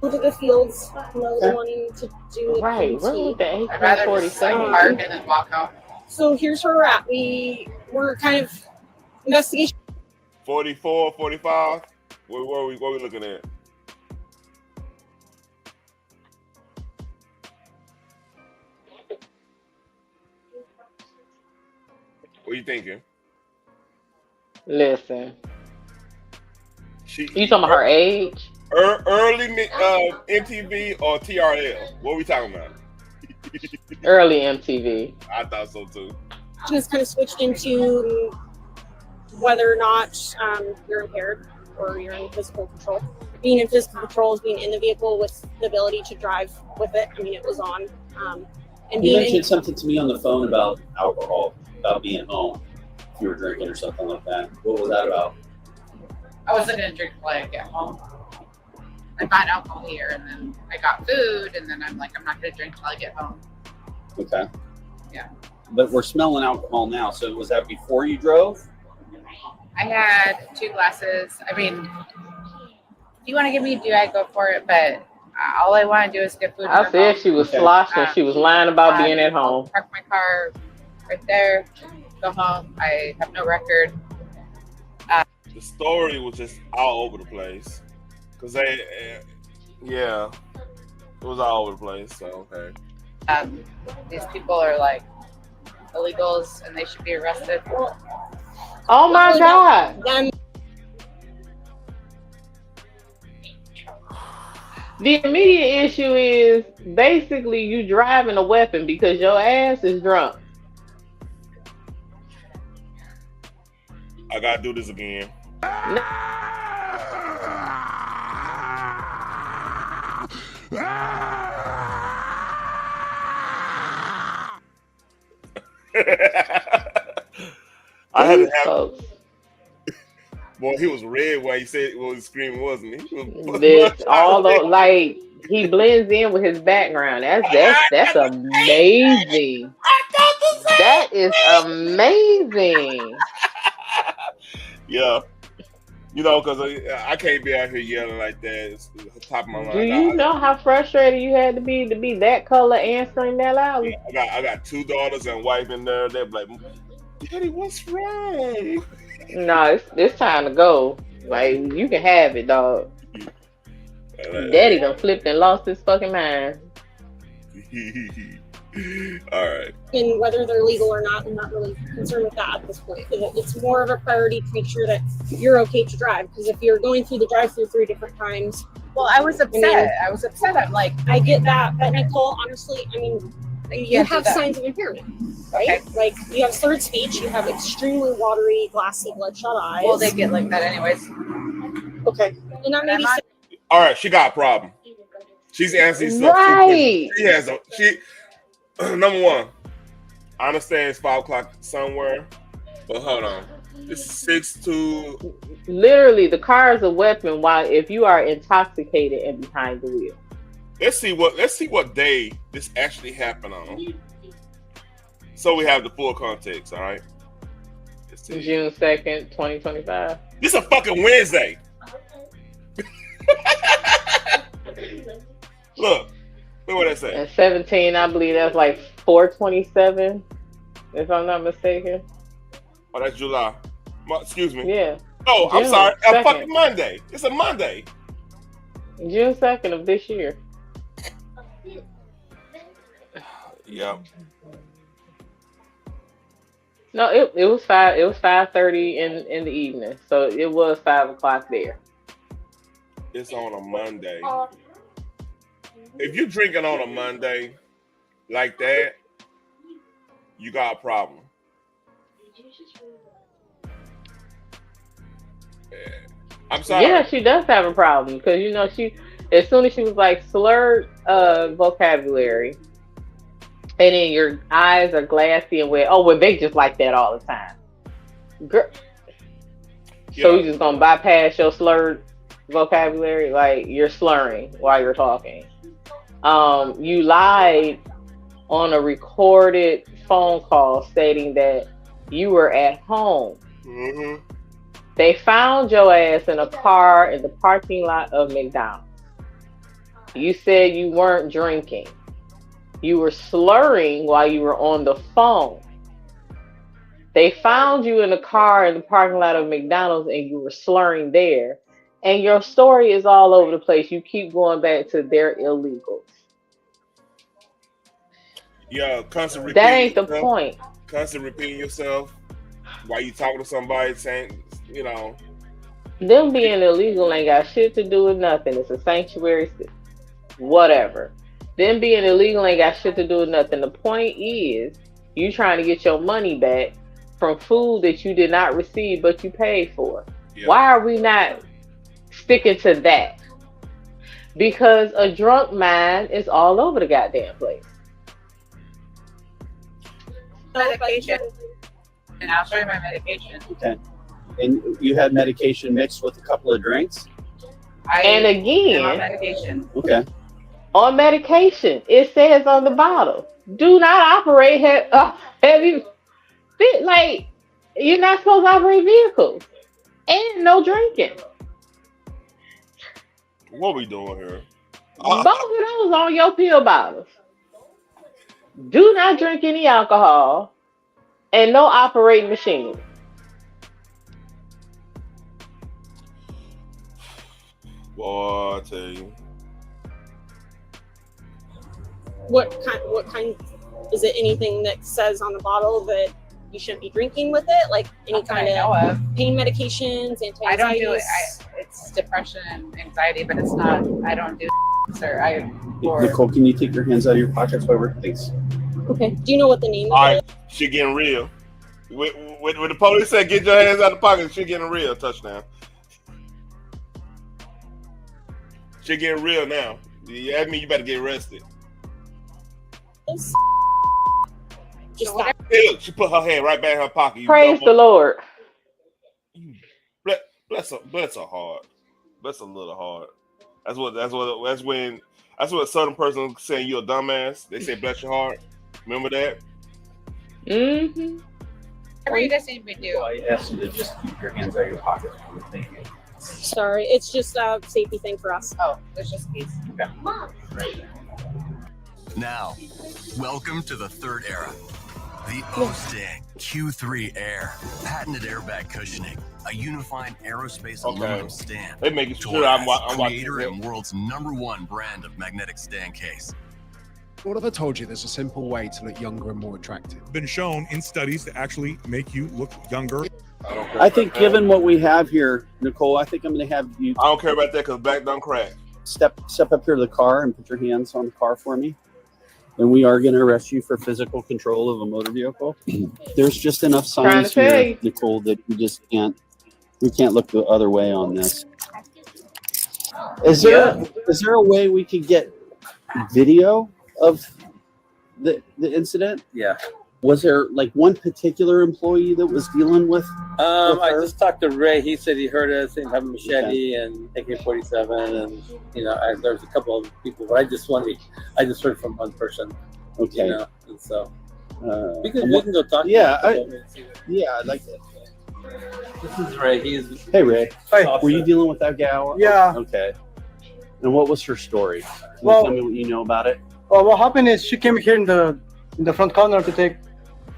Go to the fields, you know, wanting to do Right, what with the I'd rather just like park and then walk home. So here's where we're at. We're kind of investigation. 44, 45. What are we looking at? What are you thinking? Listen. You talking about her age? Early MTV or TRL? What are we talking about? Early MTV. I thought so too. Just kind of switched into whether or not you're impaired or you're in physical control. Being in physical control is being in the vehicle with the ability to drive with it. I mean, it was on. And You mentioned something to me on the phone about alcohol, about being home. If you were drinking or something like that. What was that about? I wasn't gonna drink till I get home. I bought alcohol here, and then I got food, and then I'm like, I'm not gonna drink till I get home. Okay. Yeah. But we're smelling alcohol now, so was that before you drove? I had 2 glasses. I mean, if you want to give me I go for it, but all I want to do is get food. I said she was sloshing. She was lying about being at home. Park my car right there. Go home. I have no record. The story was just all over the place. Cause yeah, it was all over the place. So okay. These people are like illegals, and they should be arrested. Oh my God! The immediate issue is basically you driving a weapon because your ass is drunk. I gotta do this again. I had to have. Boy, he was red while he said what was screaming, wasn't he? Like he blends in with his background. That's amazing. That is amazing. Yeah. You know, because I can't be out here yelling like that. It's the top of my mind. Do you know how frustrated you had to be that color answering that loud? I got 2 daughters and wife in there. They're like, Daddy, what's wrong? No, it's time to go. Like, you can have it, dog. Daddy done flipped and lost his fucking mind. All right. And whether they're legal or not, I'm not really concerned with that at this point. It's more of a priority to make sure that you're okay to drive. Because if you're going through the drive-through 3 different times, well, I was upset. I'm like, I get that, but Nicole, honestly, I mean, you have signs of impairment, right? Okay. Like you have slurred speech, you have extremely watery, glassy, bloodshot eyes. Well, they get like that anyways. Okay, and that maybe. All right, she got a problem. She's answering stuff. Right. She has number one. I understand it's 5 o'clock somewhere, but hold on. This is 6-2. Literally, the car is a weapon. While if you are intoxicated and behind the wheel. Let's see what day this actually happened on. So we have the full context, all right? June 2nd, 2025. This is a fucking Wednesday. Look what that say. And 17, I believe that's like 4/27, if I'm not mistaken. Oh, that's July. Excuse me. Yeah. Oh, I'm June sorry. A 2nd. fucking Monday. It's a Monday. June 2nd of this year. Yeah. No, it was 5:30 in the evening, so it was 5 o'clock there. It's on a Monday. If you're drinking on a Monday like that, you got a problem. I'm sorry. Yeah, she does have a problem because she, as soon as she was like slurred vocabulary, and then your eyes are glassy and wet. Oh, well, they just like that all the time. Girl. Yeah. So you just gonna bypass your slurred vocabulary, like you're slurring while you're talking. You lied on a recorded phone call stating that you were at home. Mm-hmm. They found your ass in a car in the parking lot of McDonald's. You said you weren't drinking. You were slurring while you were on the phone. They found you in a car in the parking lot of McDonald's and you were slurring there. And your story is all over the place. You keep going back to they're illegals. Yeah, constant repeating. That ain't the yourself, point. Constant repeating yourself while you talking to somebody, saying, you know. Them being illegal ain't got shit to do with nothing. It's a sanctuary city. Whatever. Them being illegal ain't got shit to do with nothing. The point is, you trying to get your money back from food that you did not receive but you paid for. Yeah. Why are we not sticking to that? Because a drunk mind is all over the goddamn place. Medication. And I'll show you my medication. Okay. And you had medication mixed with a couple of drinks? And again, on medication. Okay. On medication, it says on the bottle, do not operate heavy. Like, you're not supposed to operate vehicles. And no drinking. What we doing here? Both of those on your pill bottles. Do not drink any alcohol. And no operating machinery. Boy, I tell you. What kind is it? Anything that says on the bottle that you shouldn't be drinking with it? Like any kind of pain medications, anti-anxieties? I don't do it. It's depression and anxiety, but it's not. I don't do Nicole, can you take your hands out of your pockets while we're please? Okay. Do you know what the name All of right, it? shit getting real. When the police said get your hands out of the pocket, shit getting real. Touchdown. Shit getting real now. That means you better get arrested. Just stop. Hey, look, she put her hand right back in her pocket. You Praise double. the Lord. Bless her heart. Bless a little heart. That's what Southern person saying you're a dumbass. They say bless your heart. Remember that? Mm-hmm. Whatever you guys need me to do. I asked you to just keep your hands out of your pocket. Thank you. Sorry, it's just a safety thing for us. Oh, it's just peace. Okay. Now, welcome to the third era. The O-Sting Q3 Air. Patented airbag cushioning. A unified aerospace aluminum stand. They making sure I'm watching. Creator and world's #1 brand of magnetic stand case. What if I told you there's a simple way to look younger and more attractive? Been shown in studies to actually make you look younger. I think given what we have here, Nicole, I think I'm going to have you. I don't care about that because back don't crack. Step up here to the car and put your hands on the car for me. And we are going to arrest you for physical control of a motor vehicle. There's just enough signs here, Nicole, that we just can't. We can't look the other way on this. Is there a way we could get video of the incident? Yeah. Was there like one particular employee that was dealing with? I just talked to Ray. He said he heard us and have a machete and AK-47, and there's a couple of people, but I just heard from one person. Okay. And so we can go talk. Yeah, I'd like that. This is Ray. Hey Ray. Hi. Were you dealing with that gal? Yeah. Okay. And what was her story? Can you tell me what you know about it? Well, what happened is she came here in the front corner to take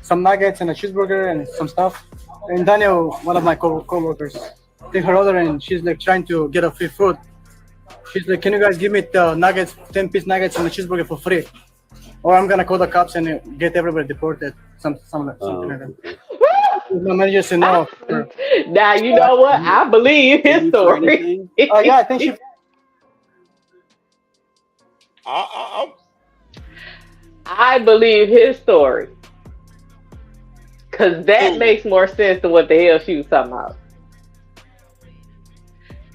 some nuggets and a cheeseburger and some stuff. And Daniel, one of my co-workers, take her order and she's like trying to get a free food. She's like, "Can you guys give me the nuggets, 10-piece nuggets and a cheeseburger for free? Or I'm gonna call the cops and get everybody deported." Something like that. My manager said no. Now you know what? I believe his story. Yeah, I think she. I believe his story. Because that makes more sense than what the hell she was talking about.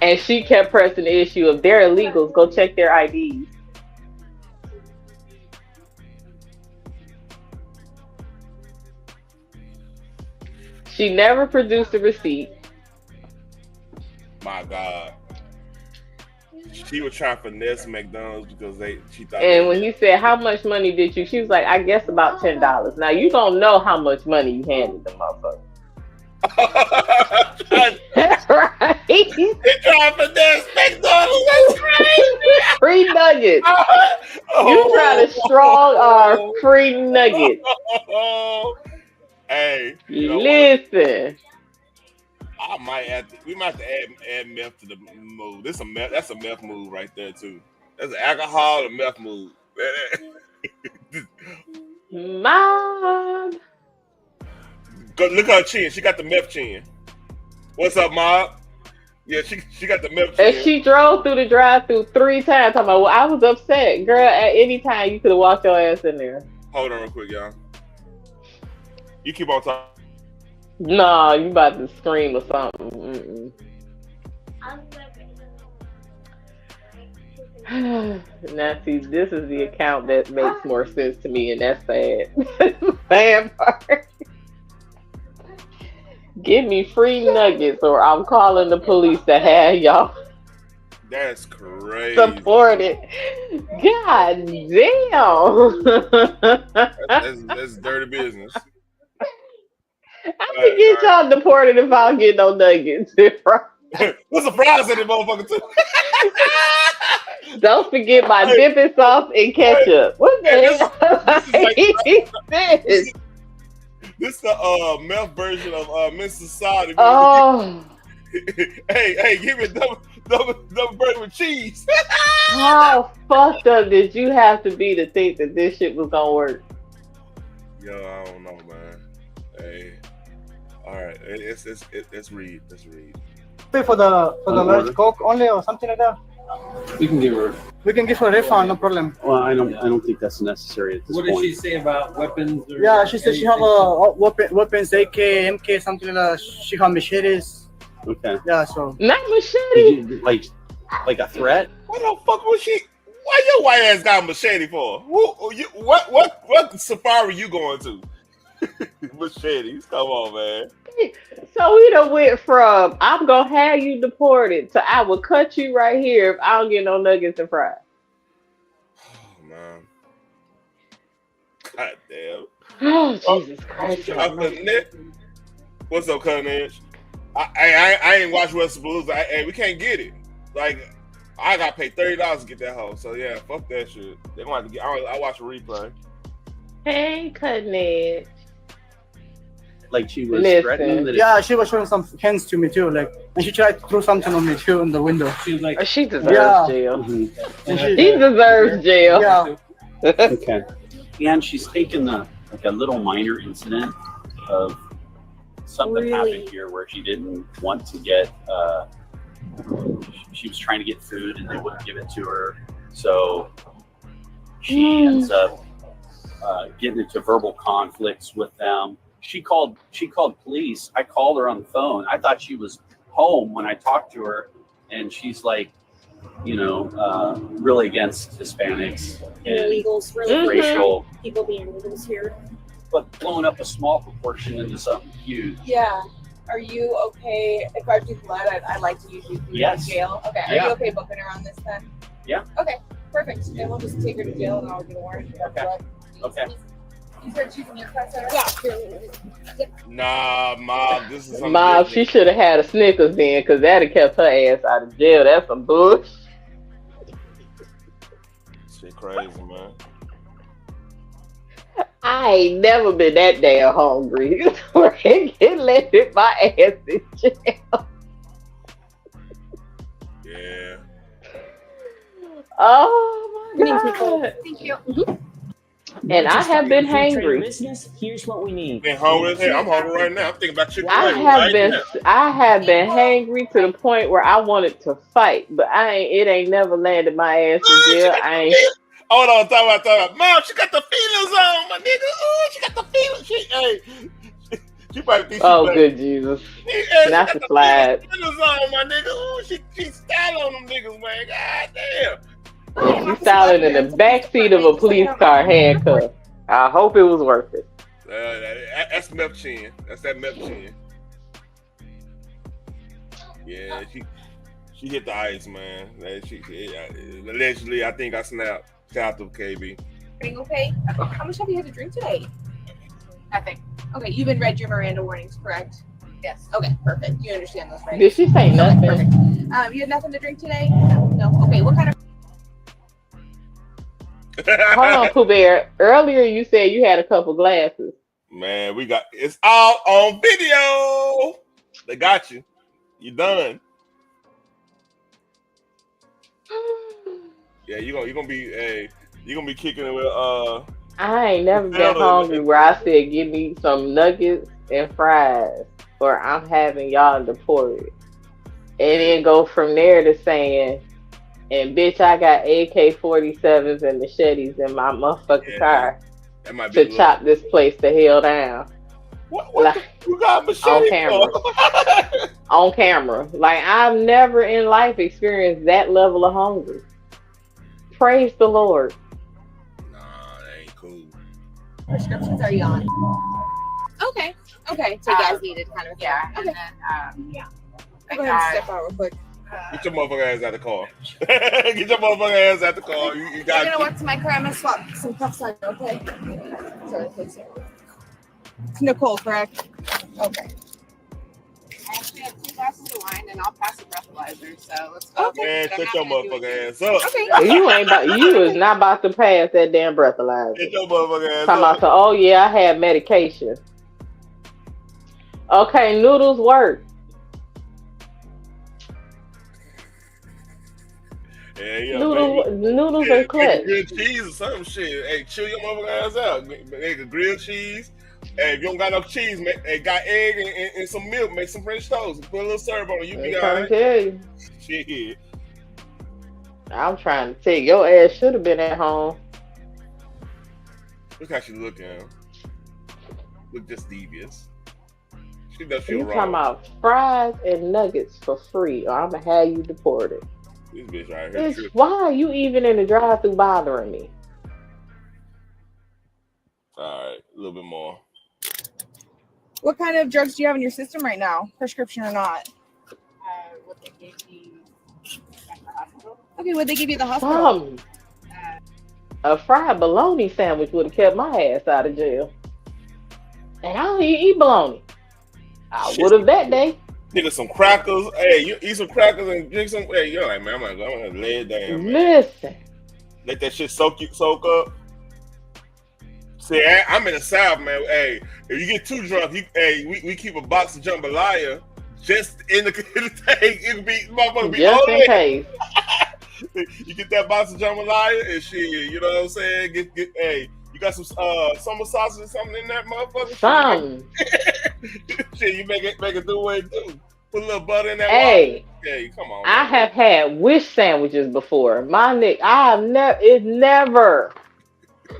And she kept pressing the issue of they're illegals. Go check their IDs. She never produced a receipt. My God. She was trying to finesse McDonald's because she thought. And when he said, "How much money did you?" She was like, "I guess about $10." Now you don't know how much money you handed the motherfucker. Right? They trying to finesse McDonald's. That's crazy. Free nuggets. You try to strong our free nuggets. Hey, listen. I might have to. We might have to add meth to the move. That's a meth move right there too. That's an alcohol and meth move. Mom. Look at her chin. She got the meth chin. What's up, Mom? Yeah, she got the meth chin. And she drove through the drive-through 3 times. Talking about, well, I was upset, girl. At any time you could have walked your ass in there. Hold on, real quick, y'all. You keep on talking. Nah, you about to scream or something. Now, see, this is the account that makes more sense to me, and that's sad. Sad part. Give me free nuggets, or I'm calling the police to have y'all. That's crazy. Support it. God damn. That's dirty business. I can get y'all deported if I don't get no nuggets. What's the fries in the motherfucker too? Don't forget my dipping sauce and ketchup. What the hell? This is the meth version of Miss Society. Oh. hey, give me a double burger with cheese. How fucked up did you have to be to think that this shit was gonna work? Yo, I don't know, man. Hey, all right, let's read. Pay for the large Coke only or something like that. We can give her. We can give her a refund, no problem. Well, I don't think that's necessary at this What point. did she say about weapons? Or Yeah, she said she have a weapons, AK, MK, something like that. She have machetes. Okay. Yeah, so. Not machete. Like a threat? What the fuck was she? Why your white ass got a machete for? What safari you going to? Machetes, come on, man. So we done went from I'm gonna have you deported to I will cut you right here if I don't get no nuggets and fries. Oh man. God damn. Oh, Jesus Christ. What's up, Cutting Edge? I ain't watched West Blues. Hey, we can't get it. Like, I gotta pay $30 to get that hoe. So yeah, fuck that shit. They gonna have to get. I watch a replay. Hey, Cutting Edge. Like she was threatening that. Yeah, she was showing some hands to me too, like, and she tried to throw something on me too in the window. She was like, she deserves jail. Mm-hmm. And She deserves jail. Yeah. Okay. And she's taken a little minor incident of something happened here where she didn't want to get. She was trying to get food and they wouldn't give it to her, so she ends up getting into verbal conflicts with them. She called police. I called her on the phone. I thought she was home when I talked to her, and she's like, really against Hispanics and Illegals, really racial, people being illegals here. but blowing up a small proportion into something huge. Yeah. Are you okay if I do blood? I'd like to use you through Yes. jail. Okay. Are Yeah. you okay booking her on this then? Yeah. Okay. Perfect. And we'll just take her to jail and I'll get a warrant. Okay. Okay. You said she's in your class, Yeah. Nah, Mob, this is something Mom, she should have had a Snickers then, because that'd have kept her ass out of jail. That's some bullshit. shit crazy, man. I ain't never been that damn hungry. Get landed my ass in jail. Yeah. Oh my God. Thank you. And I have been hangry. Here's what we need. Been hungry as hell. I'm hungry right now. I'm thinking about chicken. I have been hangry to the point where I wanted to fight, but it ain't never landed my ass in jail. I ain't. Hold on, talk about. Mom, she got the feelings on, my nigga. Oh, she got the feelings. She probably think Good Jesus. Not the slide. Feelings on, my nigga. Oh, she style on them niggas, man. God damn. She's styling in the backseat of a police car handcuffed. I hope it was worth it. That's meth chin. That's that meth chin. Yeah, She hit the ice, man. Allegedly, I think I snapped. Shout out to KB. Everything okay? How much have you had to drink today? Nothing. Okay, you've been read your Miranda warnings, correct? Yes. Okay, perfect. You understand those, right? Did she say nothing? Okay, perfect. You had nothing to drink today? No. Okay, what kind of... Hold on, Pooh Bear. Earlier you said you had a couple glasses. Man, it's all on video. They got you. You done. Yeah, you're gonna be kicking it with I ain't never been hungry where I said give me some nuggets and fries or I'm having y'all deported. And then go from there to saying, and bitch, I got AK-47s and machetes in my motherfucking car that might be to chop this place the hell down. What you got machete on camera. On camera. Like, I've never in life experienced that level of hunger. Praise the Lord. Nah, that ain't cool. prescriptions are you on? Okay. Okay. Take as needed kind of thing. Yeah. Okay. And then, I'll go ahead and step out real quick. Get your motherfucking ass out the car. Get your motherfucking ass out the car. You got I'm gonna walk to my car. I'm gonna swap some cups on you, okay? Sorry, please. It's Nicole, correct? Okay. I actually have 2 glasses of wine, and I'll pass a breathalyzer. So let's go. Man, But I'm shut not your gonna do it motherfucking yet. ass up. Okay. You is not about to pass that damn breathalyzer. Get your motherfucking ass Talking up. about, oh yeah, I had medication. Okay, noodles work. Yeah, Noodles are clutch. Grilled cheese or some shit. Hey, chill your motherfucking ass out. Make a grilled cheese. Hey, if you don't got no cheese, got egg and some milk, make some French toast. Put a little syrup on it. You be all I'm right. tell you. Shit. I'm trying to tell you, your ass should have been at home. Look how she looking. Look just devious. She does feel You wrong. talking about fries and nuggets for free, or I'm gonna have you deported. This bitch right here. Bitch, why are you even in the drive-thru bothering me? All right, a little bit more. What kind of drugs do you have in your system right now? Prescription or not? What they gave me at the hospital. Okay, what they give you at the hospital? A fried bologna sandwich would have kept my ass out of jail. And I don't even eat bologna. I would have that day. Nigga, some crackers. Hey, you eat some crackers and drink some. Hey, you're like, man, I'm gonna lay it down, man. Listen. Let that shit soak up. See, I'm in the South, man. Hey, if you get too drunk, we keep a box of jambalaya just in the thing. It could be motherfucker be Just in case. You get that box of jambalaya and shit. You know what I'm saying? Hey, you got some summer sausage or something in that motherfucker. Some. Shit, you make it do what it do. Put a little butter in that Hey, water. Hey, come on. I man. have had wish sandwiches before. My Nick, it's never.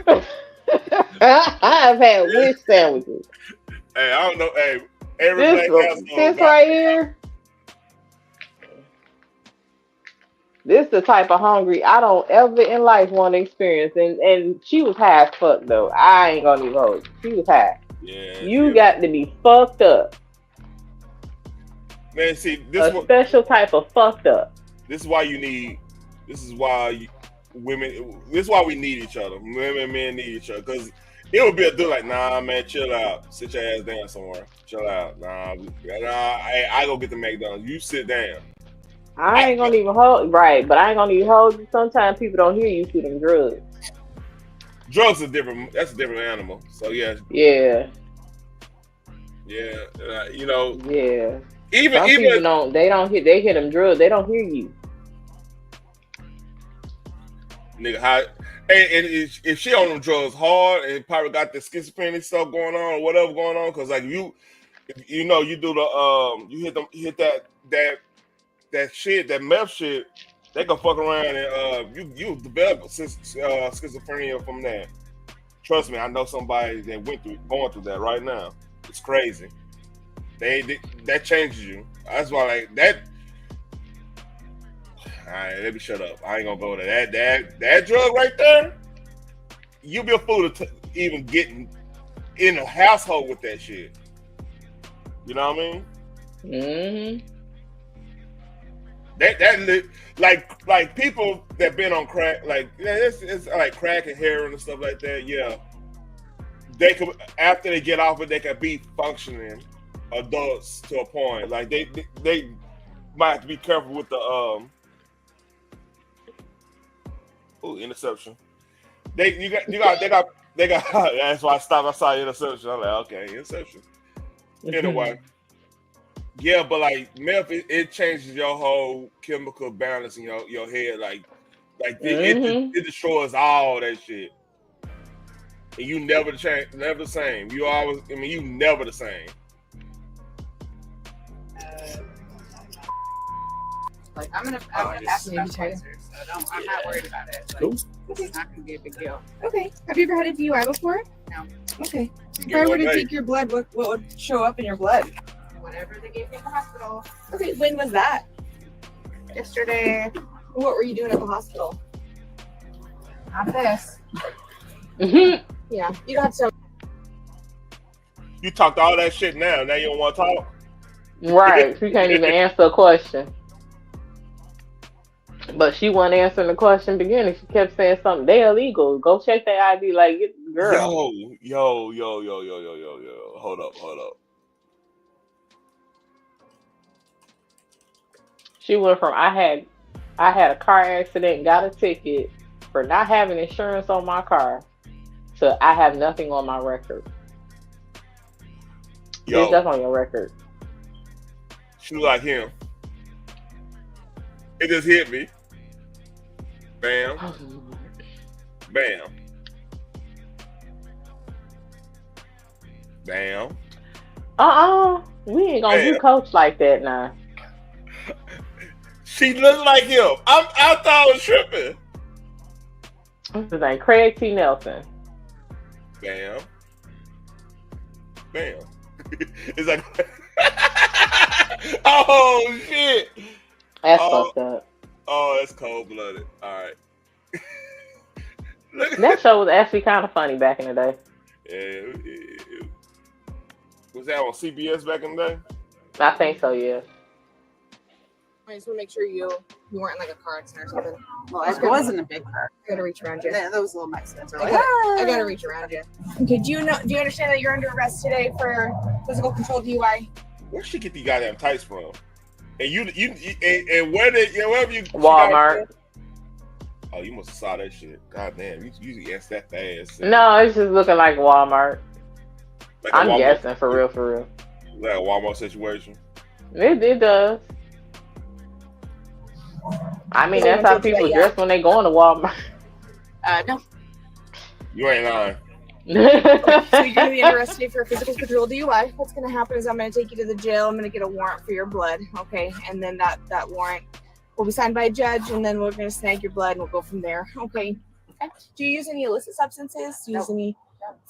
I have had wish sandwiches. Hey, I don't know. Hey, every This right here. This the type of hungry I don't ever in life want to experience. And she was high as fuck though. I ain't gonna even hold you. She was high. Yeah. You got to be fucked up. Man, see, Special type of fucked up. This is why we need each other. Women and men need each other. Because it would be a dude like, nah, man, chill out. Sit your ass down somewhere. Chill out. Nah, I go get the McDonald's. You sit down. I ain't gonna even hold right, but I ain't gonna even hold you. Sometimes people don't hear you through them drugs. Drugs are different. That's a different animal. So yeah. Yeah. Yeah. You know. Yeah. Even some people don't. They don't hear. They hear them drugs. They don't hear you. Nigga, how? And if she on them drugs hard and probably got the schizophrenic stuff going on or whatever going on, because like you know, you do the you hit that shit, that meth shit, they gonna fuck around and you develop schizophrenia from that. Trust me, I know somebody that going through that right now. It's crazy. That changes you. That's why like that. All right, let me shut up. I ain't gonna go there. That drug right there, you'll be a fool to even getting in a household with that shit. You know what I mean? Mm-hmm. Like people that been on crack, like it's like crack and heroin and stuff like that. Yeah, they could after they get off it, they could be functioning adults to a point. Like they might have to be careful with the interception. They got. That's why I stopped. I saw interception. I'm like, okay, interception. Anyway. Yeah, but like meth, it changes your whole chemical balance in your head. Like it destroys all that shit, and you never change, never the same. You always, you never the same. Like I'm gonna pass it out closer, so I'm not worried about it. Like, it's not gonna be a big deal. Okay. Have you ever had a DUI before? No. Okay. If I were to take your blood, what would show up in your blood? Whatever they gave me at the hospital. Okay. When was that? Yesterday. What were you doing at the hospital? Not this. Yeah. You don't have to. You talked all that shit now. Now you don't want to talk. Right. She can't even answer a question. But she wasn't answering the question beginning. She kept saying something. They illegal. Go check their ID. Like, girl. Yo. Hold up. She went from I had a car accident, got a ticket for not having insurance on my car, to I have nothing on my record. Yo. Is that on your record? She look like him. It just hit me. Bam. Bam. Bam. We ain't gonna do coach like that now. She looks like him. I thought I was tripping. His name Craig T. Nelson. Bam. Bam. It's like, oh shit. That's fucked up. Oh, that's cold blooded. All right. That show was actually kind of funny back in the day. Yeah. Was that on CBS back in the day? I think so, yeah. I just want to make sure you weren't in like a car accident or something. Well, I wasn't a big car. I gotta reach around you. Yeah, those little Mexicans are like, I gotta reach around you. Okay, do you understand that you're under arrest today for physical control DUI? Where'd she get these goddamn tights from? And and wherever you Walmart. Oh, you must have saw that shit. God damn, you usually answer that fast. No, it's just looking like Walmart. Like I'm Walmart, guessing for real. Like a Walmart situation. It does. I mean, that's how people dress when they go into Walmart. No. You ain't lying. So you're gonna be arrested for physical control DUI. What's gonna happen is I'm gonna take you to the jail. I'm gonna get a warrant for your blood, okay? And then that warrant will be signed by a judge, and then we're gonna snag your blood and we'll go from there. Okay. Do you use any illicit substances? Do you use any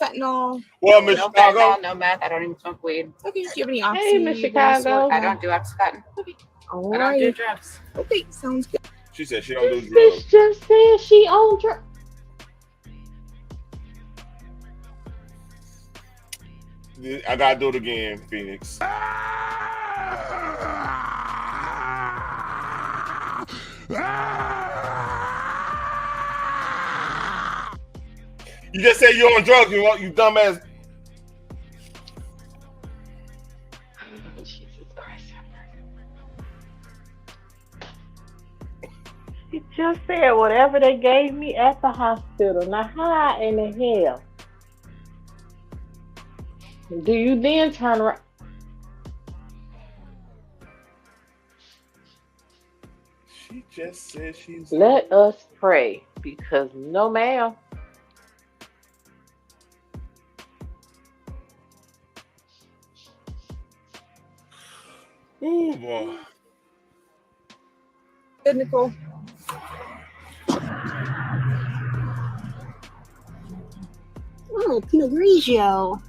fentanyl? Well, Miss Chicago. Fentanyl, no meth. I don't even smoke weed. Okay. Do you have any oxy? Hey, Miss Chicago. I don't do Oxycontin. Okay. I don't do drugs. Okay, sounds good. She said she don't do This drugs. bitch just said she on drugs. I gotta do it again, Phoenix. You just said you're on drugs, you dumbass. Jesus Christ. You just said whatever they gave me at the hospital. Now, how in the hell do you then turn around? She just said she's. Let us pray, because no, ma'am. Oh boy. Good, Nicole. Oh, Pinot Grigio.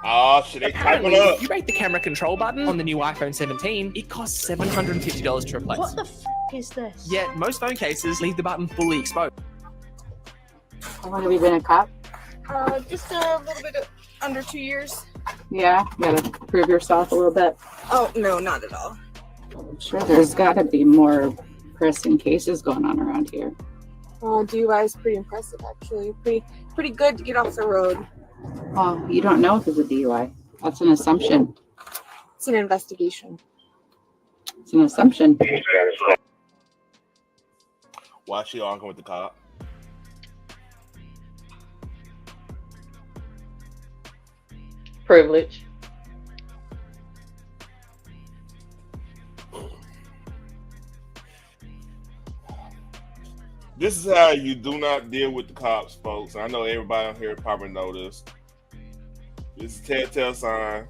Oh shit, they typing Apparently, up. you rate the camera control button on the new iPhone 17, it costs $750 to replace. What the f is this? Yet, most phone cases leave the button fully exposed. How long have you been a cop? Just a little bit under 2 years. Yeah, you gotta prove yourself a little bit. Oh no, not at all. I'm sure there's gotta be more pressing cases going on around here. DUI is pretty impressive, actually. Pretty good to get off the road. Well, you don't know if it's a DUI. That's an assumption. It's an investigation. It's an assumption. Why is she arguing with the cop? Privilege. This is how you do not deal with the cops, folks. I know everybody on here probably know this. This is a telltale sign.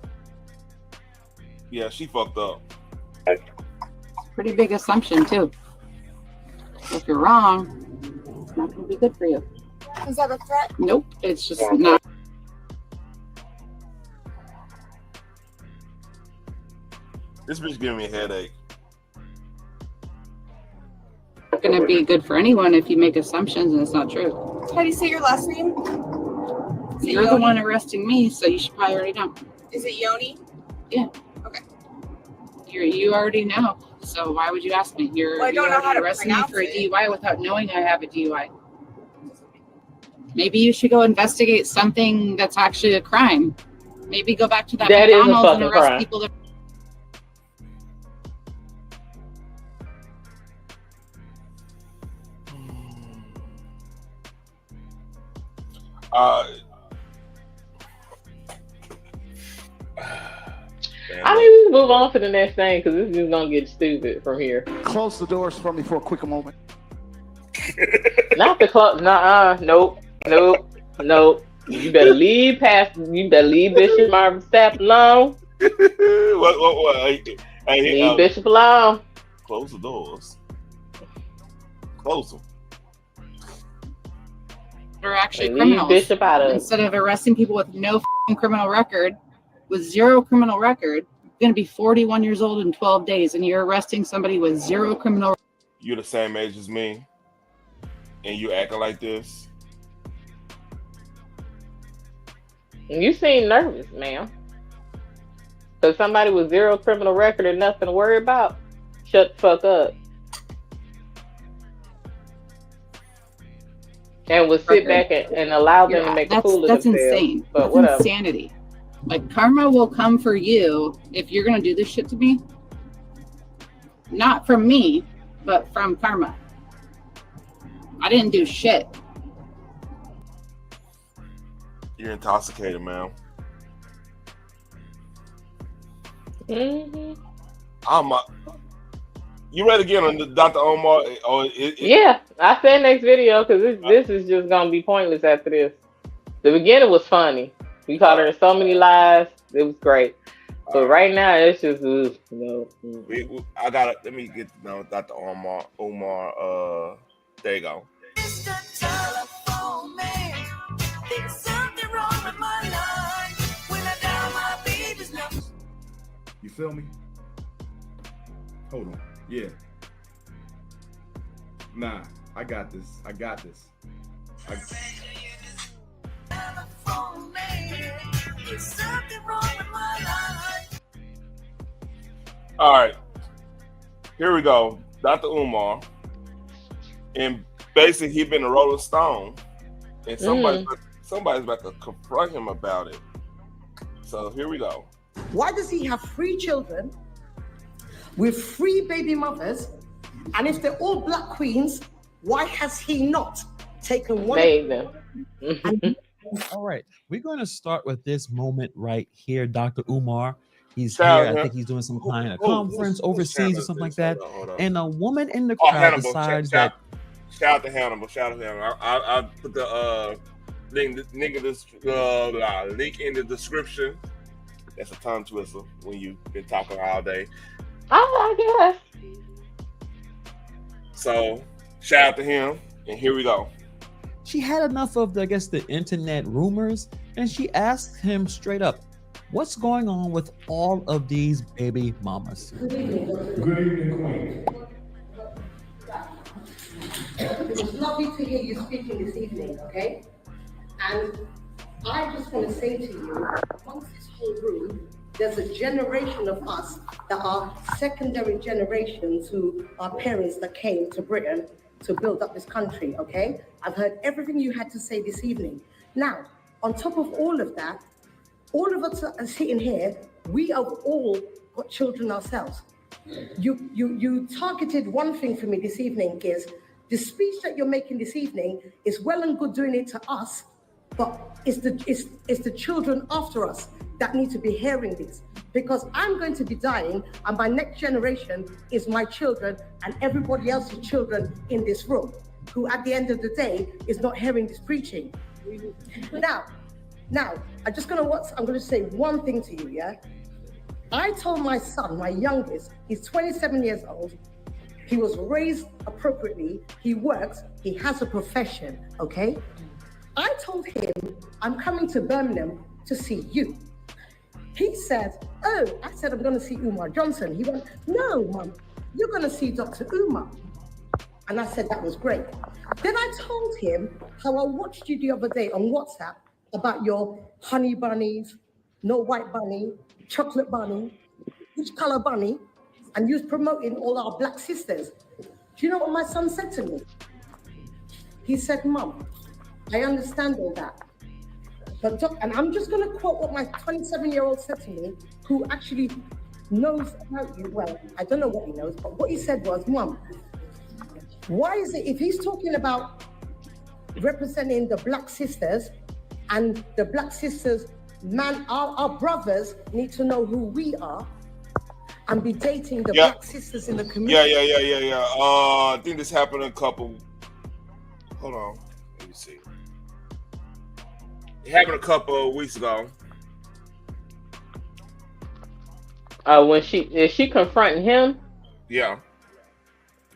Yeah, she fucked up. Pretty big assumption, too. If you're wrong, it's not going to be good for you. Is that a threat? Nope, it's just not. This bitch giving me a headache. Going to be good for anyone if you make assumptions and it's not true. How do you say your last name? You're the one arresting me, so you should probably already know. Is it Yoni? Yeah. Okay. You already know. So why would you ask me? You're Well, I don't know how to arresting me pronounce for a it. DUI without knowing I have a DUI. Maybe you should go investigate something that's actually a crime. Maybe go back to that That is a McDonald's and fucking arrest crime. people that. I mean, we can move on to the next thing because this is gonna get stupid from here. Close the doors for me for a quick moment. Not the close. Nope. You better leave Bishop Marvin Sapp alone. What? Leave Bishop alone. Close the doors. Close them. Are actually Leave criminals. Bishop out of it. Instead of arresting people with no criminal record, with zero criminal record, you're going to be 41 years old in 12 days, and you're arresting somebody with zero criminal. You're the same age as me, and you acting like this. You seem nervous, ma'am. Because somebody with zero criminal record and nothing to worry about, shut the fuck up. And would sit back and allow them to make a fool of That's themselves. insane. But That's whatever. insanity. Like, karma will come for you if you're going to do this shit to me. Not from me, but from karma. I didn't do shit. You're intoxicated, man. Mm-hmm. You ready to get on the Dr. Omar? Yeah, I said next video because this is just gonna be pointless after this. The beginning was funny. We caught her in so many lies. It was great. But right now it's just I got it. Let me get to know Dr. Omar. There you go. You feel me? Hold on. Yeah. Nah, I got this. All right. Here we go. Dr. Umar. And basically, he been a Rolling Stone. And somebody's about to confront him about it. So here we go. Why does he have 3 children with 3 baby mothers? And if they're all black queens, why has he not taken one? All right, we're going to start with this moment right here. Dr. Umar, he's Shout here. out I him. think he's doing some kind of Who's conference overseas or Hannibal? something like that. Hold on. And a woman in the Oh, crowd Hannibal. decides Shout that out to Hannibal. Shout out to Hannibal. I put the link in the description. That's a tongue twister when you've been talking all day. Oh, I guess. So shout out to him, and here we go. she had enough of, the internet rumors, and she asked him straight up, what's going on with all of these baby mamas? Good evening, Queen. It was lovely to hear you speaking this evening, okay? And I just want to say to you, amongst this whole room, there's a generation of us that are secondary generations who are parents that came to Britain to build up this country, okay? I've heard everything you had to say this evening. Now, on top of all of that, all of us are sitting here, we have all got children ourselves. You targeted one thing for me this evening is the speech that you're making this evening is well and good doing it to us, but it's the children after us that need to be hearing this, because I'm going to be dying and my next generation is my children and everybody else's children in this room, who at the end of the day is not hearing this preaching. Now, I'm going to say one thing to you, yeah? I told my son, my youngest, he's 27 years old, he was raised appropriately, he works, he has a profession, okay? I told him, I'm coming to Birmingham to see you. He said, oh, I said, I'm going to see Umar Johnson. He went, no, Mum, you're going to see Dr. Umar. And I said, that was great. Then I told him how I watched you the other day on WhatsApp about your honey bunnies, no white bunny, chocolate bunny, which color bunny, and you was promoting all our black sisters. Do you know what my son said to me? He said, Mum, I understand all that. But and I'm just going to quote what my 27-year-old said to me, who actually knows about you. Well, I don't know what he knows, but what he said was, Mum, why is it, if he's talking about representing the black sisters and the black sisters, man, our brothers need to know who we are and be dating the black sisters in the community. Yeah. I think this happened a couple. Hold on. Let me see. It happened a couple of weeks ago. When is she confronting him? Yeah.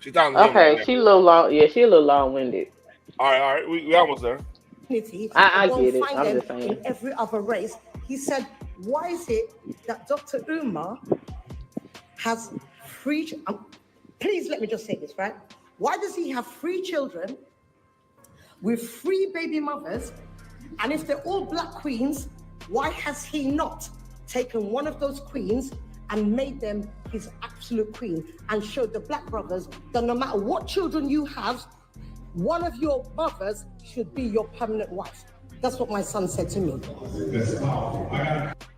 She talking. Okay, she a little long. Yeah, she a little long-winded. All right. We almost there. I get it. I'm just saying. In every other race, he said, why is it that Dr. Umar has free? Please let me just say this, right? Why does he have 3 children with 3 baby mothers? And if they're all black queens, why has he not taken one of those queens and made them his absolute queen and showed the black brothers that no matter what children you have, one of your mothers should be your permanent wife? That's what my son said to me.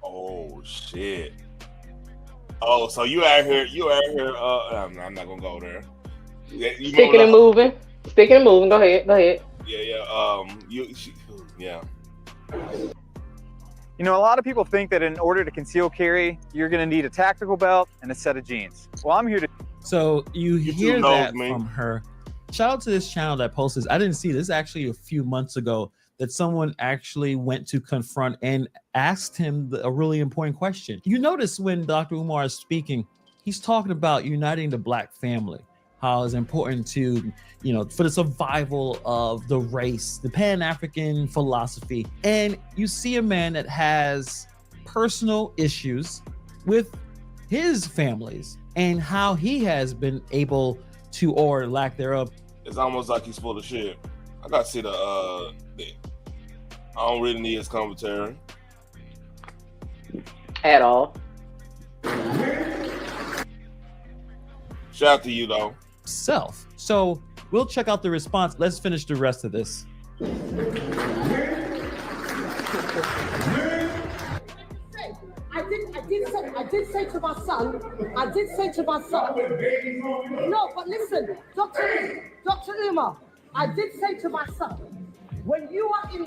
Oh shit. Oh, so you out here, I'm not gonna go there. Sticking and moving. Go ahead. Yeah. You know, a lot of people think that in order to conceal carry, you're going to need a tactical belt and a set of jeans. Well, I'm here to. So you hear that from her. Shout out to this channel that posted. I didn't see this actually a few months ago, that someone actually went to confront and asked him a really important question. You notice when Dr. Umar is speaking, he's talking about uniting the black family, how it's important to, for the survival of the race, the Pan-African philosophy. And you see a man that has personal issues with his families and how he has been able to, or lack thereof. It's almost like he's full of shit. I gotta see I don't really need his commentary. At all. Shout out to you though. Self. So we'll check out the response. Let's finish the rest of this. I did say to my son, no, but listen, Dr. Umar, I did say to my son, when you are in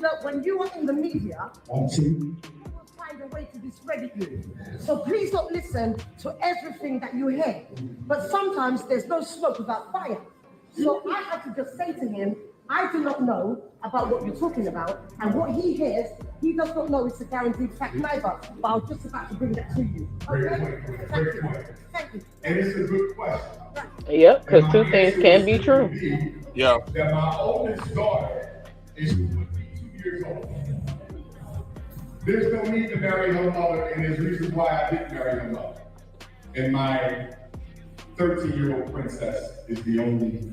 the media, you will find a way to discredit you. So please don't listen to everything that you hear. But sometimes there's no smoke without fire. So I had to just say to him, I do not know about what you're talking about, and what he hears, he does not know it's a guaranteed fact neither. But I was just about to bring that to you. Okay? Thank you. And it's a good question. Yep, because 2 things can be true. Yeah. That my oldest daughter is 22 years old. There's no need to marry her mother, and there's reasons why I didn't marry her mother. And my 13-year-old princess is the only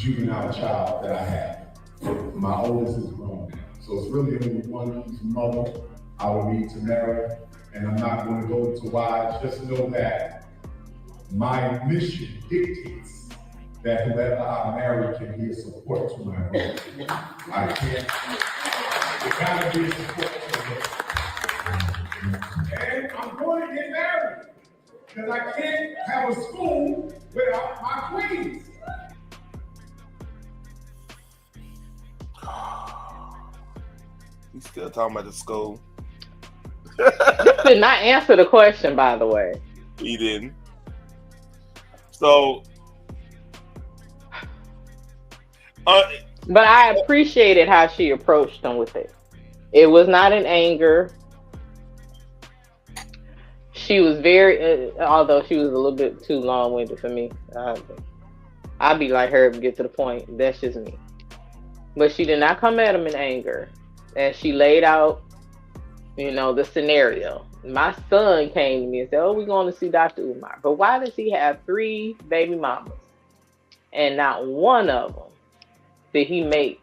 juvenile child that I have. My oldest is grown now. So it's really only one whose mother I would need to marry. And I'm not going to go into why. Just know that my mission dictates that whoever I marry can be a support to my mother. I can't. It gotta be a support to her. And I'm going to get married because I can't have a school without my queens. We still talking about the school. This did not answer the question, by the way. He didn't. So, but I appreciated how she approached him with it. It was not in anger. She was very, although she was a little bit too long-winded for me. I'd be like her and get to the point. That's just me. But she did not come at him in anger. And she laid out, the scenario. My son came to me and said, "Oh, we're going to see Dr. Umar. But why does he have 3 baby mamas? And not one of them did he make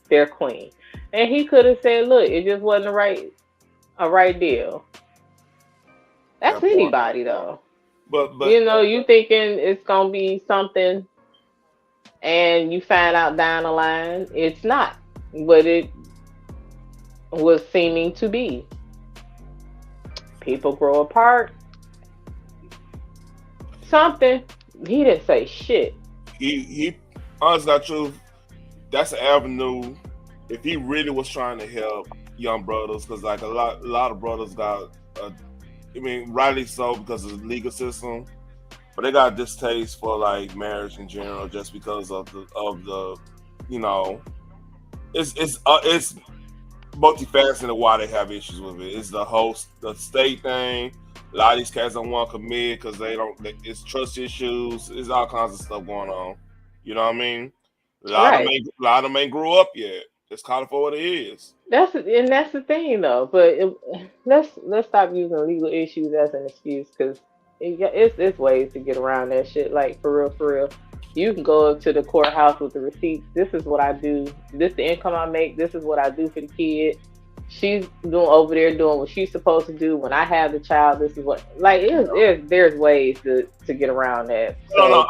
their queen?" And he could have said, "Look, it just wasn't a right deal." That's anybody though. But you thinking it's gonna be something, and you find out down the line it's not what it was seeming to be. People grow apart. Something. He didn't say shit. He honestly, not true. That's an avenue. If he really was trying to help young brothers, because like a lot of brothers got, rightly so because of the legal system, but they got a distaste for like marriage in general just because of the it's multifaceted why they have issues with it. It's the state thing. A lot of these cats don't want to commit because it's trust issues. It's all kinds of stuff going on. You know what I mean? A lot of them ain't grew up yet. Just call it for what it is. That's the thing though. But let's stop using legal issues as an excuse, because it's ways to get around that shit. Like for real. You can go up to the courthouse with the receipts. This is what I do. This is the income I make. This is what I do for the kid. She's over there doing what she's supposed to do. When I have the child, this is what there's ways to get around that. So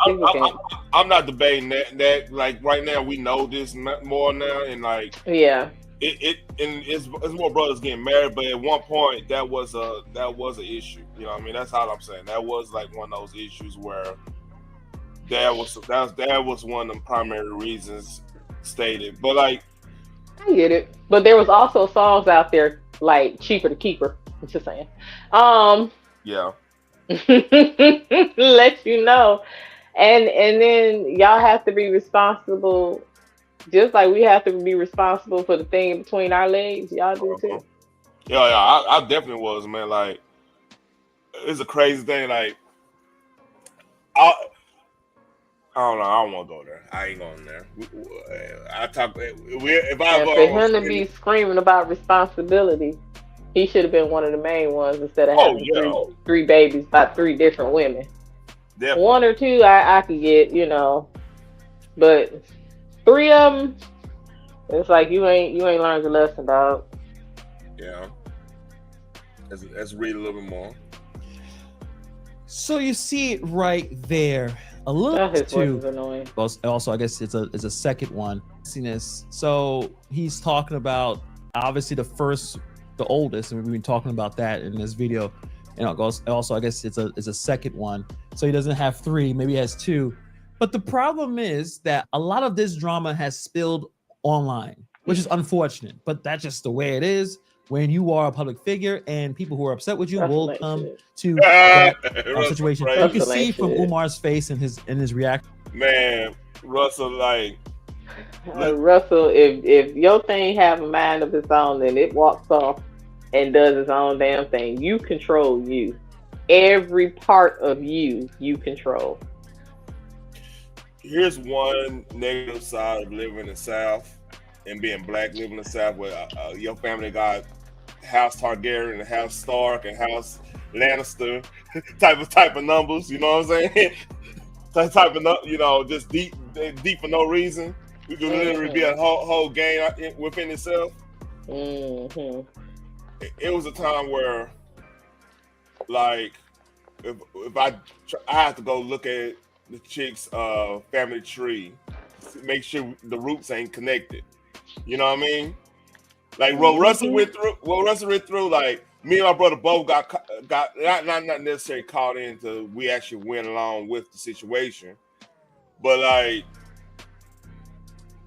I'm not debating that. Like right now, we know this more now, and like it's more brothers getting married. But at one point, that was an issue. You know what I mean? That's all I'm saying. That was like one of those issues where that was one of the primary reasons stated. But like, I get it. But there was also songs out there like "Cheaper to Keep Her." I'm just saying. Yeah. Let you know. And then y'all have to be responsible, just like we have to be responsible for the thing between our legs. Y'all do too. Yeah, I definitely was, man. Like, it's a crazy thing. Like, I don't know. I don't want to go there. I ain't going there. For him to be screaming about responsibility, he should have been one of the main ones instead of having three babies by 3 different women. Definitely. 1 or 2, I could get, but 3 of them, it's like you ain't learned the lesson, dog. Yeah. Let's read a little bit more. So you see it right there. A little too. Annoying. Also, I guess it's a second one. So he's talking about obviously the oldest, and we've been talking about that in this video. And also, I guess it's a second one. So he doesn't have 3, maybe he has 2. But the problem is that a lot of this drama has spilled online, which is unfortunate. But that's just the way it is. When you are a public figure and people who are upset with you will come to that situation. You can see from Umar's face and his reaction. Man, Russell, Russell, if your thing have a mind of its own, then it walks off and does its own damn thing. You control you. Every part of you control. Here's one negative side of living in the South and being black, living in the South, where your family got House Targaryen and House Stark and House Lannister type of numbers, you know what I'm saying? Type of, just deep deep for no reason. We could literally be a whole game within itself. Mm-hmm. It was a time where, like, if I have to go look at the chick's family tree, make sure the roots ain't connected. You know what I mean? Like what Russell went through, like me and my brother both got not necessarily caught into. We actually went along with the situation, but like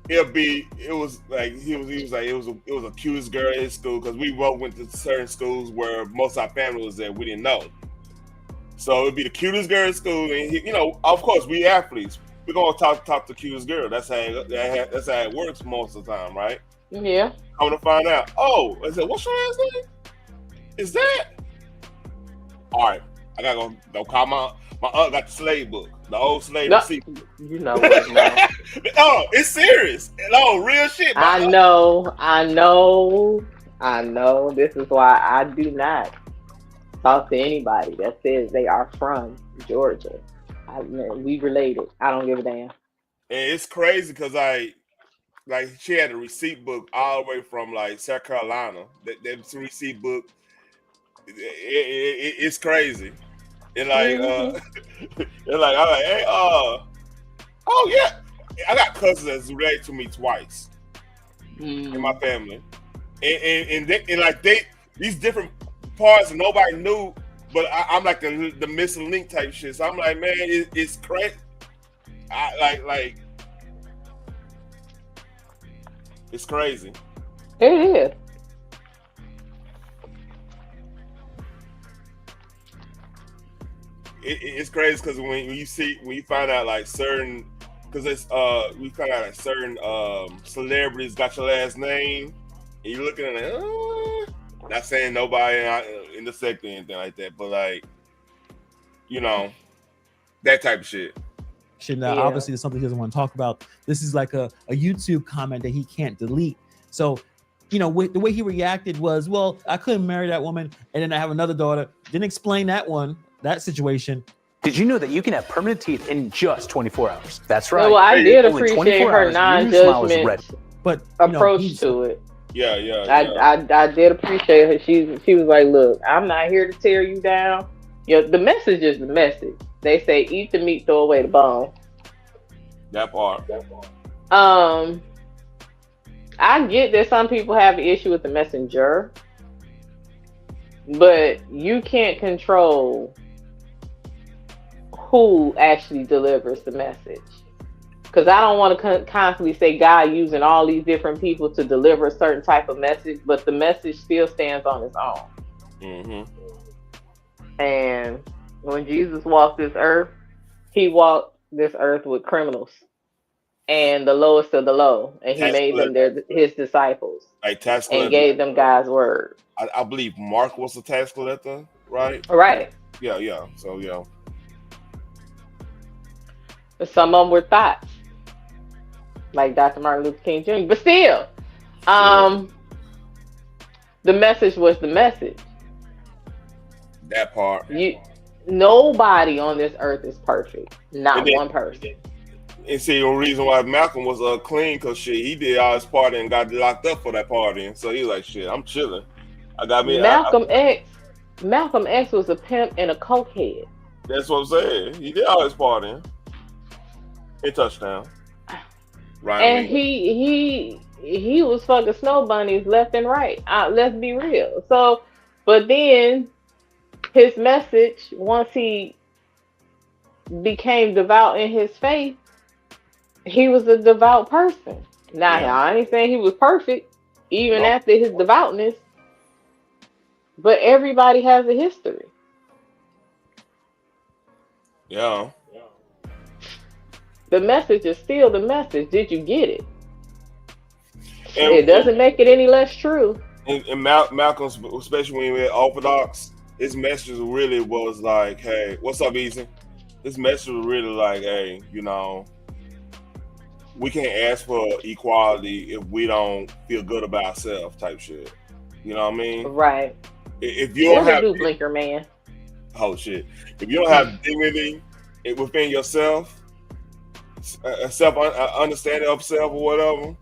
it was like he was like it was the cutest girl in school because we both went to certain schools where most of our family was there. We didn't know, so it'd be the cutest girl in school, and you know, of course, we athletes. We're gonna talk to the cutest girl. That's how it works most of the time, right? Yeah. I'm gonna find out. Oh, I said, what's your last name? Is that? All right, I gotta go call my aunt. Got the slave book, the old slave receipt. You know what? Now. Oh, it's serious. No, real shit. I know. This is why I do not talk to anybody that says they are from Georgia. We related. I don't give a damn. And it's crazy because like she had a receipt book all the way from like South Carolina. That receipt book, it's crazy. And like, and like I'm like, hey, oh yeah, I got cousins that's related to me twice in my family, and like these different parts and nobody knew. But I'm like the missing link type shit. So I'm like, man, it's crazy. Like it's crazy. It is. It's crazy because when you find out like certain, because it's we find out like certain celebrities got your last name, and you're looking at it. Not saying nobody in the sector or anything like that, but like, you know, that type of shit. Now, obviously, there's something he doesn't want to talk about. This is like a YouTube comment that he can't delete. So, you know, the way he reacted was, well, I couldn't marry that woman, and then I have another daughter. Didn't explain that situation. Did you know that you can have permanent teeth in just 24 hours? That's right. Well, I did appreciate her non-judgment approach to it. Yeah. I did appreciate her. She was like, look, I'm not here to tear you down. You know, the message is the message. They say eat the meat, throw away the bone. That part. I get that some people have an issue with the messenger, but you can't control who actually delivers the message. Because I don't want to constantly say God using all these different people to deliver a certain type of message, but the message still stands on its own. Mm-hmm. And when Jesus walked this earth, he walked this earth with criminals and the lowest of the low, and he made them his disciples, and gave them God's word. I believe Mark was a tax collector, right? Right. Yeah. So yeah. But some of them were thoughts, like Dr. Martin Luther King Jr. But still, the message was the message. That part. Nobody on this earth is perfect. Not one person. And see, the reason why Malcolm was clean, because shit, he did all his party and got locked up for that party. And so he was like, shit, I'm chilling. I got me. Malcolm X was a pimp and a cokehead. That's what I'm saying. He did all his partying. In touchdown. Right. And he was fucking snow bunnies left and right. Let's be real. So, but then his message, once he became devout in his faith, he was a devout person. Now, I ain't saying he was perfect, even after his devoutness, but everybody has a history. Yeah. The message is still the message. Did you get it? It doesn't make it any less true. And Malcolm, especially when he went Orthodox, his message really was like, hey, what's up, Easy? His message was really like, hey, you know, we can't ask for equality if we don't feel good about ourselves type shit. You know what I mean? Right. If you don't have Blinker Man. Oh shit. If you don't have dignity within yourself, self understanding of self or whatever,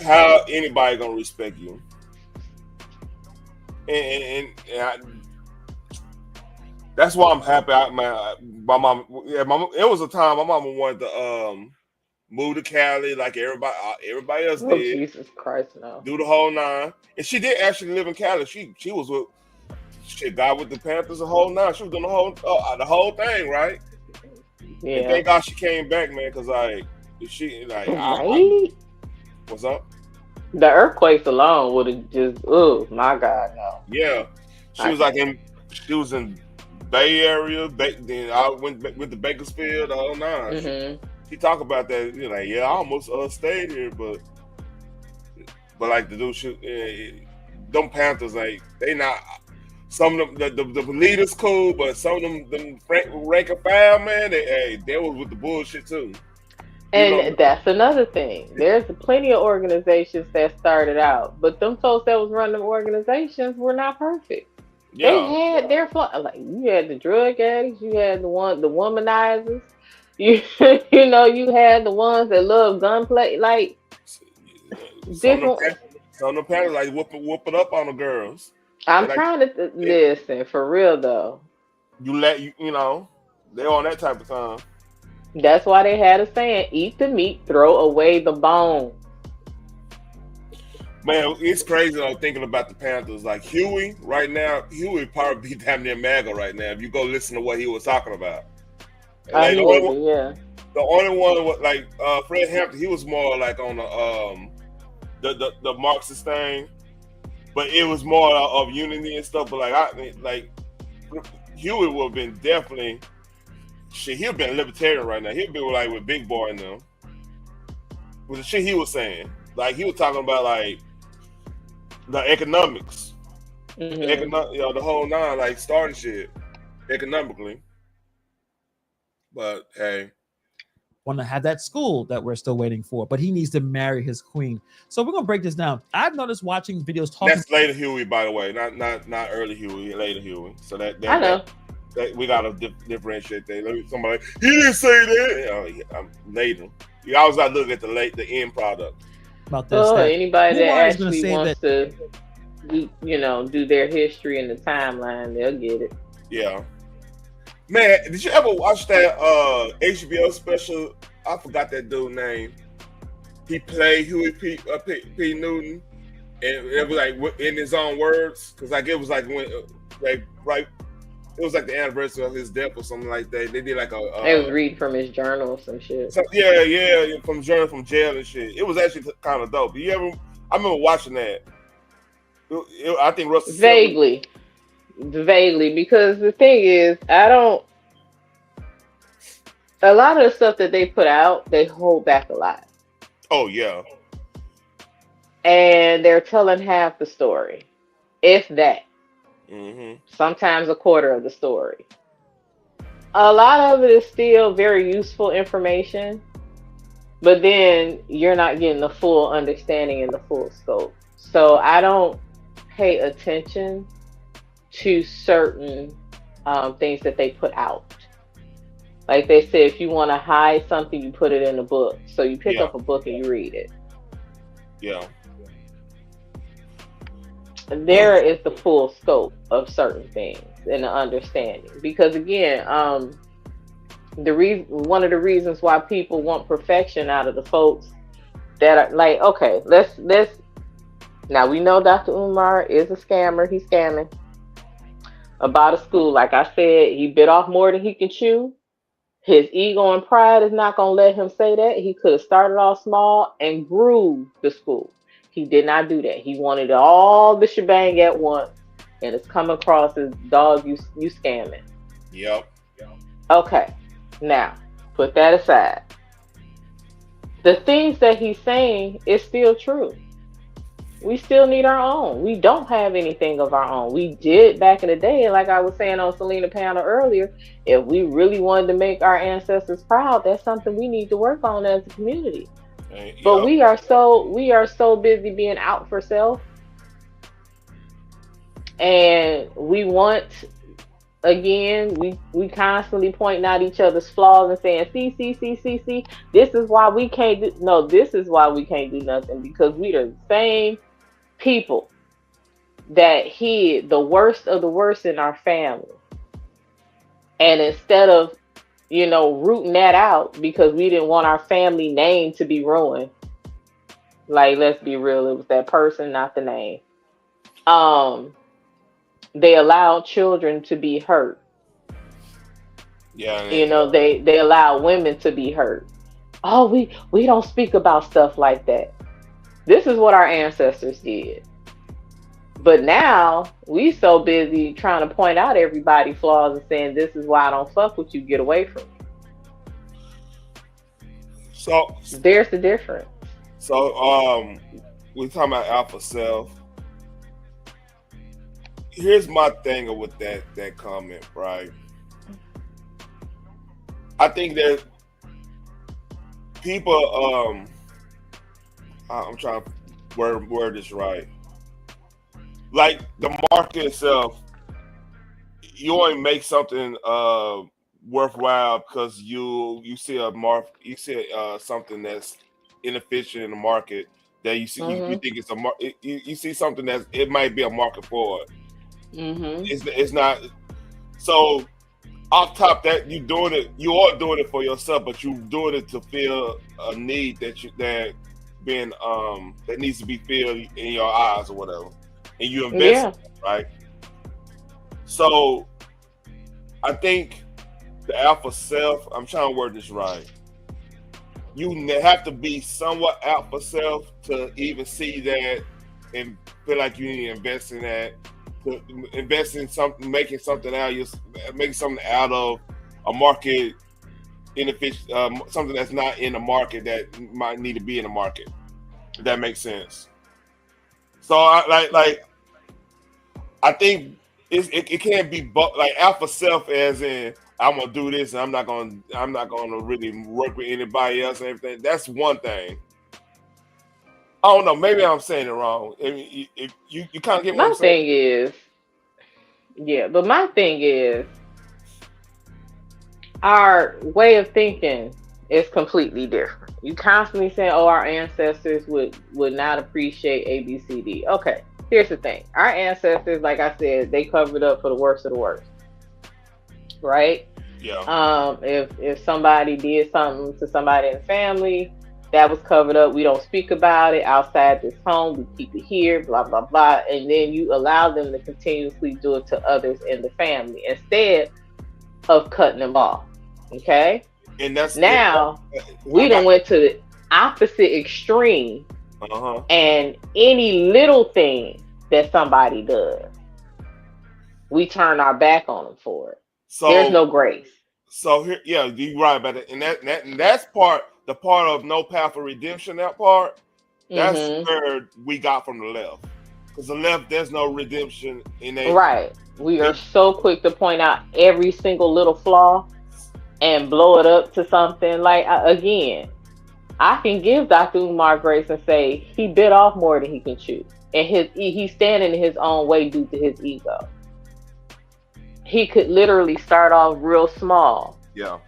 how anybody gonna respect you? And that's why I'm happy. My mom, it was a time my mama wanted to move to Cali like everybody else Oh, did. Jesus Christ, no. Do the whole nine, and she did actually live in Cali. She was with. She got with the Panthers the whole nine. She was doing the whole thing, right? Yeah. And thank God she came back, man, because right? What's up? The earthquakes alone would have just, oh my God, no. Yeah, she was in Bay Area. Then I went with the Bakersfield, the whole nine. Mm-hmm. She talk about that. You're like, yeah, I almost stayed here, but like the dude, them Panthers, like they not. Some of them, the leaders cool, but some of them rank and file, man, they was with the bullshit too. And that's another thing. There's plenty of organizations that started out, but them folks that was running the organizations were not perfect. Yeah. They had their like you had the drug addicts, you had the womanizers, you you had the ones that love gunplay, like different. Some of them Panthers like whooping up on the girls. I'm trying to listen for real though. You know, they're on that type of time. That's why they had a saying: "Eat the meat, throw away the bone." Man, it's crazy though thinking about the Panthers. Like Huey, right now, Huey probably be damn near MAGA right now. If you go listen to what he was talking about, like, the only one was like Fred Hampton. He was more like on the Marxist thing. But it was more of unity and stuff. But like Huey would have been definitely shit. He'd been libertarian right now. He'd be like with Big Boy and them. With the shit he was saying, like he was talking about like the economics, the whole nine, like starting shit economically. But hey. Want to have that school that we're still waiting for, but he needs to marry his queen. So we're gonna break this down. I've noticed watching videos talking. That's later Huey, by the way, not early Huey, later Huey. So that I know that we gotta differentiate that. Somebody he didn't say that. I'm later. You always gotta look at the end product. About this, anybody that actually wants to, do their history in the timeline, they'll get it. Yeah. Man, did you ever watch that HBO special? I forgot that dude's name. He played Huey P. Newton, and it was like in his own words, because like it was like when it was like the anniversary of his death or something like that. They did like They was reading from his journal or some shit. So, yeah, from jail and shit. It was actually kind of dope. I remember watching that. I think Russell Vaguely, because the thing is, a lot of the stuff that they put out, they hold back a lot. Oh, yeah. And they're telling half the story, if that. Mm-hmm. Sometimes a quarter of the story. A lot of it is still very useful information, but then you're not getting the full understanding and the full scope. So I don't pay attention to certain things that they put out. Like they say, if you want to hide something, you put it in a book. So you pick up a book and you read it. Yeah. There is the full scope of certain things and the understanding. Because again, one of the reasons why people want perfection out of the folks that are like, okay, let's now we know Dr. Umar is a scammer. He's scamming about a school. Like I said, he bit off more than he can chew. His ego and pride is not going to let him say that. He could have started off small and grew the school. He did not do that. He wanted all the shebang at once, and it's come across as, dog, you scamming. Yep. Okay, now put that aside. The things that he's saying is still true. We still need our own. We don't have anything of our own. We did back in the day, like I was saying on Selena panel earlier, if we really wanted to make our ancestors proud, that's something we need to work on as a community. But we are so busy being out for self, and we want again, we constantly pointing out each other's flaws and saying, see, this is why we can't do this is why we can't do nothing, because we are the same people that hid the worst of the worst in our family. And instead of, rooting that out because we didn't want our family name to be ruined, like, let's be real, it was that person, not the name. They allow children to be hurt. Yeah. They allow women to be hurt. Oh, we don't speak about stuff like that. This is what our ancestors did. But now we so busy trying to point out everybody's flaws and saying, this is why I don't fuck with you, get away from me. So there's the difference. So we're talking about alpha self. Here's my thing with that comment, right? I think that people, I'm trying to word this right. Like the market itself, you only make something worthwhile because you see something that's inefficient in the market that you see. You think it's you see something that it might be a market for it. It's not. So off top that you are doing it for yourself, but you doing it to fill a need that needs to be filled in your eyes or whatever, and you invest in it, right? So I think the alpha self, I'm trying to word this right. You have to be somewhat alpha self to even see that and feel like you need to invest in that. To invest in something, making something out of a market inefficient, something that's not in the market that might need to be in the market. If that makes sense. So I think it can't be like alpha self as in I'm gonna do this and I'm not gonna really work with anybody else and everything. That's one thing. I don't know. Maybe I'm saying it wrong. I mean, if you kind of get what I'm saying. My thing is, our way of thinking is completely different. You constantly say, "Oh, our ancestors would not appreciate A, B, C, D." Okay, here's the thing: our ancestors, like I said, they covered up for the worst of the worst, right? Yeah. If somebody did something to somebody in the family, that was covered up. We don't speak about it outside this home. We keep it here, blah, blah, blah. And then you allow them to continuously do it to others in the family instead of cutting them off. Okay? And that's now we done went to the opposite extreme. And any little thing that somebody does, we turn our back on them for it. So there's no grace. So here, you're right about it. And that's the part of no path of redemption, that part, that's where we got from the left. Because the left, there's no redemption in it. Right. We are so quick to point out every single little flaw and blow it up to something. Like, again, I can give Dr. Umar grace and say he bit off more than he can chew. And he's standing in his own way due to his ego. He could literally start off real small. Yeah.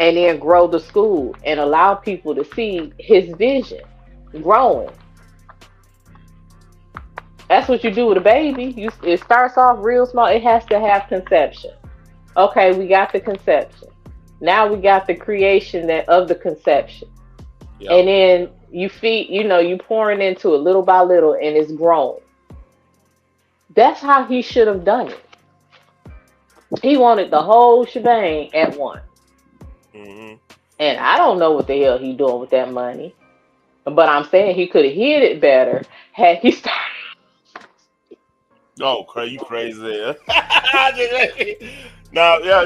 And then grow the school and allow people to see his vision growing. That's what you do with a baby. It starts off real small. It has to have conception. Okay, we got the conception. Now we got the creation of the conception. Yep. And then you feed, you pouring into it little by little and it's growing. That's how he should have done it. He wanted the whole shebang at once. And I don't know what the hell he's doing with that money. But I'm saying he could have hid it better had he started. Oh, you crazy. No, yeah.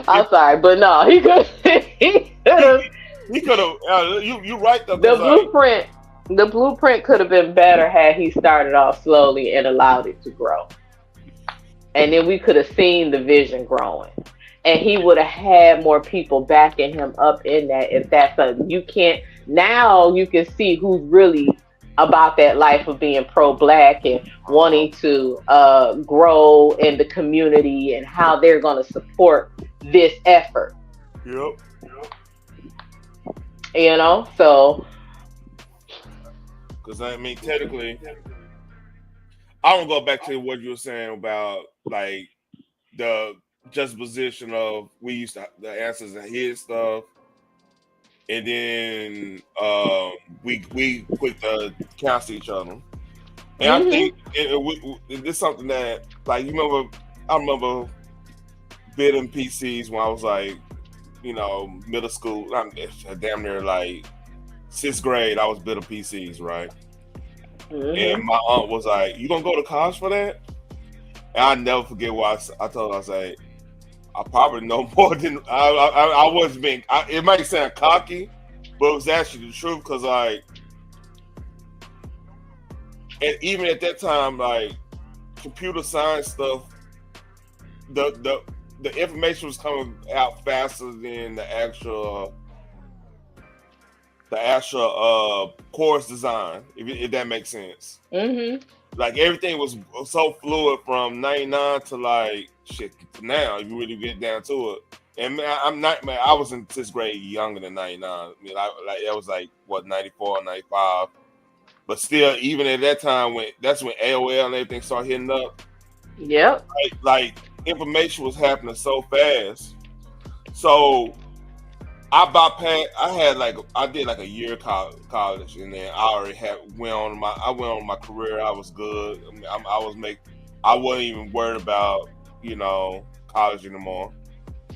I'm sorry. But no, he could have. He could have. You're right, though. The blueprint could have been better had he started off slowly and allowed it to grow. And then we could have seen the vision growing. And he would have had more people backing him up in that. If that's something you can't, now you can see who's really about that life of being pro-black and wanting to grow in the community and how they're going to support this effort. Yep. You know, so. Because I mean, technically, I don't go back to what you were saying about like the juxtaposition of we used to the answers and his stuff, and then we quit to cancel each other. And I think it's something that like I remember bidding PCs when I was like, middle school. I'm damn near like 6th grade. I was bidding PCs, right? And my aunt was like, "You gonna go to college for that?" And I never forget what I told her. I was like, "I probably know more than I was being." It might sound cocky, but it was actually the truth because like, and even at that time, like computer science stuff, the information was coming out faster than the actual course design, if that makes sense. Like everything was so fluid from 99 to like shit to now, if you really get down to it. And I was in 6th grade younger than 99. I mean, that was like what, 94, 95. But still, even at that time, that's when AOL and everything started hitting up. Yep. Like information was happening so fast. So I did like a year college, and then I already went on my career. I was good. I mean, I wasn't even worried about college anymore,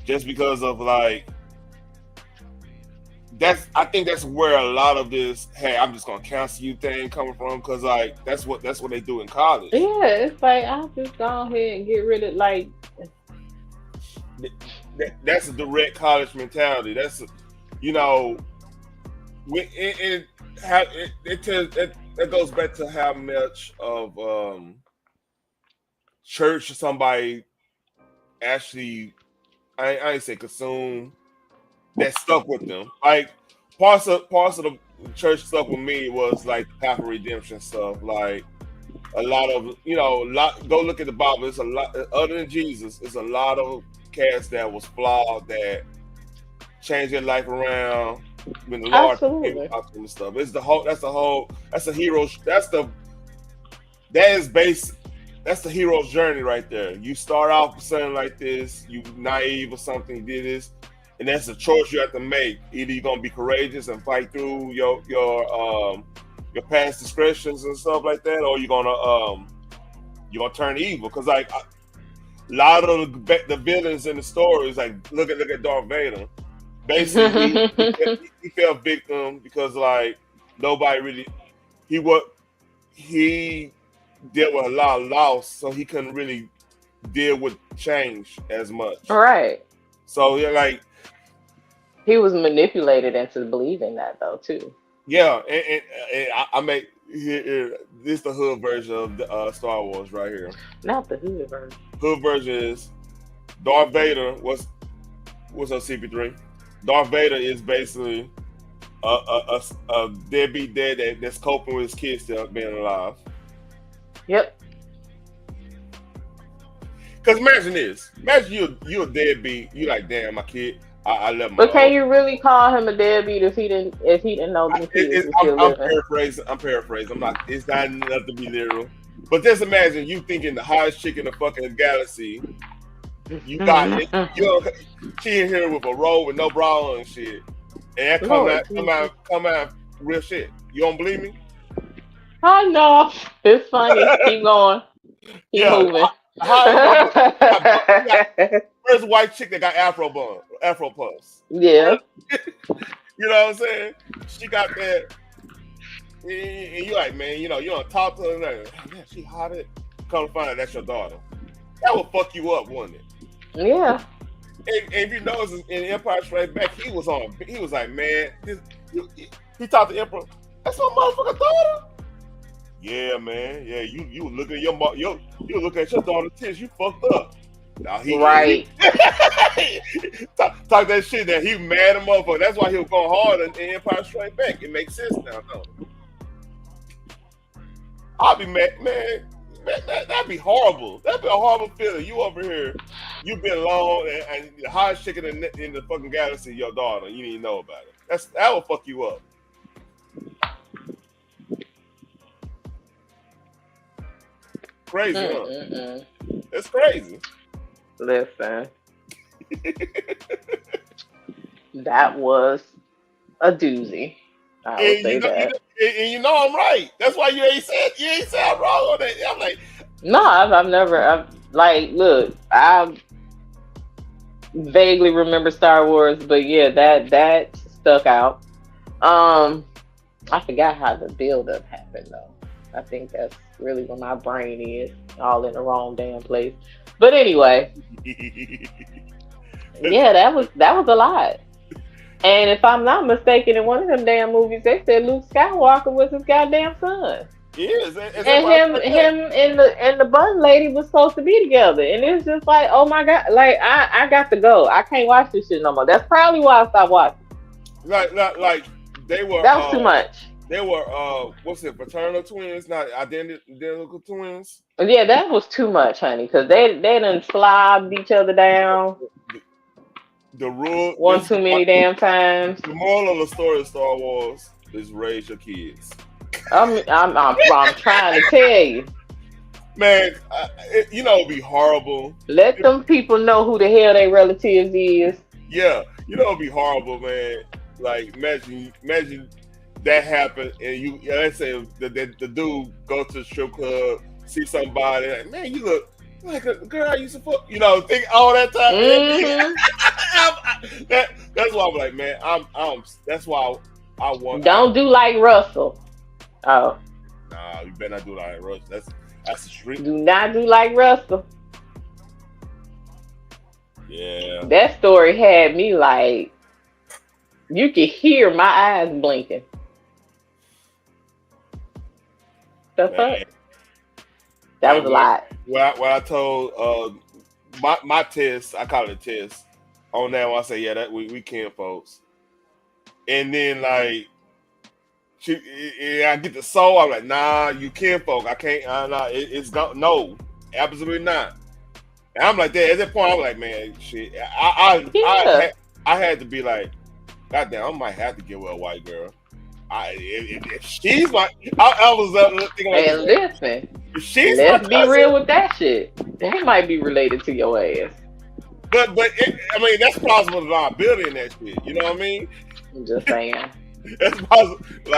just because of like I think that's where a lot of this "hey, I'm just gonna cancel you" thing coming from, because like that's what they do in college. Yeah, it's like I'll just go ahead and get rid of like. That's a direct college mentality. That's that goes back to how much of church somebody actually I ain't say consume that stuck with them. Like parts of the church stuck with me was like the path of redemption stuff. Like a lot of go look at the Bible. It's a lot other than Jesus. It's a lot of cats that was flawed that changed their life around when the Lord gave out and stuff. It's that's the hero's journey right there. You start off with something like this, you naive or something, you did this, and that's a choice you have to make. Either you're gonna be courageous and fight through your past discretions and stuff like that, or you're gonna turn evil. Because like a lot of the villains in the stories, like look at Darth Vader. Basically, he fell victim because like nobody really he dealt with a lot of loss, so he couldn't really deal with change as much. Right. So yeah, like he was manipulated into believing that though too. Yeah, and I make here this the hood version of the, Star Wars right here. Not the hood version. Hood version is Darth Vader was on CP3. Darth Vader is basically a deadbeat dad that's coping with his kids still being alive. Yep. Because imagine this. Imagine you a deadbeat. You like, damn, my kid. I left my. But can you really call him a deadbeat if he didn't know the kids? I'm paraphrasing. I'm not. It's not enough to be literal. But just imagine you thinking the hottest chick in the fucking galaxy. You got it. She in here with a robe with no bra on and shit, and that come out real shit. You don't believe me? I know. It's funny. Keep going. Keep moving. Where's a white chick that got afro puffs? Yeah. You know what I'm saying? She got that, and you like, man, you don't talk to her. Like, man, she hot. Come to find out that's your daughter. That would fuck you up, wouldn't it? Yeah. And if you notice in Empire Strikes Back, he was like, man, he talked to Emperor. That's my motherfucking daughter. Yeah, man. Yeah, you look at you look at your daughter's tits. You fucked up. Now right. Talk that shit that he mad a motherfucker. That's why he was going hard in Empire Strikes Back. It makes sense now, though. I'll be mad, man. That'd be horrible. That'd be a horrible feeling. You over here, you've been alone, and the hottest chicken in the fucking galaxy, your daughter. You didn't even know about it. That will fuck you up. Crazy, huh? It's crazy. Listen, that was a doozy. I will say that. And you know I'm right. That's why you ain't said I'm wrong on that. I'm like, no, look, I vaguely remember Star Wars, but yeah, that stuck out. I forgot how the build up happened though. I think that's really where my brain is, all in the wrong damn place. But anyway, yeah, that was a lot. And if I'm not mistaken, in one of them damn movies, they said Luke Skywalker was his goddamn son. Yes, and him and the bun lady was supposed to be together, and it's just like, oh my god, like I got to go. I can't watch this shit no more. That's probably why I stopped watching. Like they were. That was too much. They were what's it? Fraternal twins, not identical twins. Yeah, that was too much, honey, because they done slobbed each other down. The rule one too many damn times. The moral of the story of Star Wars is raise your kids. I'm trying to tell you, man. You know, it'd be horrible. Let them people know who the hell their relatives is. Yeah, you know, it'd be horrible, man. Like imagine that happened, and let's say the dude go to the strip club, see somebody, like, man, you look like a girl I used to fuck, think all that time. Mm-hmm. That's why I'm like, man, I'm that's why I want. Don't do like Russell. Oh. Nah, you better not do like Russell. That's the street. Do not do like Russell. Yeah. That story had me like, you could hear my eyes blinking. The fuck? That was a lot. When I told my test, I call it a test. On that one, I say, yeah, that we can, folks. And then like, I get the soul. I'm like, nah, you can, folk. I can't. Nah, it's gone. No, absolutely not. And I'm like that. At that point, I'm like, man, shit. I had to be like, goddamn, I might have to get with a white girl. If she's my, I was thinking like, and listen, let's be real with that shit. That might be related to your ass. But I mean, that's plausible liability in that shit. You know what I mean? I'm just saying. That's possible. But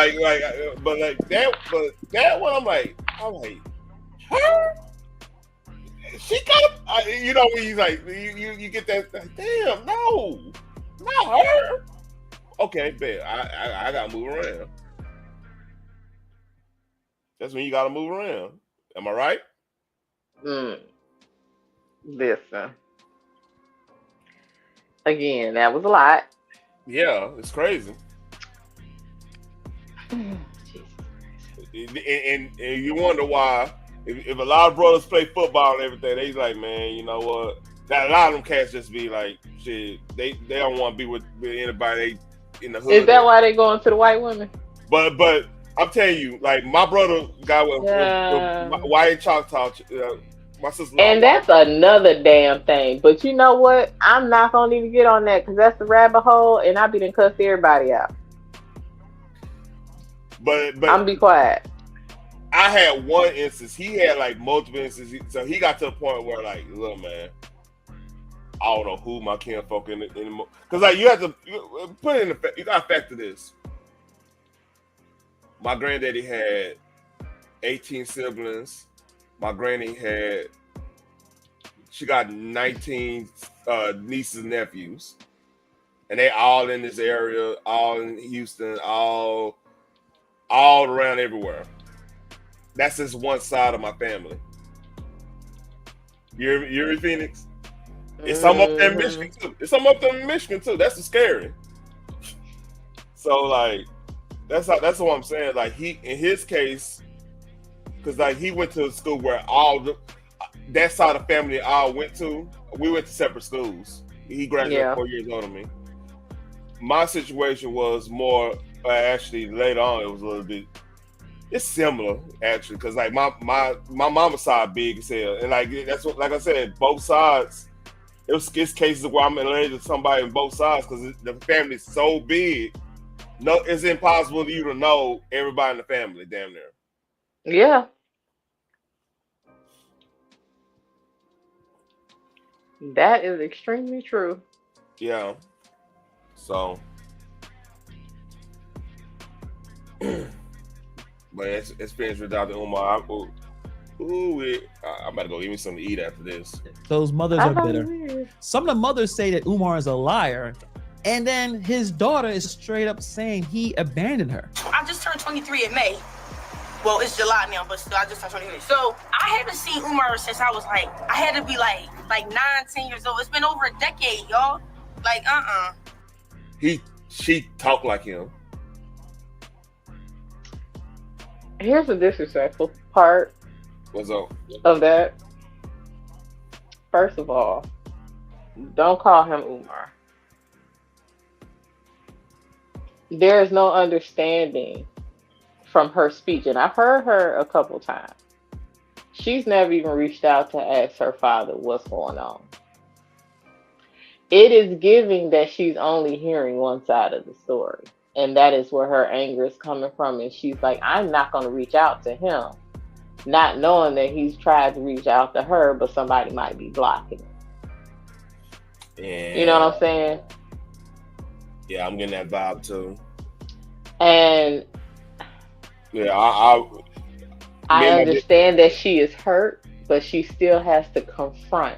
that one, I'm like, her? She got, when you like, you get that, damn, no, not her. Okay, bet. I gotta move around. That's when you gotta move around. Am I right? Listen. Again, that was a lot. Yeah, it's crazy. And you wonder why, if a lot of brothers play football and everything, they like, man, you know what? That a lot of them cats just be like, shit, they don't want to be with anybody in the hood. Is that why they going to the white women? But I'm telling you, like my brother got with white Choctaw, my sister. And that's another damn thing. But you know what? I'm not gonna even get on that because that's the rabbit hole, and I be done cussed everybody out. But I'm gonna be quiet. I had one instance. He had like multiple instances. So he got to a point where like, look, man, I don't know who my kinfolk anymore. Because like you have to put it in effect. You got to factor this. My granddaddy had 18 siblings. My granny she got 19 nieces and nephews, and they all in this area, all in Houston, all around everywhere. That's just one side of my family. You hear me, Phoenix? It's some up there in Michigan too. That's the scary. So like, that's what I'm saying. Like he, in his case, because like he went to a school where that side of the family all went to. We went to separate schools. He graduated 4 years older than me. My situation was more actually later on. It was a little bit It's similar actually, because like my mama's side big as hell, and like that's what, like I said, both sides. It's cases where I'm related to somebody on both sides because the family's so big. No, it's impossible for you to know everybody in the family, damn near. Yeah. That is extremely true. Yeah. So, but it's finished with Dr. Umar. I'm about to go give me something to eat after this. Those mothers are bitter. Some of the mothers say that Umar is a liar, and then his daughter is straight up saying he abandoned her. I just turned 23 in May. Well, it's July now, but still, I just turned 23. So I haven't seen Umar since I was like, I had to be like 9-10 years old. It's been over a decade, y'all. Like, She talked like him. Here's the disrespectful part. What's up? Of that. First of all, don't call him Umar. There is no understanding from her speech, and I've heard her a couple times. She's never even reached out to ask her father what's going on. It is giving that she's only hearing one side of the story, and that is where her anger is coming from. And she's like, I'm not going to reach out to him, not knowing that he's tried to reach out to her, but somebody might be blocking him. Yeah. You know what I'm saying? Yeah, I'm getting that vibe too. And yeah, I understand that she is hurt, but she still has to confront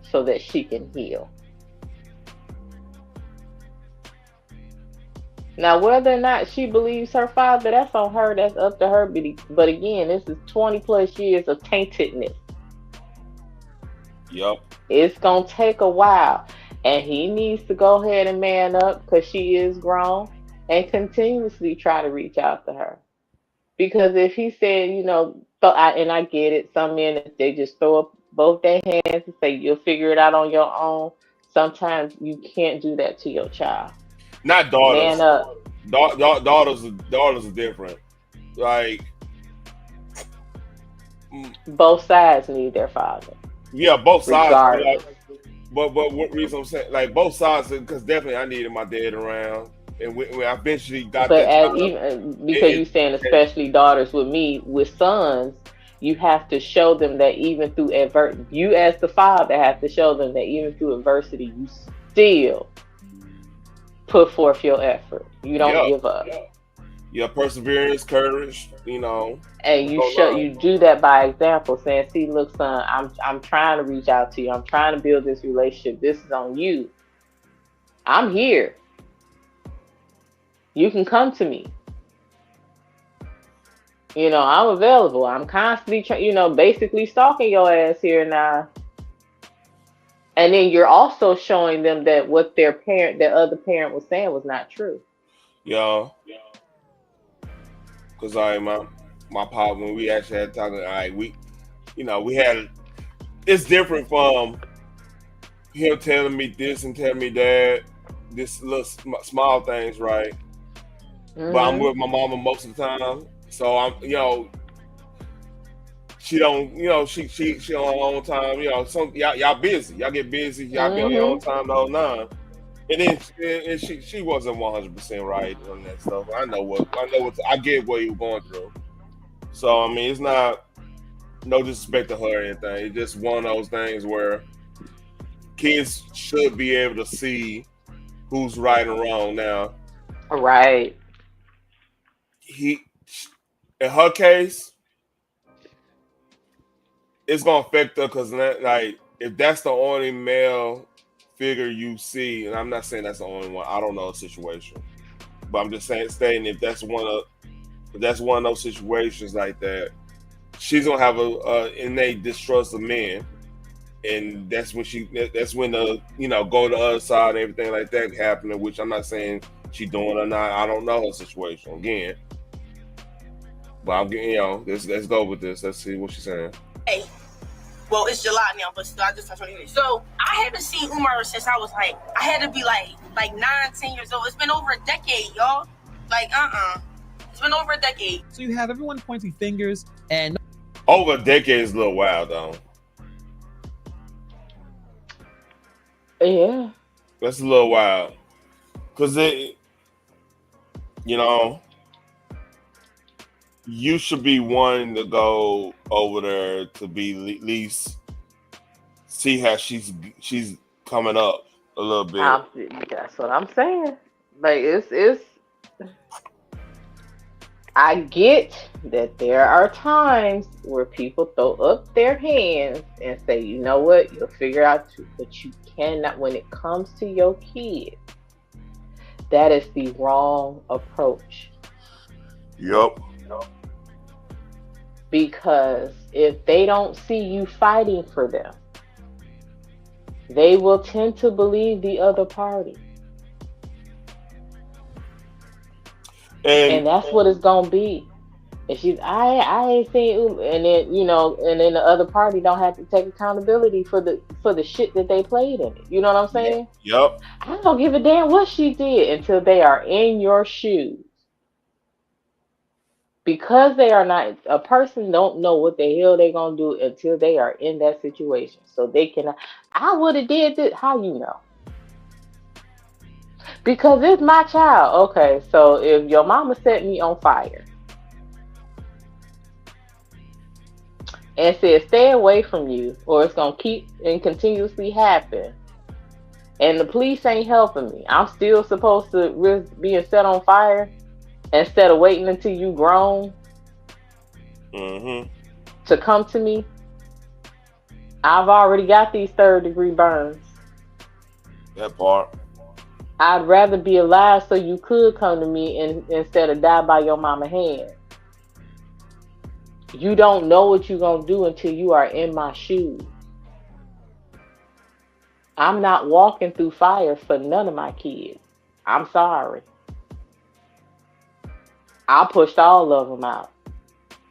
so that she can heal. Now, whether or not she believes her father, that's on her. That's up to her. But again, this is 20 plus years of taintedness. Yep. It's going to take a while. And he needs to go ahead and man up because she is grown and continuously try to reach out to her. Because if he said, you know, and I get it, some men, they just throw up both their hands and say, you'll figure it out on your own. Sometimes you can't do that to your child. Not daughters. Man up. Daughters are different. Like both sides need their father. Yeah, both sides. Regardless. But what reason I'm saying, like both sides, because definitely I needed my dad around, and when I eventually got but that time, even because you're saying especially daughters with me, with sons, you have to show them that even through adversity, you as the father have to show them that even through adversity, you still put forth your effort. You don't give up. Yeah, perseverance, courage, you know. And you do that by example, saying, see, look, son, I'm trying to reach out to you. I'm trying to build this relationship. This is on you. I'm here. You can come to me. You know, I'm available. I'm constantly, basically stalking your ass here now. And then you're also showing them that what their other parent was saying was not true. Yeah. Cause my pop, when we actually had talking, we had, it's different from him telling me this and telling me that, this little small things, right? Mm-hmm. But I'm with my mama most of the time, so I'm, she don't, she on her own time, y'all busy, y'all get busy, y'all be on your own time the whole nine. And then she wasn't 100% right on that stuff. I get what you were going through. So I mean, it's not no disrespect to her or anything. It's just one of those things where kids should be able to see who's right and wrong now. Right. In her case, it's gonna affect her because like if that's the only male figure you see, and I'm not saying that's the only one. I don't know the situation, but I'm just stating if that's one of those situations like that, she's gonna have a innate distrust of men, and that's when the go to the other side and everything like that happening. Which I'm not saying she doing or not. I don't know her situation again, but I'm getting let's go with this. Let's see what she's saying. Hey. Well, it's July now, but still, I just turned 23. So I haven't seen Umar since I was I had to be like 9-10 years old. It's been over a decade, y'all. Like, It's been over a decade. So you have everyone pointing fingers, and over a decade is a little wild, though. Yeah. That's a little wild. Because you should be wanting to go over there to be at least see how she's coming up a little bit. That's what I'm saying. Like it's. I get that there are times where people throw up their hands and say, you know what, you'll figure out too, but you cannot, when it comes to your kid, that is the wrong approach. Yep. Because if they don't see you fighting for them, they will tend to believe the other party. And that's what it's gonna be. And she's, I ain't seen, and then and then the other party don't have to take accountability for the shit that they played in it. You know what I'm saying? Yep. I don't give a damn what she did until they are in your shoes. Because they are not, a person don't know what the hell they gonna do until they are in that situation. So they can, I would have did this. How you know? Because it's my child. Okay, so if your mama set me on fire and said stay away from you or it's going to keep and continuously happen, and the police ain't helping me, I'm still supposed to risk being set on fire instead of waiting until you grown to come to me. I've already got these 3rd-degree burns. That part. I'd rather be alive so you could come to me instead of die by your mama hand. You don't know what you're going to do until you are in my shoes. I'm not walking through fire for none of my kids. I'm sorry. I pushed all of them out.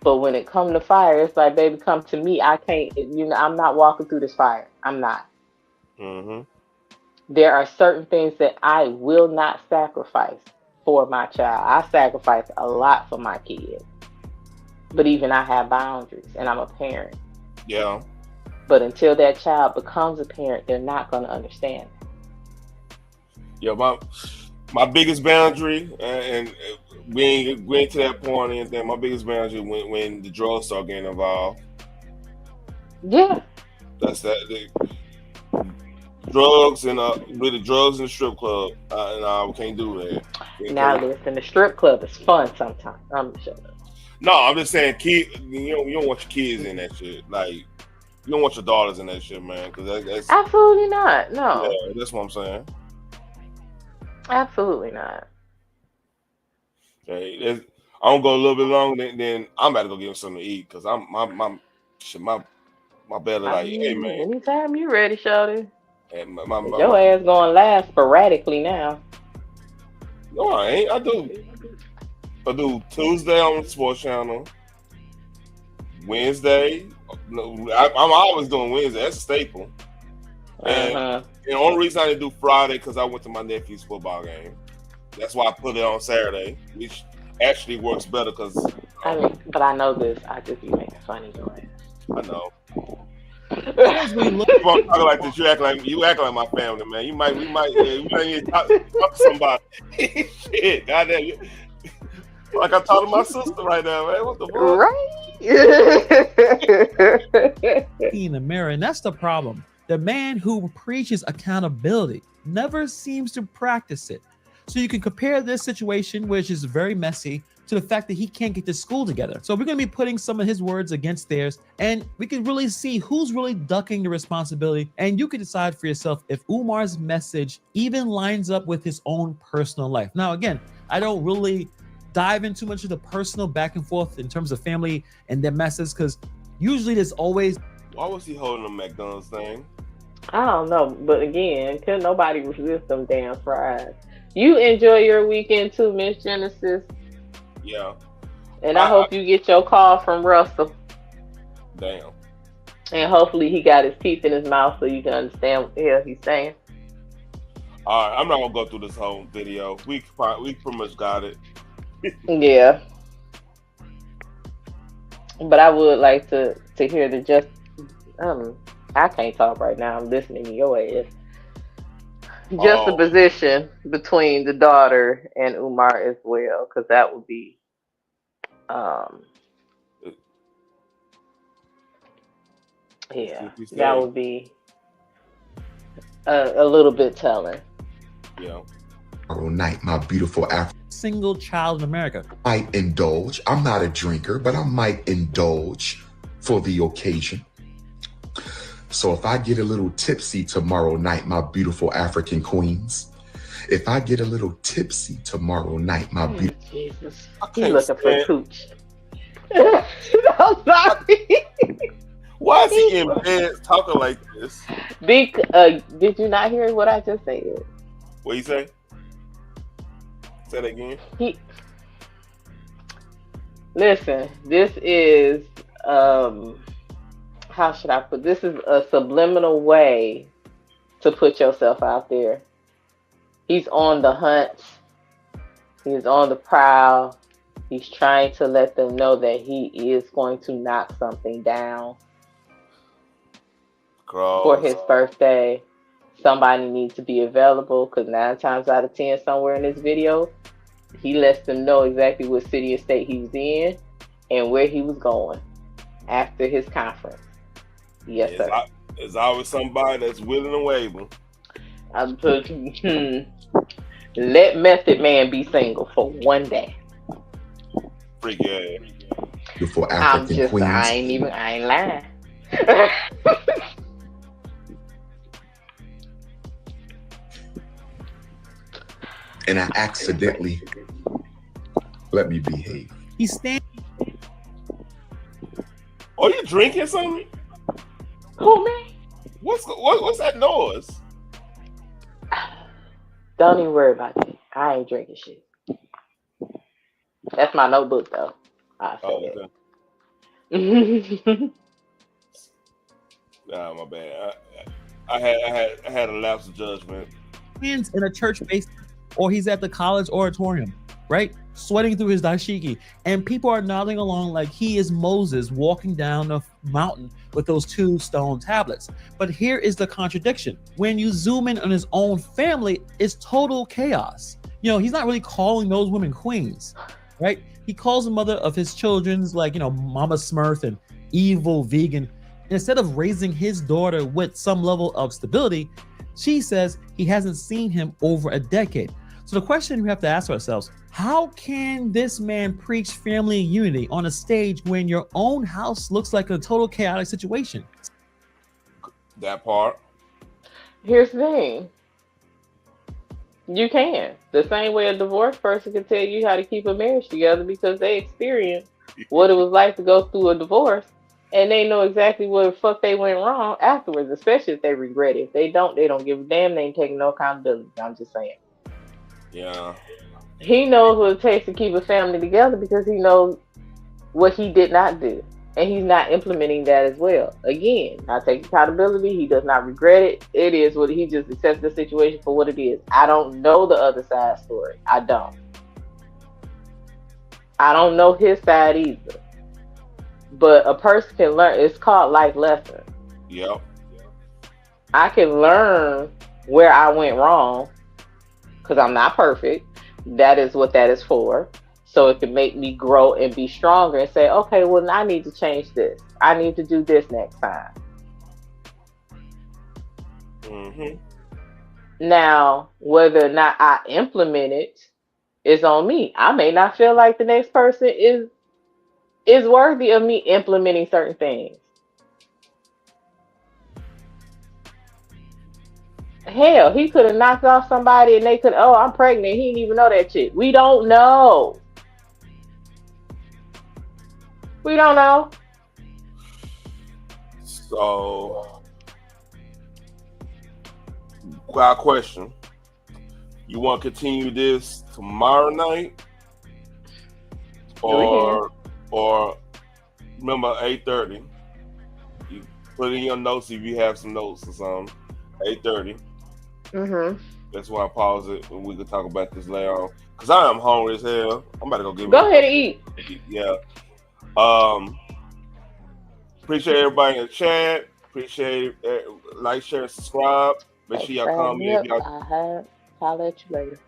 But when it comes to fire, it's like, baby, come to me. I can't, I'm not walking through this fire. I'm not. There are certain things that I will not sacrifice for my child. I sacrifice a lot for my kids. But even I have boundaries, and I'm a parent. Yeah. But until that child becomes a parent, they're not going to understand. Yeah, my biggest boundary, and we ain't to that point or anything, my biggest boundary when the drugs start getting involved. Yeah. That's that. Drugs and with the drugs in the strip club, we can't do that. Now listen, the strip club is fun sometimes. I'm sure. No, I'm just saying, you don't want your kids in that shit. Like, you don't want your daughters in that shit, man. Because that's absolutely not. No. Yeah, that's what I'm saying. Absolutely not. Okay, I don't go a little bit longer, then I'm about to go get him something to eat because my belly like, hey man. Anytime you ready, shawty. And your ass going last sporadically now. No, I ain't. I do Tuesday on the Sports Channel. Wednesday, I'm always doing Wednesday. That's a staple. And the only reason I didn't do Friday because I went to my nephew's football game. That's why I put it on Saturday, which actually works better because. But I know this. I just be making fun of your ass. I know. As we look talking like this, you act like my family, man. We might need to talk to somebody. Shit, goddamn. Like I'm talking to my sister right now, man. What the fuck? Right. In the mirror, and that's the problem. The man who preaches accountability never seems to practice it. So you can compare this situation, which is very messy, to the fact that he can't get this school together. So we're going to be putting some of his words against theirs, and we can really see who's really ducking the responsibility. And you can decide for yourself if Umar's message even lines up with his own personal life. Now, again, I don't really dive into much of the personal back and forth in terms of family and their messes, because usually there's always. Why was he holding the McDonald's thing? I don't know, but again, couldn't nobody resist them damn fries. You enjoy your weekend too, Miss Genesis. Yeah. And I hope you get your call from Russell. Damn. And hopefully he got his teeth in his mouth so you can understand what the hell he's saying. All right, I'm not gonna go through this whole video. We pretty much got it. Yeah. But I would like to hear the just. I can't talk right now. I'm listening to your ass. Just the position between the daughter and Umar as well, because that would be, yeah, that would be a little bit telling. Yeah. Tomorrow night, my beautiful single child in America. Might indulge. I'm not a drinker, but I might indulge for the occasion. So if I get a little tipsy tomorrow night, my beautiful African queens, if I get a little tipsy tomorrow night, my beautiful... Jesus, he's looking for cooch. I'm sorry. Why is he in bed talking like this? Did you not hear what I just said? What you say? Say that again. Listen, this is how should I put this? Is a subliminal way to put yourself out there. He's on the hunt. He's on the prowl. He's trying to let them know that he is going to knock something down for his birthday. Somebody needs to be available, because 9 times out of 10, somewhere in this video, he lets them know exactly what city or state he was in and where he was going after his conference. Yes, sir. It's always somebody that's willing and able. Let Method Man be single for one day. Freak ass. Beautiful African queens. I ain't lying. And I accidentally let me behave. He's standing. Are you drinking something? Who, man? What's that noise? Don't even worry about that. I ain't drinking shit. That's my notebook, though. I said okay. Nah, my bad. I had a lapse of judgment. In a church basement, or he's at the college auditorium, right? Sweating through his dashiki, and people are nodding along like he is Moses walking down the mountain with those 2 stone tablets. But here is the contradiction. When you zoom in on his own family, it's total chaos. You know, he's not really calling those women queens, right? He calls the mother of his children's like, you know, Mama Smurf and evil vegan. Instead of raising his daughter with some level of stability, she says he hasn't seen him over a decade. So the question we have to ask ourselves, how can this man preach family and unity on a stage when your own house looks like a total chaotic situation? That part. Here's the thing. You can. The same way a divorced person can tell you how to keep a marriage together, because they experienced what it was like to go through a divorce, and they know exactly what the fuck they went wrong afterwards, especially if they regret it. If they don't give a damn. They ain't taking no accountability. I'm just saying. Yeah. He knows what it takes to keep a family together, because he knows what he did not do. And he's not implementing that as well. Again, not taking accountability. He does not regret it. It is what he just accepts the situation for what it is. I don't know the other side story. I don't know his side either. But a person can learn. It's called life lesson. Yep. I can learn where I went wrong, because I'm not perfect. That is what that is for. So it can make me grow and be stronger and say, okay, well, I need to change this. I need to do this next time. Mm-hmm. Now, whether or not I implement it is on me. I may not feel like the next person is worthy of me implementing certain things. Hell, he could have knocked off somebody and they could, oh, I'm pregnant. He didn't even know that shit. We don't know. We don't know. So, got a question. You want to continue this tomorrow night? Or remember 8:30? You put in your notes if you have some notes or something. 8:30. Mm-hmm. That's why I pause it, and we can talk about this later on. Because I am hungry as hell. I'm about to go get Go ahead and eat. Yeah. Appreciate everybody in the chat. Appreciate it. Like, share, subscribe. Make sure y'all comment. I'll let you later.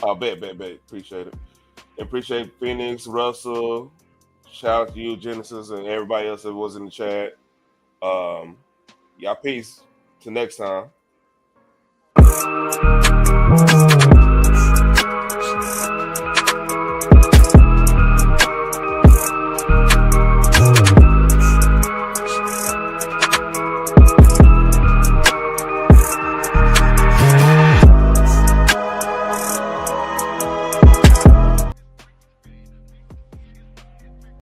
Oh, bet. Appreciate it. And appreciate Phoenix, Russell. Shout out to you, Genesis, and everybody else that was in the chat. Y'all peace. Till next time.